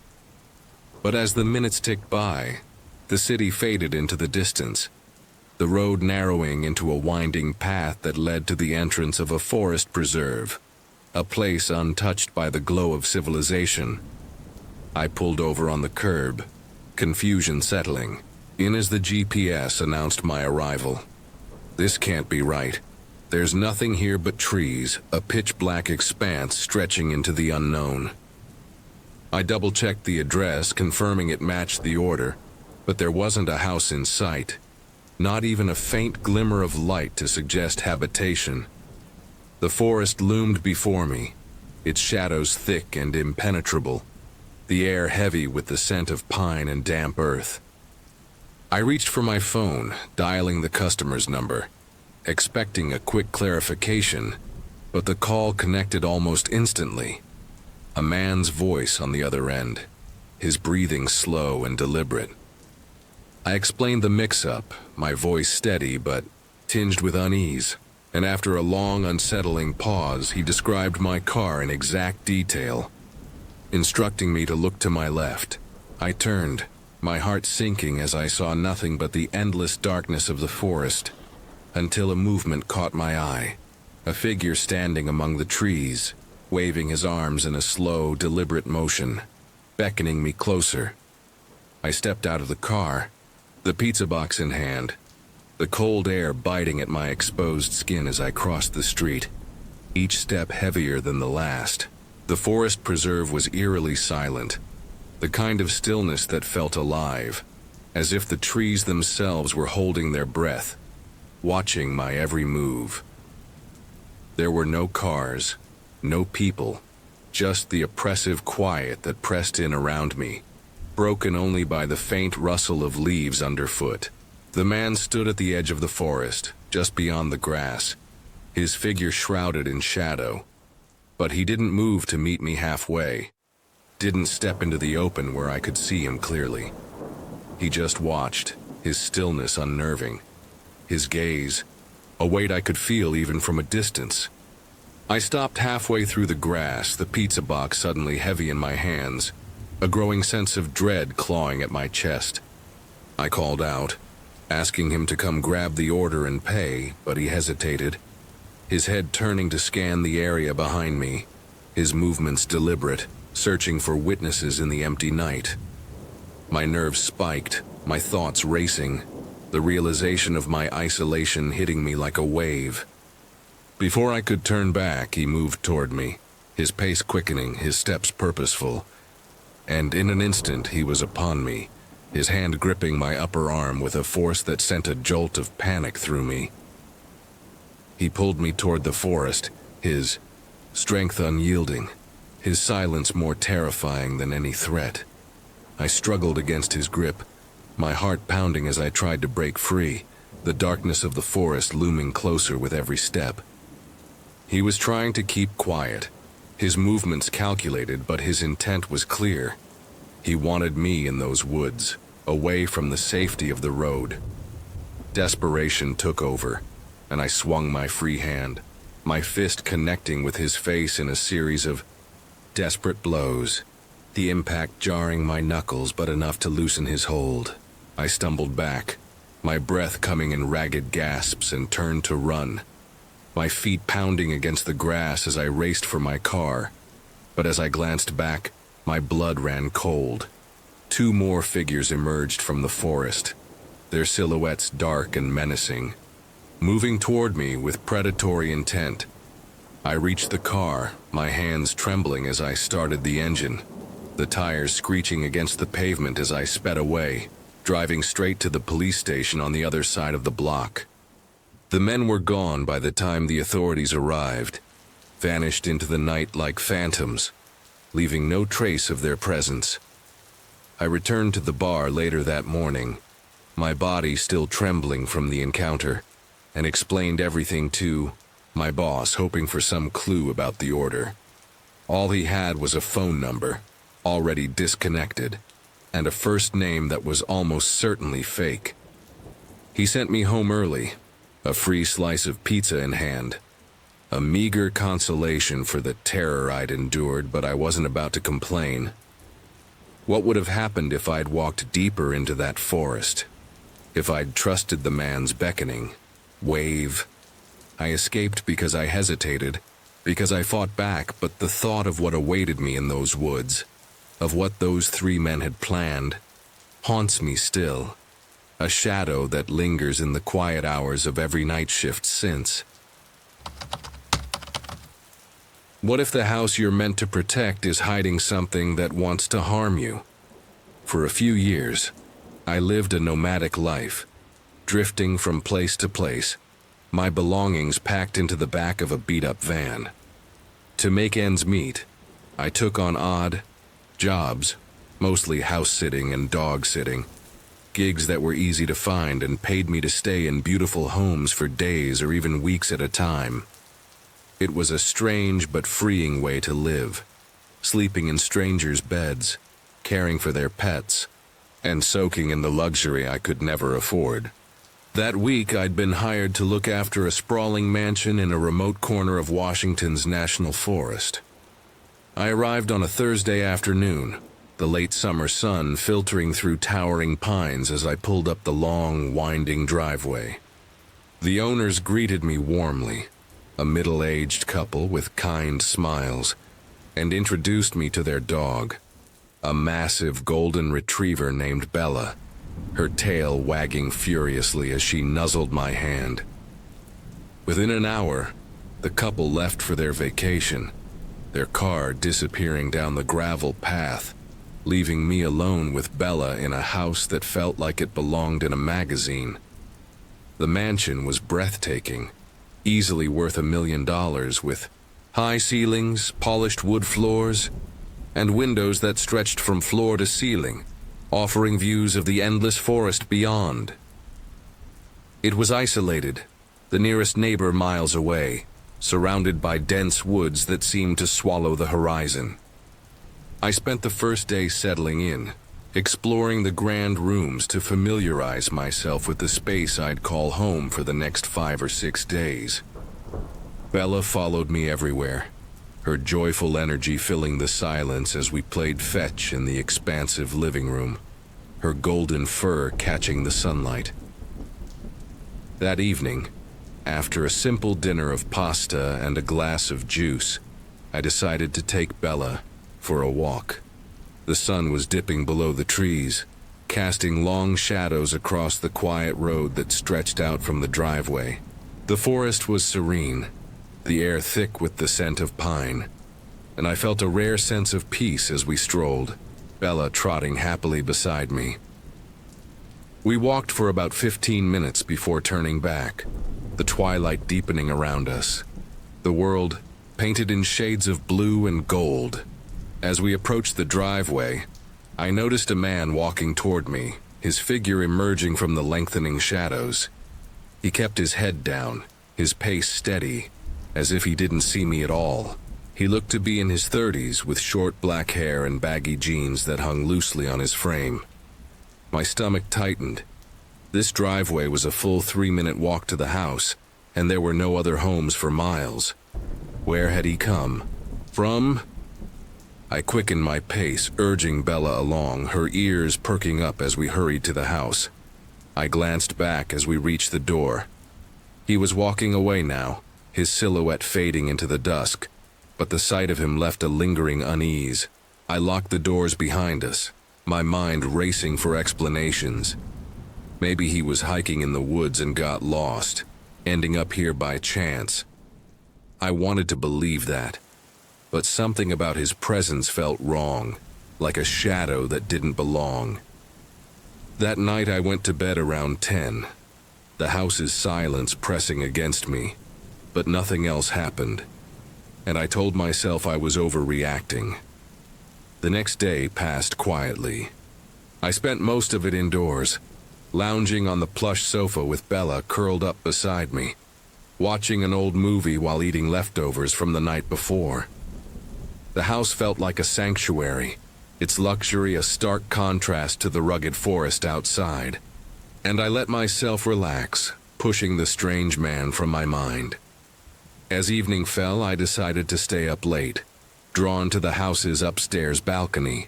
But as the minutes ticked by, the city faded into the distance, the road narrowing into a winding path that led to the entrance of a forest preserve, a place untouched by the glow of civilization. I pulled over on the curb, confusion settling, in as the GPS announced my arrival. This can't be right. There's nothing here but trees, a pitch-black expanse stretching into the unknown. I double-checked the address, confirming it matched the order, but there wasn't a house in sight, not even a faint glimmer of light to suggest habitation. The forest loomed before me, its shadows thick and impenetrable, the air heavy with the scent of pine and damp earth. I reached for my phone, dialing the customer's number, expecting a quick clarification, but the call connected almost instantly. a man's voice on the other end, his breathing slow and deliberate. I explained the mix-up, my voice steady but tinged with unease, and after a long, unsettling pause, he described my car in exact detail, instructing me to look to my left. I turned, my heart sinking as I saw nothing but the endless darkness of the forest, until a movement caught my eye. A figure standing among the trees, waving his arms in a slow, deliberate motion, beckoning me closer. I stepped out of the car, the pizza box in hand, the cold air biting at my exposed skin as I crossed the street, each step heavier than the last. The forest preserve was eerily silent, the kind of stillness that felt alive, as if the trees themselves were holding their breath, watching my every move. There were no cars, no people, just the oppressive quiet that pressed in around me, broken only by the faint rustle of leaves underfoot. The man stood at the edge of the forest, just beyond the grass, his figure shrouded in shadow. But he didn't move to meet me halfway, didn't step into the open where I could see him clearly. He just watched, his stillness unnerving, his gaze, a weight I could feel even from a distance. I stopped halfway through the grass, the pizza box suddenly heavy in my hands, a growing sense of dread clawing at my chest. I called out, asking him to come grab the order and pay, but he hesitated, his head turning to scan the area behind me, his movements deliberate, searching for witnesses in the empty night. My nerves spiked, my thoughts racing, the realization of my isolation hitting me like a wave. Before I could turn back, he moved toward me, his pace quickening, his steps purposeful, and in an instant he was upon me, his hand gripping my upper arm with a force that sent a jolt of panic through me. He pulled me toward the forest, his strength unyielding, his silence more terrifying than any threat. I struggled against his grip, my heart pounding as I tried to break free, the darkness of the forest looming closer with every step. He was trying to keep quiet, his movements calculated, but his intent was clear. He wanted me in those woods, away from the safety of the road. Desperation took over, and I swung my free hand, my fist connecting with his face in a series of desperate blows, the impact jarring my knuckles but enough to loosen his hold. I stumbled back, my breath coming in ragged gasps, and turned to run, my feet pounding against the grass as I raced for my car. But as I glanced back, my blood ran cold. Two more figures emerged from the forest, their silhouettes dark and menacing, moving toward me with predatory intent. I reached the car, my hands trembling as I started the engine, the tires screeching against the pavement as I sped away, driving straight to the police station on the other side of the block. The men were gone by the time the authorities arrived, vanished into the night like phantoms, leaving no trace of their presence. I returned to the bar later that morning, my body still trembling from the encounter, and explained everything to my boss, hoping for some clue about the order. All he had was a phone number, already disconnected, and a first name that was almost certainly fake. He sent me home early, a free slice of pizza in hand, a meager consolation for the terror I'd endured, but I wasn't about to complain. What would have happened if I'd walked deeper into that forest? If I'd trusted the man's beckoning, wave? I escaped because I hesitated, because I fought back, but the thought of what awaited me in those woods, of what those three men had planned, haunts me still, a shadow that lingers in the quiet hours of every night shift since. What if the house you're meant to protect is hiding something that wants to harm you? For a few years, I lived a nomadic life, drifting from place to place, my belongings packed into the back of a beat-up van. To make ends meet, I took on odd jobs, mostly house-sitting and dog-sitting, gigs that were easy to find and paid me to stay in beautiful homes for days or even weeks at a time. It was a strange but freeing way to live, sleeping in strangers' beds, caring for their pets, and soaking in the luxury I could never afford. That week, I'd been hired to look after a sprawling mansion in a remote corner of Washington's National Forest. I arrived on a Thursday afternoon, the late summer sun filtering through towering pines as I pulled up the long, winding driveway. The owners greeted me warmly, a middle-aged couple with kind smiles, and introduced me to their dog, a massive golden retriever named Bella, her tail wagging furiously as she nuzzled my hand. Within an hour, the couple left for their vacation, their car disappearing down the gravel path, leaving me alone with Bella in a house that felt like it belonged in a magazine. The mansion was breathtaking, easily worth $1 million, with high ceilings, polished wood floors, and windows that stretched from floor to ceiling, offering views of the endless forest beyond. It was isolated, the nearest neighbor miles away, surrounded by dense woods that seemed to swallow the horizon. I spent the first day settling in, exploring the grand rooms to familiarize myself with the space I'd call home for the next 5 or 6 days. Bella followed me everywhere, her joyful energy filling the silence as we played fetch in the expansive living room, her golden fur catching the sunlight. That evening, after a simple dinner of pasta and a glass of juice, I decided to take Bella for a walk. The sun was dipping below the trees, casting long shadows across the quiet road that stretched out from the driveway. The forest was serene, the air thick with the scent of pine, and I felt a rare sense of peace as we strolled, Bella trotting happily beside me. We walked for about 15 minutes before turning back, the twilight deepening around us, the world painted in shades of blue and gold. As we approached the driveway, I noticed a man walking toward me, his figure emerging from the lengthening shadows. He kept his head down, his pace steady, as if he didn't see me at all. He looked to be in his 30s, with short black hair and baggy jeans that hung loosely on his frame. My stomach tightened. This driveway was a full 3-minute walk to the house, and there were no other homes for miles. Where had he come from? I quickened my pace, urging Bella along, her ears perking up as we hurried to the house. I glanced back as we reached the door. He was walking away now, his silhouette fading into the dusk, but the sight of him left a lingering unease. I locked the doors behind us, my mind racing for explanations. Maybe he was hiking in the woods and got lost, ending up here by chance. I wanted to believe that, but something about his presence felt wrong, like a shadow that didn't belong. That night I went to bed around 10, the house's silence pressing against me, but nothing else happened, and I told myself I was overreacting. The next day passed quietly. I spent most of it indoors, lounging on the plush sofa with Bella curled up beside me, watching an old movie while eating leftovers from the night before. The house felt like a sanctuary, its luxury a stark contrast to the rugged forest outside, and I let myself relax, pushing the strange man from my mind. As evening fell, I decided to stay up late, drawn to the house's upstairs balcony,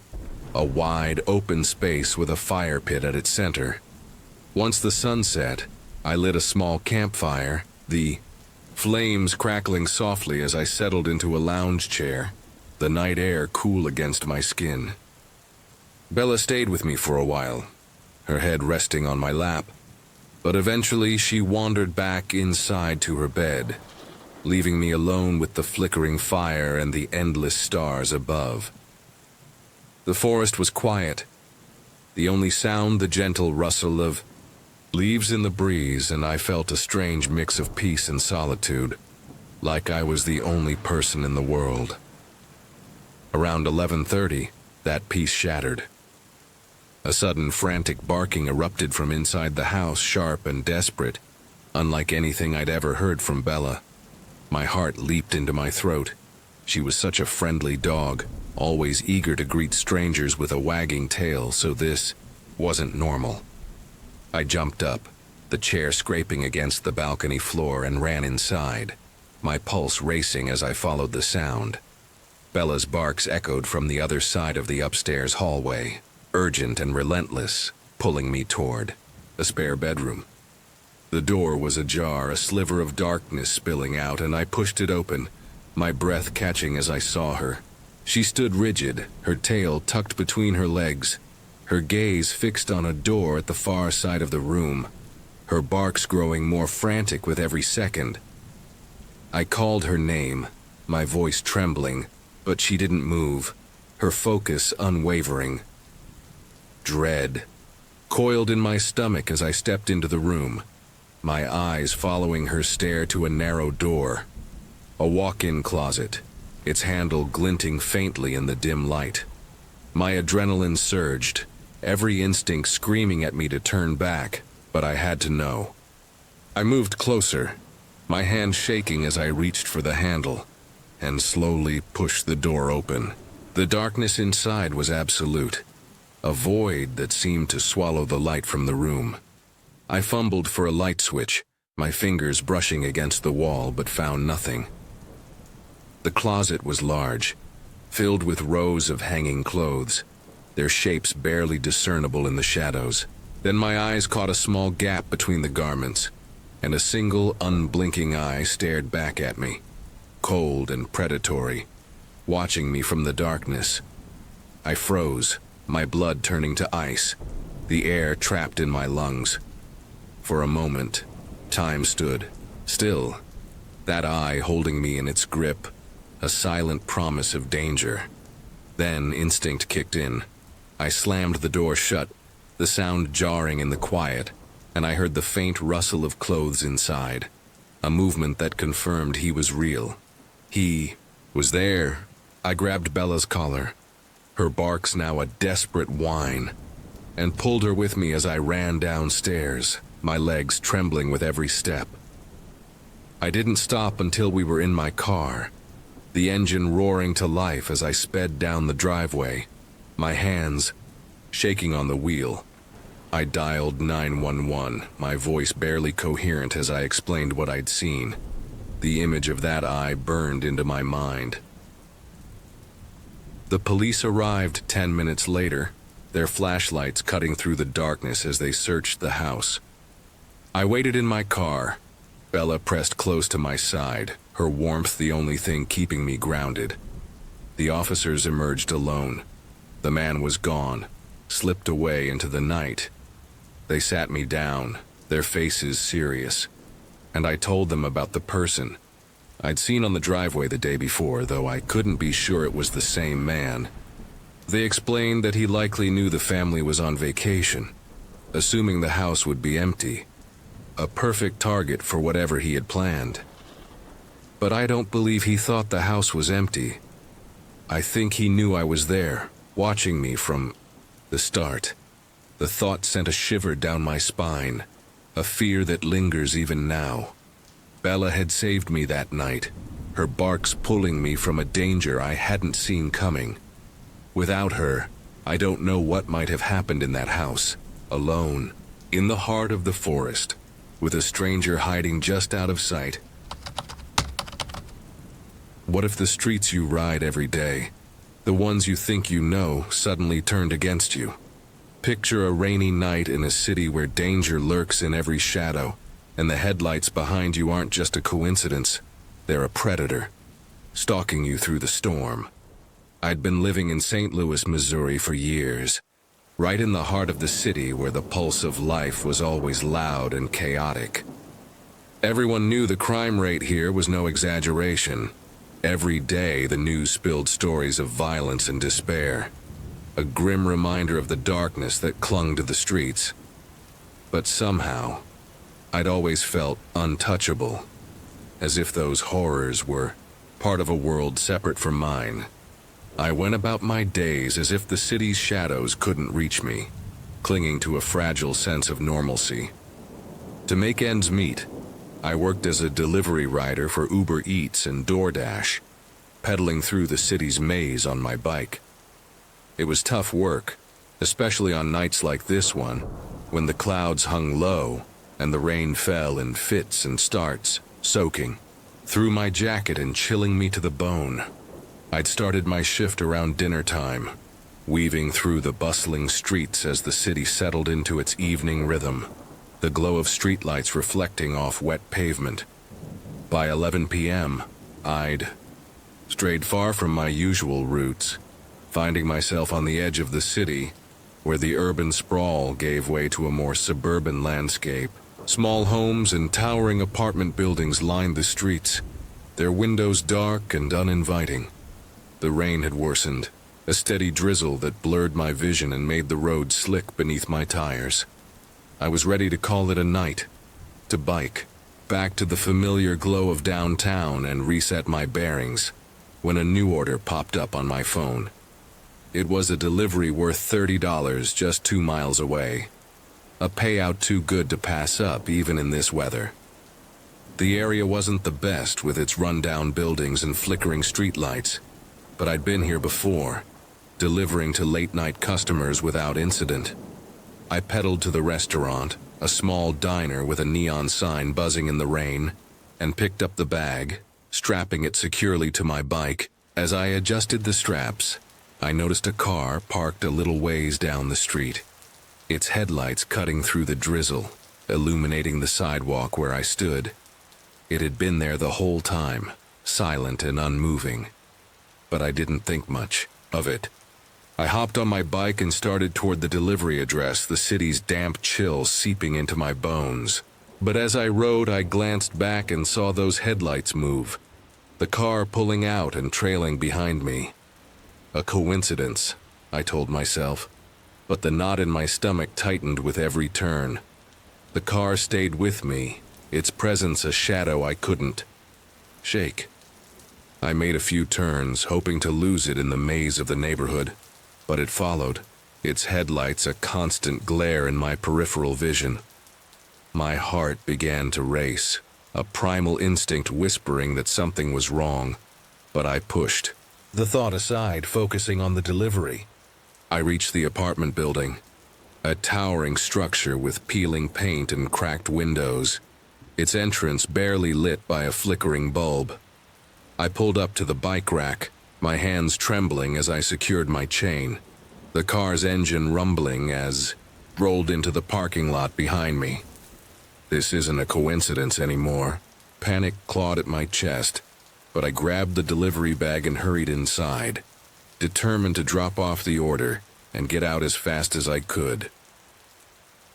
a wide, open space with a fire pit at its center. Once the sun set, I lit a small campfire, the flames crackling softly as I settled into a lounge chair, the night air cool against my skin. Bella stayed with me for a while, her head resting on my lap, but eventually she wandered back inside to her bed, leaving me alone with the flickering fire and the endless stars above. The forest was quiet, the only sound the gentle rustle of leaves in the breeze, and I felt a strange mix of peace and solitude, like I was the only person in the world. Around 11:30, that peace shattered. A sudden frantic barking erupted from inside the house, sharp and desperate, unlike anything I'd ever heard from Bella. My heart leaped into my throat. She was such a friendly dog, always eager to greet strangers with a wagging tail, so this wasn't normal. I jumped up, the chair scraping against the balcony floor, and ran inside, my pulse racing as I followed the sound. Bella's barks echoed from the other side of the upstairs hallway, urgent and relentless, pulling me toward a spare bedroom. The door was ajar, a sliver of darkness spilling out, and I pushed it open, my breath catching as I saw her. She stood rigid, her tail tucked between her legs, her gaze fixed on a door at the far side of the room, her barks growing more frantic with every second. I called her name, my voice trembling, but she didn't move, her focus unwavering. Dread coiled in my stomach as I stepped into the room, my eyes following her stare to a narrow door. A walk-in closet, its handle glinting faintly in the dim light. My adrenaline surged, every instinct screaming at me to turn back, but I had to know. I moved closer, my hand shaking as I reached for the handle, and slowly pushed the door open. The darkness inside was absolute, a void that seemed to swallow the light from the room. I fumbled for a light switch, my fingers brushing against the wall, but found nothing. The closet was large, filled with rows of hanging clothes, their shapes barely discernible in the shadows. Then my eyes caught a small gap between the garments, and a single unblinking eye stared back at me, cold and predatory, watching me from the darkness. I froze, my blood turning to ice, the air trapped in my lungs. For a moment, time stood still, that eye holding me in its grip, a silent promise of danger. Then instinct kicked in. I slammed the door shut, the sound jarring in the quiet, and I heard the faint rustle of clothes inside, a movement that confirmed he was real. He was there. I grabbed Bella's collar, her barks now a desperate whine, and pulled her with me as I ran downstairs, my legs trembling with every step. I didn't stop until we were in my car, the engine roaring to life as I sped down the driveway, my hands shaking on the wheel. I dialed 911, my voice barely coherent as I explained what I'd seen. The image of that eye burned into my mind. The police arrived 10 minutes later, their flashlights cutting through the darkness as they searched the house. I waited in my car, Bella pressed close to my side, her warmth the only thing keeping me grounded. The officers emerged alone. The man was gone, slipped away into the night. They sat me down, their faces serious, and I told them about the person I'd seen on the driveway the day before, though I couldn't be sure it was the same man. They explained that he likely knew the family was on vacation, assuming the house would be empty, a perfect target for whatever he had planned. But I don't believe he thought the house was empty. I think he knew I was there, watching me from the start. The thought sent a shiver down my spine, a fear that lingers even now. Bella had saved me that night, her barks pulling me from a danger I hadn't seen coming. Without her, I don't know what might have happened in that house, alone, in the heart of the forest, with a stranger hiding just out of sight. What if the streets you ride every day, the ones you think you know, suddenly turned against you? Picture a rainy night in a city where danger lurks in every shadow, and the headlights behind you aren't just a coincidence, they're a predator, stalking you through the storm. I'd been living in St. Louis, Missouri for years, right in the heart of the city where the pulse of life was always loud and chaotic. Everyone knew the crime rate here was no exaggeration. Every day the news spilled stories of violence and despair, a grim reminder of the darkness that clung to the streets. But somehow, I'd always felt untouchable, as if those horrors were part of a world separate from mine. I went about my days as if the city's shadows couldn't reach me, clinging to a fragile sense of normalcy. To make ends meet, I worked as a delivery rider for Uber Eats and DoorDash, pedaling through the city's maze on my bike. It was tough work, especially on nights like this one, when the clouds hung low and the rain fell in fits and starts, soaking through my jacket and chilling me to the bone. I'd started my shift around dinner time, weaving through the bustling streets as the city settled into its evening rhythm, the glow of streetlights reflecting off wet pavement. By 11 p.m., I'd strayed far from my usual routes, finding myself on the edge of the city, where the urban sprawl gave way to a more suburban landscape. Small homes and towering apartment buildings lined the streets, their windows dark and uninviting. The rain had worsened, a steady drizzle that blurred my vision and made the road slick beneath my tires. I was ready to call it a night, to bike back to the familiar glow of downtown and reset my bearings, when a new order popped up on my phone. It was a delivery worth $30 just 2 miles away, a payout too good to pass up even in this weather. The area wasn't the best with its rundown buildings and flickering streetlights, but I'd been here before, delivering to late-night customers without incident. I pedaled to the restaurant, a small diner with a neon sign buzzing in the rain, and picked up the bag, strapping it securely to my bike. As I adjusted the straps, I noticed a car parked a little ways down the street, its headlights cutting through the drizzle, illuminating the sidewalk where I stood. It had been there the whole time, silent and unmoving, but I didn't think much of it. I hopped on my bike and started toward the delivery address, the city's damp chill seeping into my bones. But as I rode, I glanced back and saw those headlights move, the car pulling out and trailing behind me. A coincidence, I told myself, but the knot in my stomach tightened with every turn. The car stayed with me, its presence a shadow I couldn't shake. I made a few turns, hoping to lose it in the maze of the neighborhood, but it followed, its headlights a constant glare in my peripheral vision. My heart began to race, a primal instinct whispering that something was wrong, but I pushed the thought aside, focusing on the delivery. I reached the apartment building, a towering structure with peeling paint and cracked windows, its entrance barely lit by a flickering bulb. I pulled up to the bike rack, my hands trembling as I secured my chain, the car's engine rumbling as it rolled into the parking lot behind me. This isn't a coincidence anymore. Panic clawed at my chest, but I grabbed the delivery bag and hurried inside, determined to drop off the order and get out as fast as I could.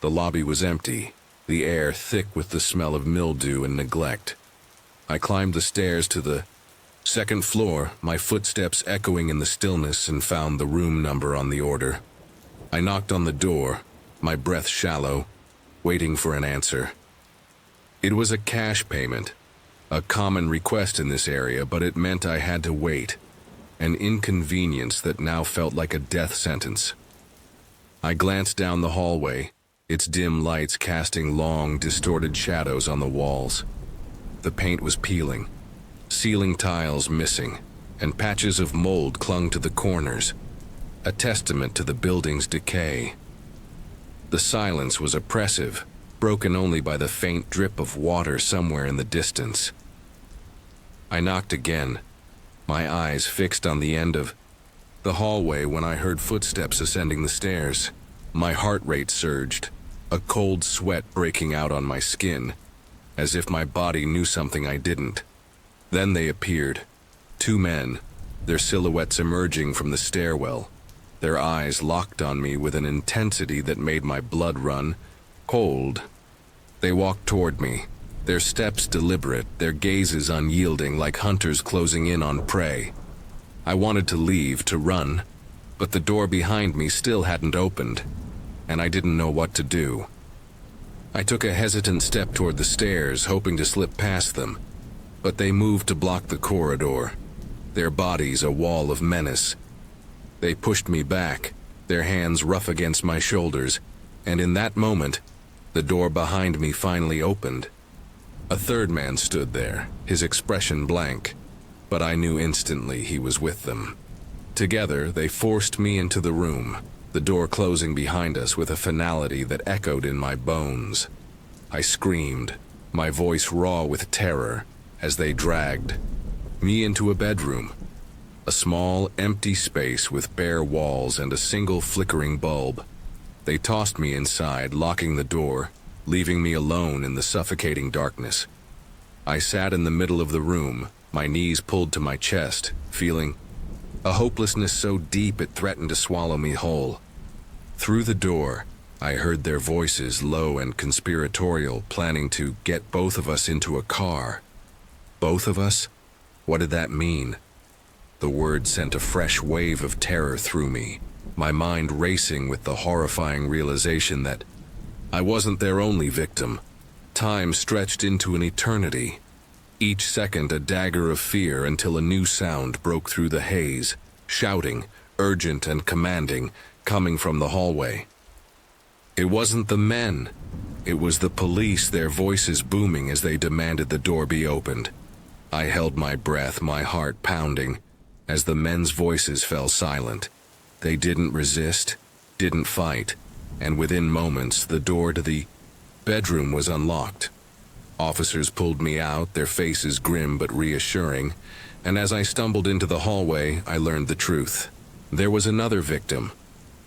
The lobby was empty, the air thick with the smell of mildew and neglect. I climbed the stairs to the second floor, my footsteps echoing in the stillness, and found the room number on the order. I knocked on the door, my breath shallow, waiting for an answer. It was a cash payment, a common request in this area, but it meant I had to wait, an inconvenience that now felt like a death sentence. I glanced down the hallway, its dim lights casting long, distorted shadows on the walls. The paint was peeling, ceiling tiles missing, and patches of mold clung to the corners, a testament to the building's decay. The silence was oppressive, broken only by the faint drip of water somewhere in the distance. I knocked again, my eyes fixed on the end of the hallway when I heard footsteps ascending the stairs. My heart rate surged, a cold sweat breaking out on my skin, as if my body knew something I didn't. Then they appeared, 2 men, their silhouettes emerging from the stairwell, their eyes locked on me with an intensity that made my blood run cold. They walked toward me, their steps deliberate, their gazes unyielding like hunters closing in on prey. I wanted to leave, to run, but the door behind me still hadn't opened, and I didn't know what to do. I took a hesitant step toward the stairs, hoping to slip past them, but they moved to block the corridor, their bodies a wall of menace. They pushed me back, their hands rough against my shoulders, and in that moment, the door behind me finally opened. A third man stood there, his expression blank, but I knew instantly he was with them. Together, they forced me into the room, the door closing behind us with a finality that echoed in my bones. I screamed, my voice raw with terror, as they dragged me into a bedroom. A small, empty space with bare walls and a single flickering bulb. They tossed me inside, locking the door, leaving me alone in the suffocating darkness. I sat in the middle of the room, my knees pulled to my chest, feeling a hopelessness so deep it threatened to swallow me whole. Through the door, I heard their voices, low and conspiratorial, planning to get both of us into a car. Both of us? What did that mean? The word sent a fresh wave of terror through me, my mind racing with the horrifying realization that I wasn't their only victim. Time stretched into an eternity. Each second a dagger of fear until a new sound broke through the haze, shouting, urgent and commanding, coming from the hallway. It wasn't the men. It was the police, their voices booming as they demanded the door be opened. I held my breath, my heart pounding, as the men's voices fell silent. They didn't resist, didn't fight, and within moments the door to the bedroom was unlocked. Officers pulled me out, their faces grim but reassuring, and as I stumbled into the hallway, I learned the truth. There was another victim,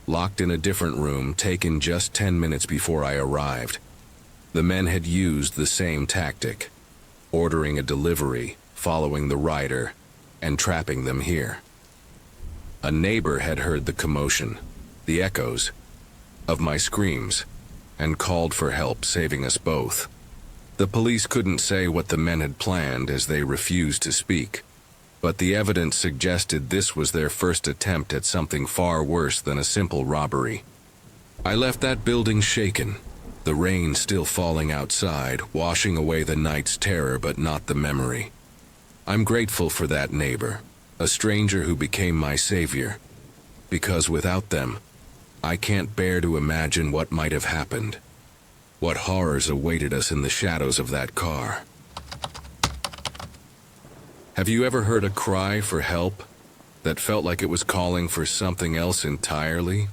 locked in a different room, taken just 10 minutes before I arrived. The men had used the same tactic, ordering a delivery, following the rider, and trapping them here. A neighbor had heard the commotion, the echoes of my screams, and called for help, saving us both. The police couldn't say what the men had planned as they refused to speak, but the evidence suggested this was their first attempt at something far worse than a simple robbery. I left that building shaken, the rain still falling outside, washing away the night's terror but not the memory. I'm grateful for that neighbor, a stranger who became my savior, because without them, I can't bear to imagine what might have happened, what horrors awaited us in the shadows of that car. Have you ever heard a cry for help that felt like it was calling for something else entirely?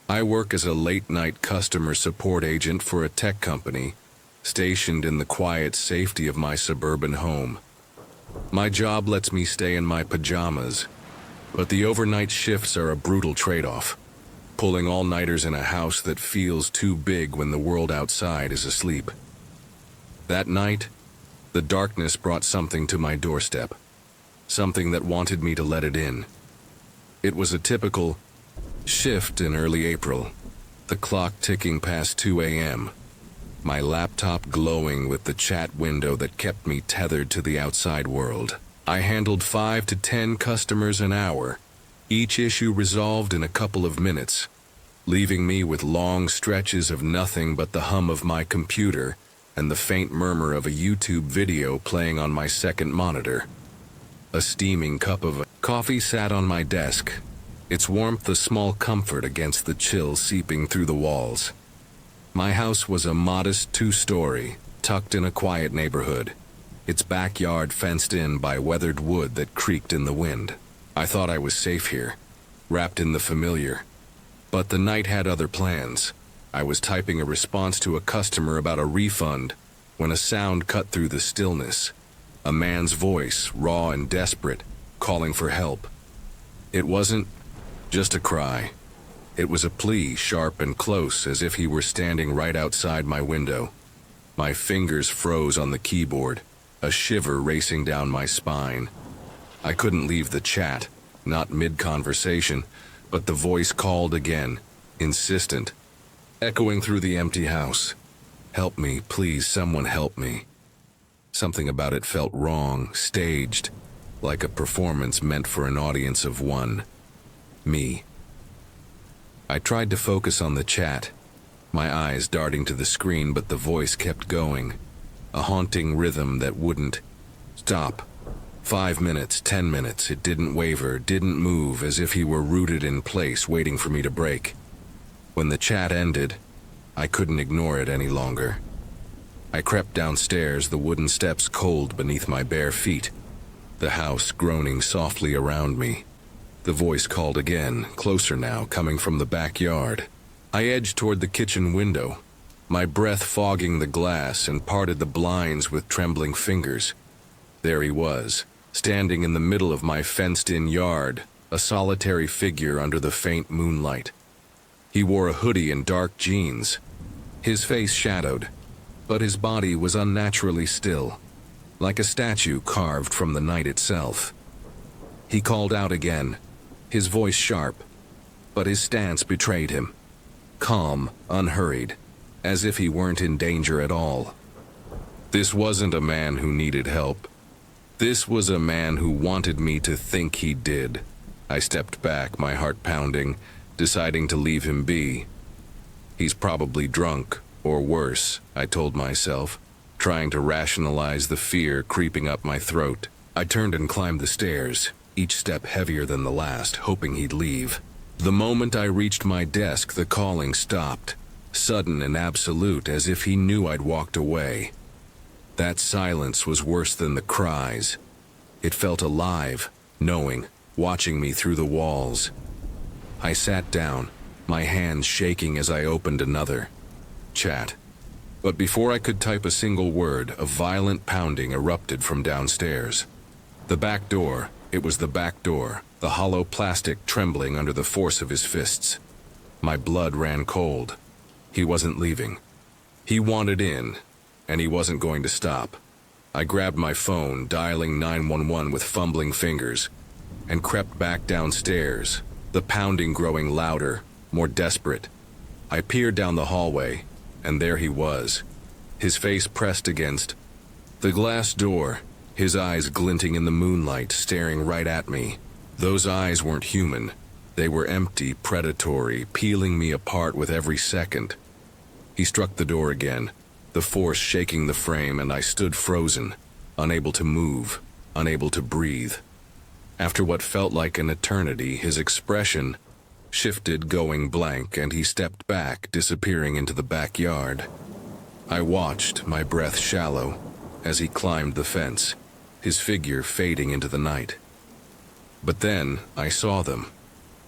I work as a late-night customer support agent for a tech company, stationed in the quiet safety of my suburban home. My job lets me stay in my pajamas, but the overnight shifts are a brutal trade-off, pulling all-nighters in a house that feels too big when the world outside is asleep. That night, the darkness brought something to my doorstep, something that wanted me to let it in. It was a typical shift in early April, the clock ticking past 2 a.m., my laptop glowing with the chat window that kept me tethered to the outside world. I handled 5 to 10 customers an hour, each issue resolved in a couple of minutes, leaving me with long stretches of nothing but the hum of my computer and the faint murmur of a YouTube video playing on my second monitor. A steaming cup of coffee sat on my desk, its warmth a small comfort against the chill seeping through the walls. My house was a modest 2-story, tucked in a quiet neighborhood, its backyard fenced in by weathered wood that creaked in the wind. I thought I was safe here, wrapped in the familiar. But the night had other plans. I was typing a response to a customer about a refund when a sound cut through the stillness. A man's voice, raw and desperate, calling for help. It wasn't just a cry. It was a plea, sharp and close, as if he were standing right outside my window. My fingers froze on the keyboard, a shiver racing down my spine. I couldn't leave the chat, not mid-conversation, but the voice called again, insistent, echoing through the empty house. Help me, please, someone help me. Something about it felt wrong, staged, like a performance meant for an audience of one. Me. I tried to focus on the chat, my eyes darting to the screen, but the voice kept going, a haunting rhythm that wouldn't stop. 5 minutes, 10 minutes, it didn't waver, didn't move, as if he were rooted in place, waiting for me to break. When the chat ended, I couldn't ignore it any longer. I crept downstairs, the wooden steps cold beneath my bare feet. the house groaning softly around me. The voice called again, closer now, coming from the backyard. I edged toward the kitchen window, my breath fogging the glass, and parted the blinds with trembling fingers. There he was, standing in the middle of my fenced-in yard, a solitary figure under the faint moonlight. He wore a hoodie and dark jeans, his face shadowed, but his body was unnaturally still, like a statue carved from the night itself. He called out again, his voice sharp, but his stance betrayed him. Calm, unhurried, as if he weren't in danger at all. This wasn't a man who needed help. This was a man who wanted me to think he did. I stepped back, my heart pounding, deciding to leave him be. He's probably drunk, or worse, I told myself, trying to rationalize the fear creeping up my throat. I turned and climbed the stairs, each step heavier than the last, hoping he'd leave. The moment I reached my desk, the calling stopped, sudden and absolute, as if he knew I'd walked away. That silence was worse than the cries. It felt alive, knowing, watching me through the walls. I sat down, my hands shaking as I opened another chat. But before I could type a single word, a violent pounding erupted from downstairs. The back door, it was the back door, the hollow plastic trembling under the force of his fists. My blood ran cold. He wasn't leaving. He wanted in, and he wasn't going to stop. I grabbed my phone, dialing 911 with fumbling fingers, and crept back downstairs, the pounding growing louder, more desperate. I peered down the hallway, and there he was, his face pressed against the glass door, his eyes glinting in the moonlight, staring right at me. Those eyes weren't human. They were empty, predatory, peeling me apart with every second. He struck the door again, the force shaking the frame, and I stood frozen, unable to move, unable to breathe. After what felt like an eternity, his expression shifted, going blank, and he stepped back, disappearing into the backyard. I watched, my breath shallow, as he climbed the fence, his figure fading into the night. But then I saw them.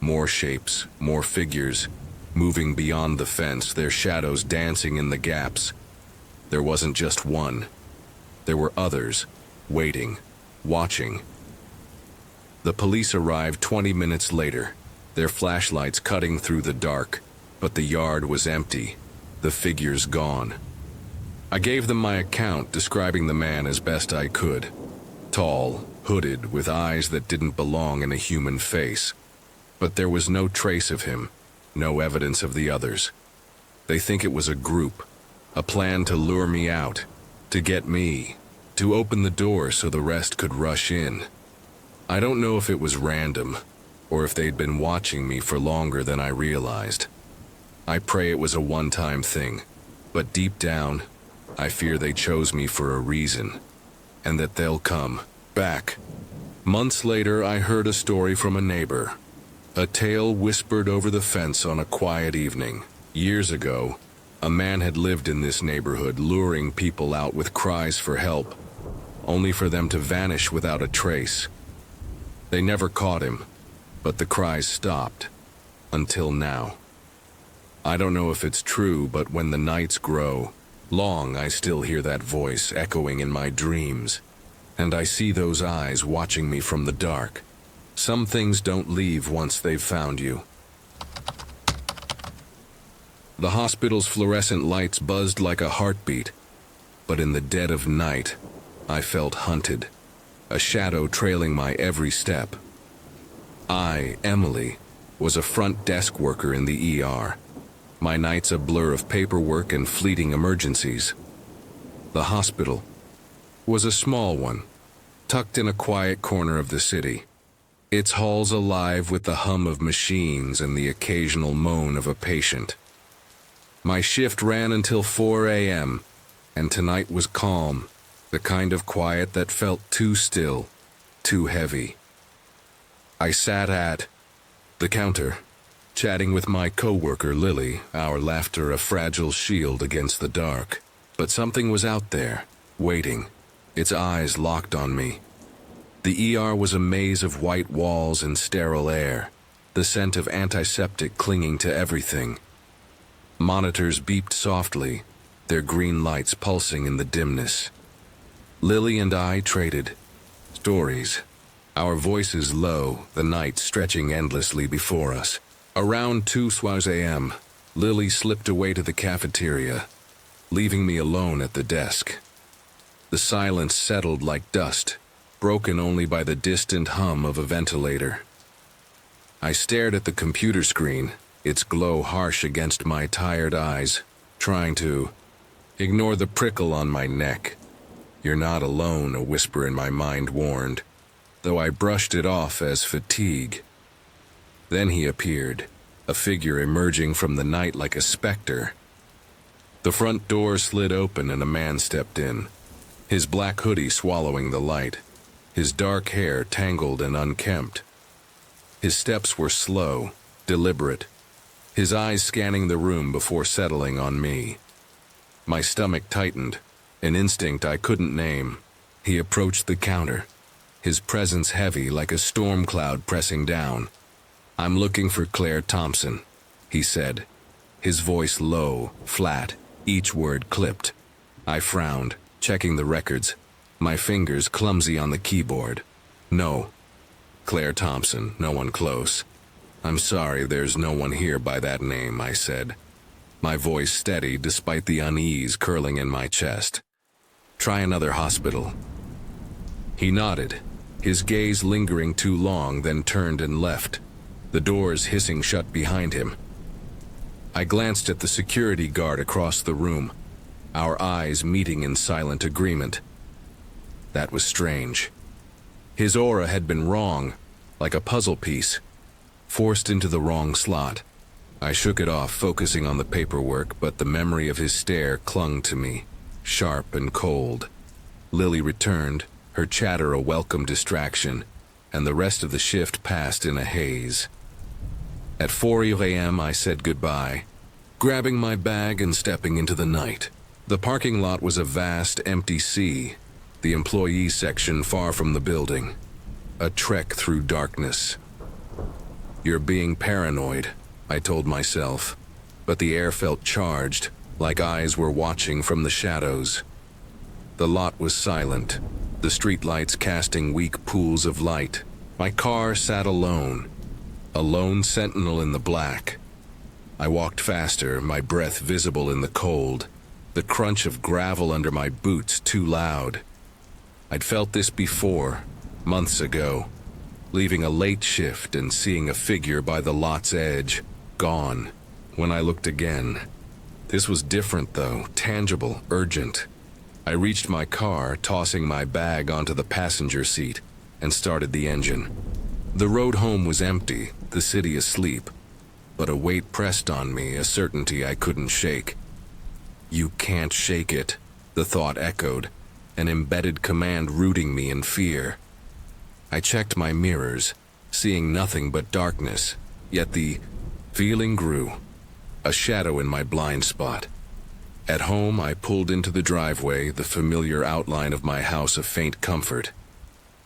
More shapes, more figures, moving beyond the fence, their shadows dancing in the gaps. There wasn't just one. There were others, waiting, watching. The police arrived 20 minutes later, their flashlights cutting through the dark, but the yard was empty, the figures gone. I gave them my account, describing the man as best I could. Tall, hooded, with eyes that didn't belong in a human face. But there was no trace of him, no evidence of the others. They think it was a group, a plan to lure me out, to get me, to open the door so the rest could rush in. I don't know if it was random, or if they'd been watching me for longer than I realized. I pray it was a one-time thing, but deep down, I fear they chose me for a reason, and that they'll come back. Months later, I heard a story from a neighbor, a tale whispered over the fence on a quiet evening. Years ago, a man had lived in this neighborhood, luring people out with cries for help, only for them to vanish without a trace. They never caught him, but the cries stopped, until now. I don't know if it's true, but when the nights grow long, I still hear that voice echoing in my dreams, and I see those eyes watching me from the dark. Some things don't leave once they've found you. The hospital's fluorescent lights buzzed like a heartbeat, but in the dead of night, I felt hunted, a shadow trailing my every step. I, Emily, was a front desk worker in the ER, my nights a blur of paperwork and fleeting emergencies. The hospital was a small one, tucked in a quiet corner of the city, its halls alive with the hum of machines and the occasional moan of a patient. My shift ran until 4 a.m., and tonight was calm, the kind of quiet that felt too still, too heavy. I sat at the counter, chatting with my coworker Lily, our laughter a fragile shield against the dark. But something was out there, waiting, its eyes locked on me. The ER was a maze of white walls and sterile air, the scent of antiseptic clinging to everything. Monitors beeped softly, their green lights pulsing in the dimness. Lily and I traded stories, our voices low, the night stretching endlessly before us. Around 2 a.m., Lily slipped away to the cafeteria, leaving me alone at the desk. The silence settled like dust, broken only by the distant hum of a ventilator. I stared at the computer screen, its glow harsh against my tired eyes, trying to ignore the prickle on my neck. "You're not alone," a whisper in my mind warned, though I brushed it off as fatigue. Then he appeared, a figure emerging from the night like a specter. The front door slid open and a man stepped in, his black hoodie swallowing the light, his dark hair tangled and unkempt. His steps were slow, deliberate, his eyes scanning the room before settling on me. My stomach tightened, an instinct I couldn't name. He approached the counter, his presence heavy like a storm cloud pressing down. "I'm looking for Claire Thompson," he said, his voice low, flat, each word clipped. I frowned, checking the records, my fingers clumsy on the keyboard. "No. Claire Thompson, no one close." "I'm sorry, there's no one here by that name," I said, my voice steady despite the unease curling in my chest. "Try another hospital." He nodded, his gaze lingering too long, then turned and left, the doors hissing shut behind him. I glanced at the security guard across the room, our eyes meeting in silent agreement. That was strange. His aura had been wrong, like a puzzle piece, forced into the wrong slot. I shook it off, focusing on the paperwork, but the memory of his stare clung to me, sharp and cold. Lily returned, her chatter a welcome distraction, and the rest of the shift passed in a haze. At 4 a.m. I said goodbye, grabbing my bag and stepping into the night. The parking lot was a vast, empty sea, the employee section far from the building. A trek through darkness. "You're being paranoid," I told myself, but the air felt charged, like eyes were watching from the shadows. The lot was silent, the streetlights casting weak pools of light. My car sat alone, a lone sentinel in the black. I walked faster, my breath visible in the cold, the crunch of gravel under my boots too loud. I'd felt this before, months ago, leaving a late shift and seeing a figure by the lot's edge, gone. When I looked again, this was different though, tangible, urgent. I reached my car, tossing my bag onto the passenger seat, and started the engine. The road home was empty, the city asleep, but a weight pressed on me, a certainty I couldn't shake. "You can't shake it," the thought echoed, an embedded command rooting me in fear. I checked my mirrors, seeing nothing but darkness, yet the feeling grew, a shadow in my blind spot. At home, I pulled into the driveway, the familiar outline of my house a faint comfort.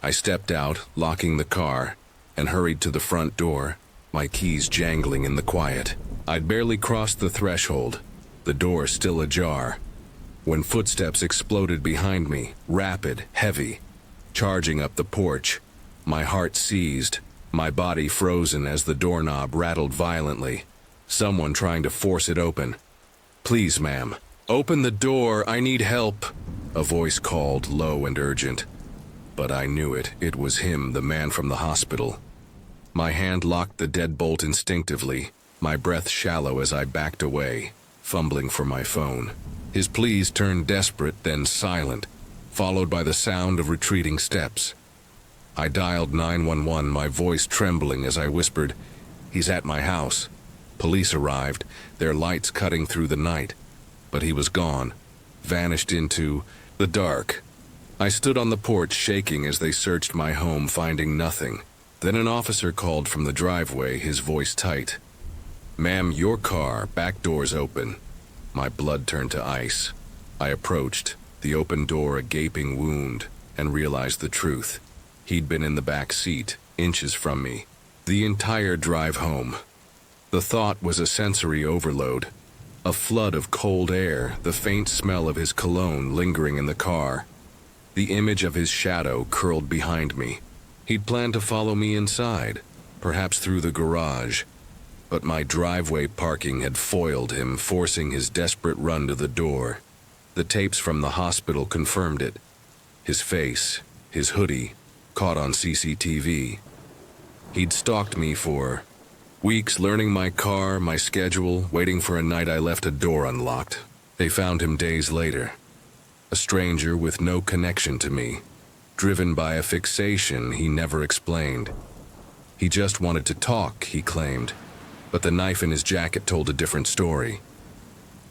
I stepped out, locking the car, and hurried to the front door, my keys jangling in the quiet. I'd barely crossed the threshold, the door still ajar, when footsteps exploded behind me, rapid, heavy, charging up the porch. My heart seized, my body frozen as the doorknob rattled violently, someone trying to force it open. "Please, ma'am, open the door, I need help," a voice called, low and urgent. But I knew it, it was him, the man from the hospital. My hand locked the deadbolt instinctively, my breath shallow as I backed away, fumbling for my phone. His pleas turned desperate, then silent, followed by the sound of retreating steps. I dialed 911, my voice trembling as I whispered, "He's at my house." Police arrived, their lights cutting through the night, but he was gone, vanished into the dark. I stood on the porch shaking as they searched my home, finding nothing. Then an officer called from the driveway, his voice tight. "Ma'am, your car, back door's open." My blood turned to ice. I approached, the open door a gaping wound, and realized the truth. He'd been in the back seat, inches from me, the entire drive home. The thought was a sensory overload. A flood of cold air, the faint smell of his cologne lingering in the car. The image of his shadow curled behind me. He'd planned to follow me inside, perhaps through the garage. But my driveway parking had foiled him, forcing his desperate run to the door. The tapes from the hospital confirmed it. His face, his hoodie, caught on CCTV. He'd stalked me for weeks, learning my car, my schedule, waiting for a night I left a door unlocked. They found him days later. A stranger with no connection to me, driven by a fixation he never explained. He just wanted to talk, he claimed, but the knife in his jacket told a different story.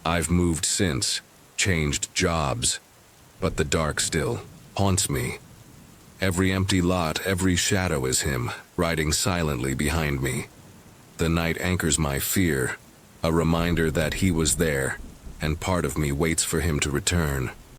I've moved since, changed jobs, but the dark still haunts me. Every empty lot, every shadow is him, riding silently behind me. The night anchors my fear, a reminder that he was there, and part of me waits for him to return.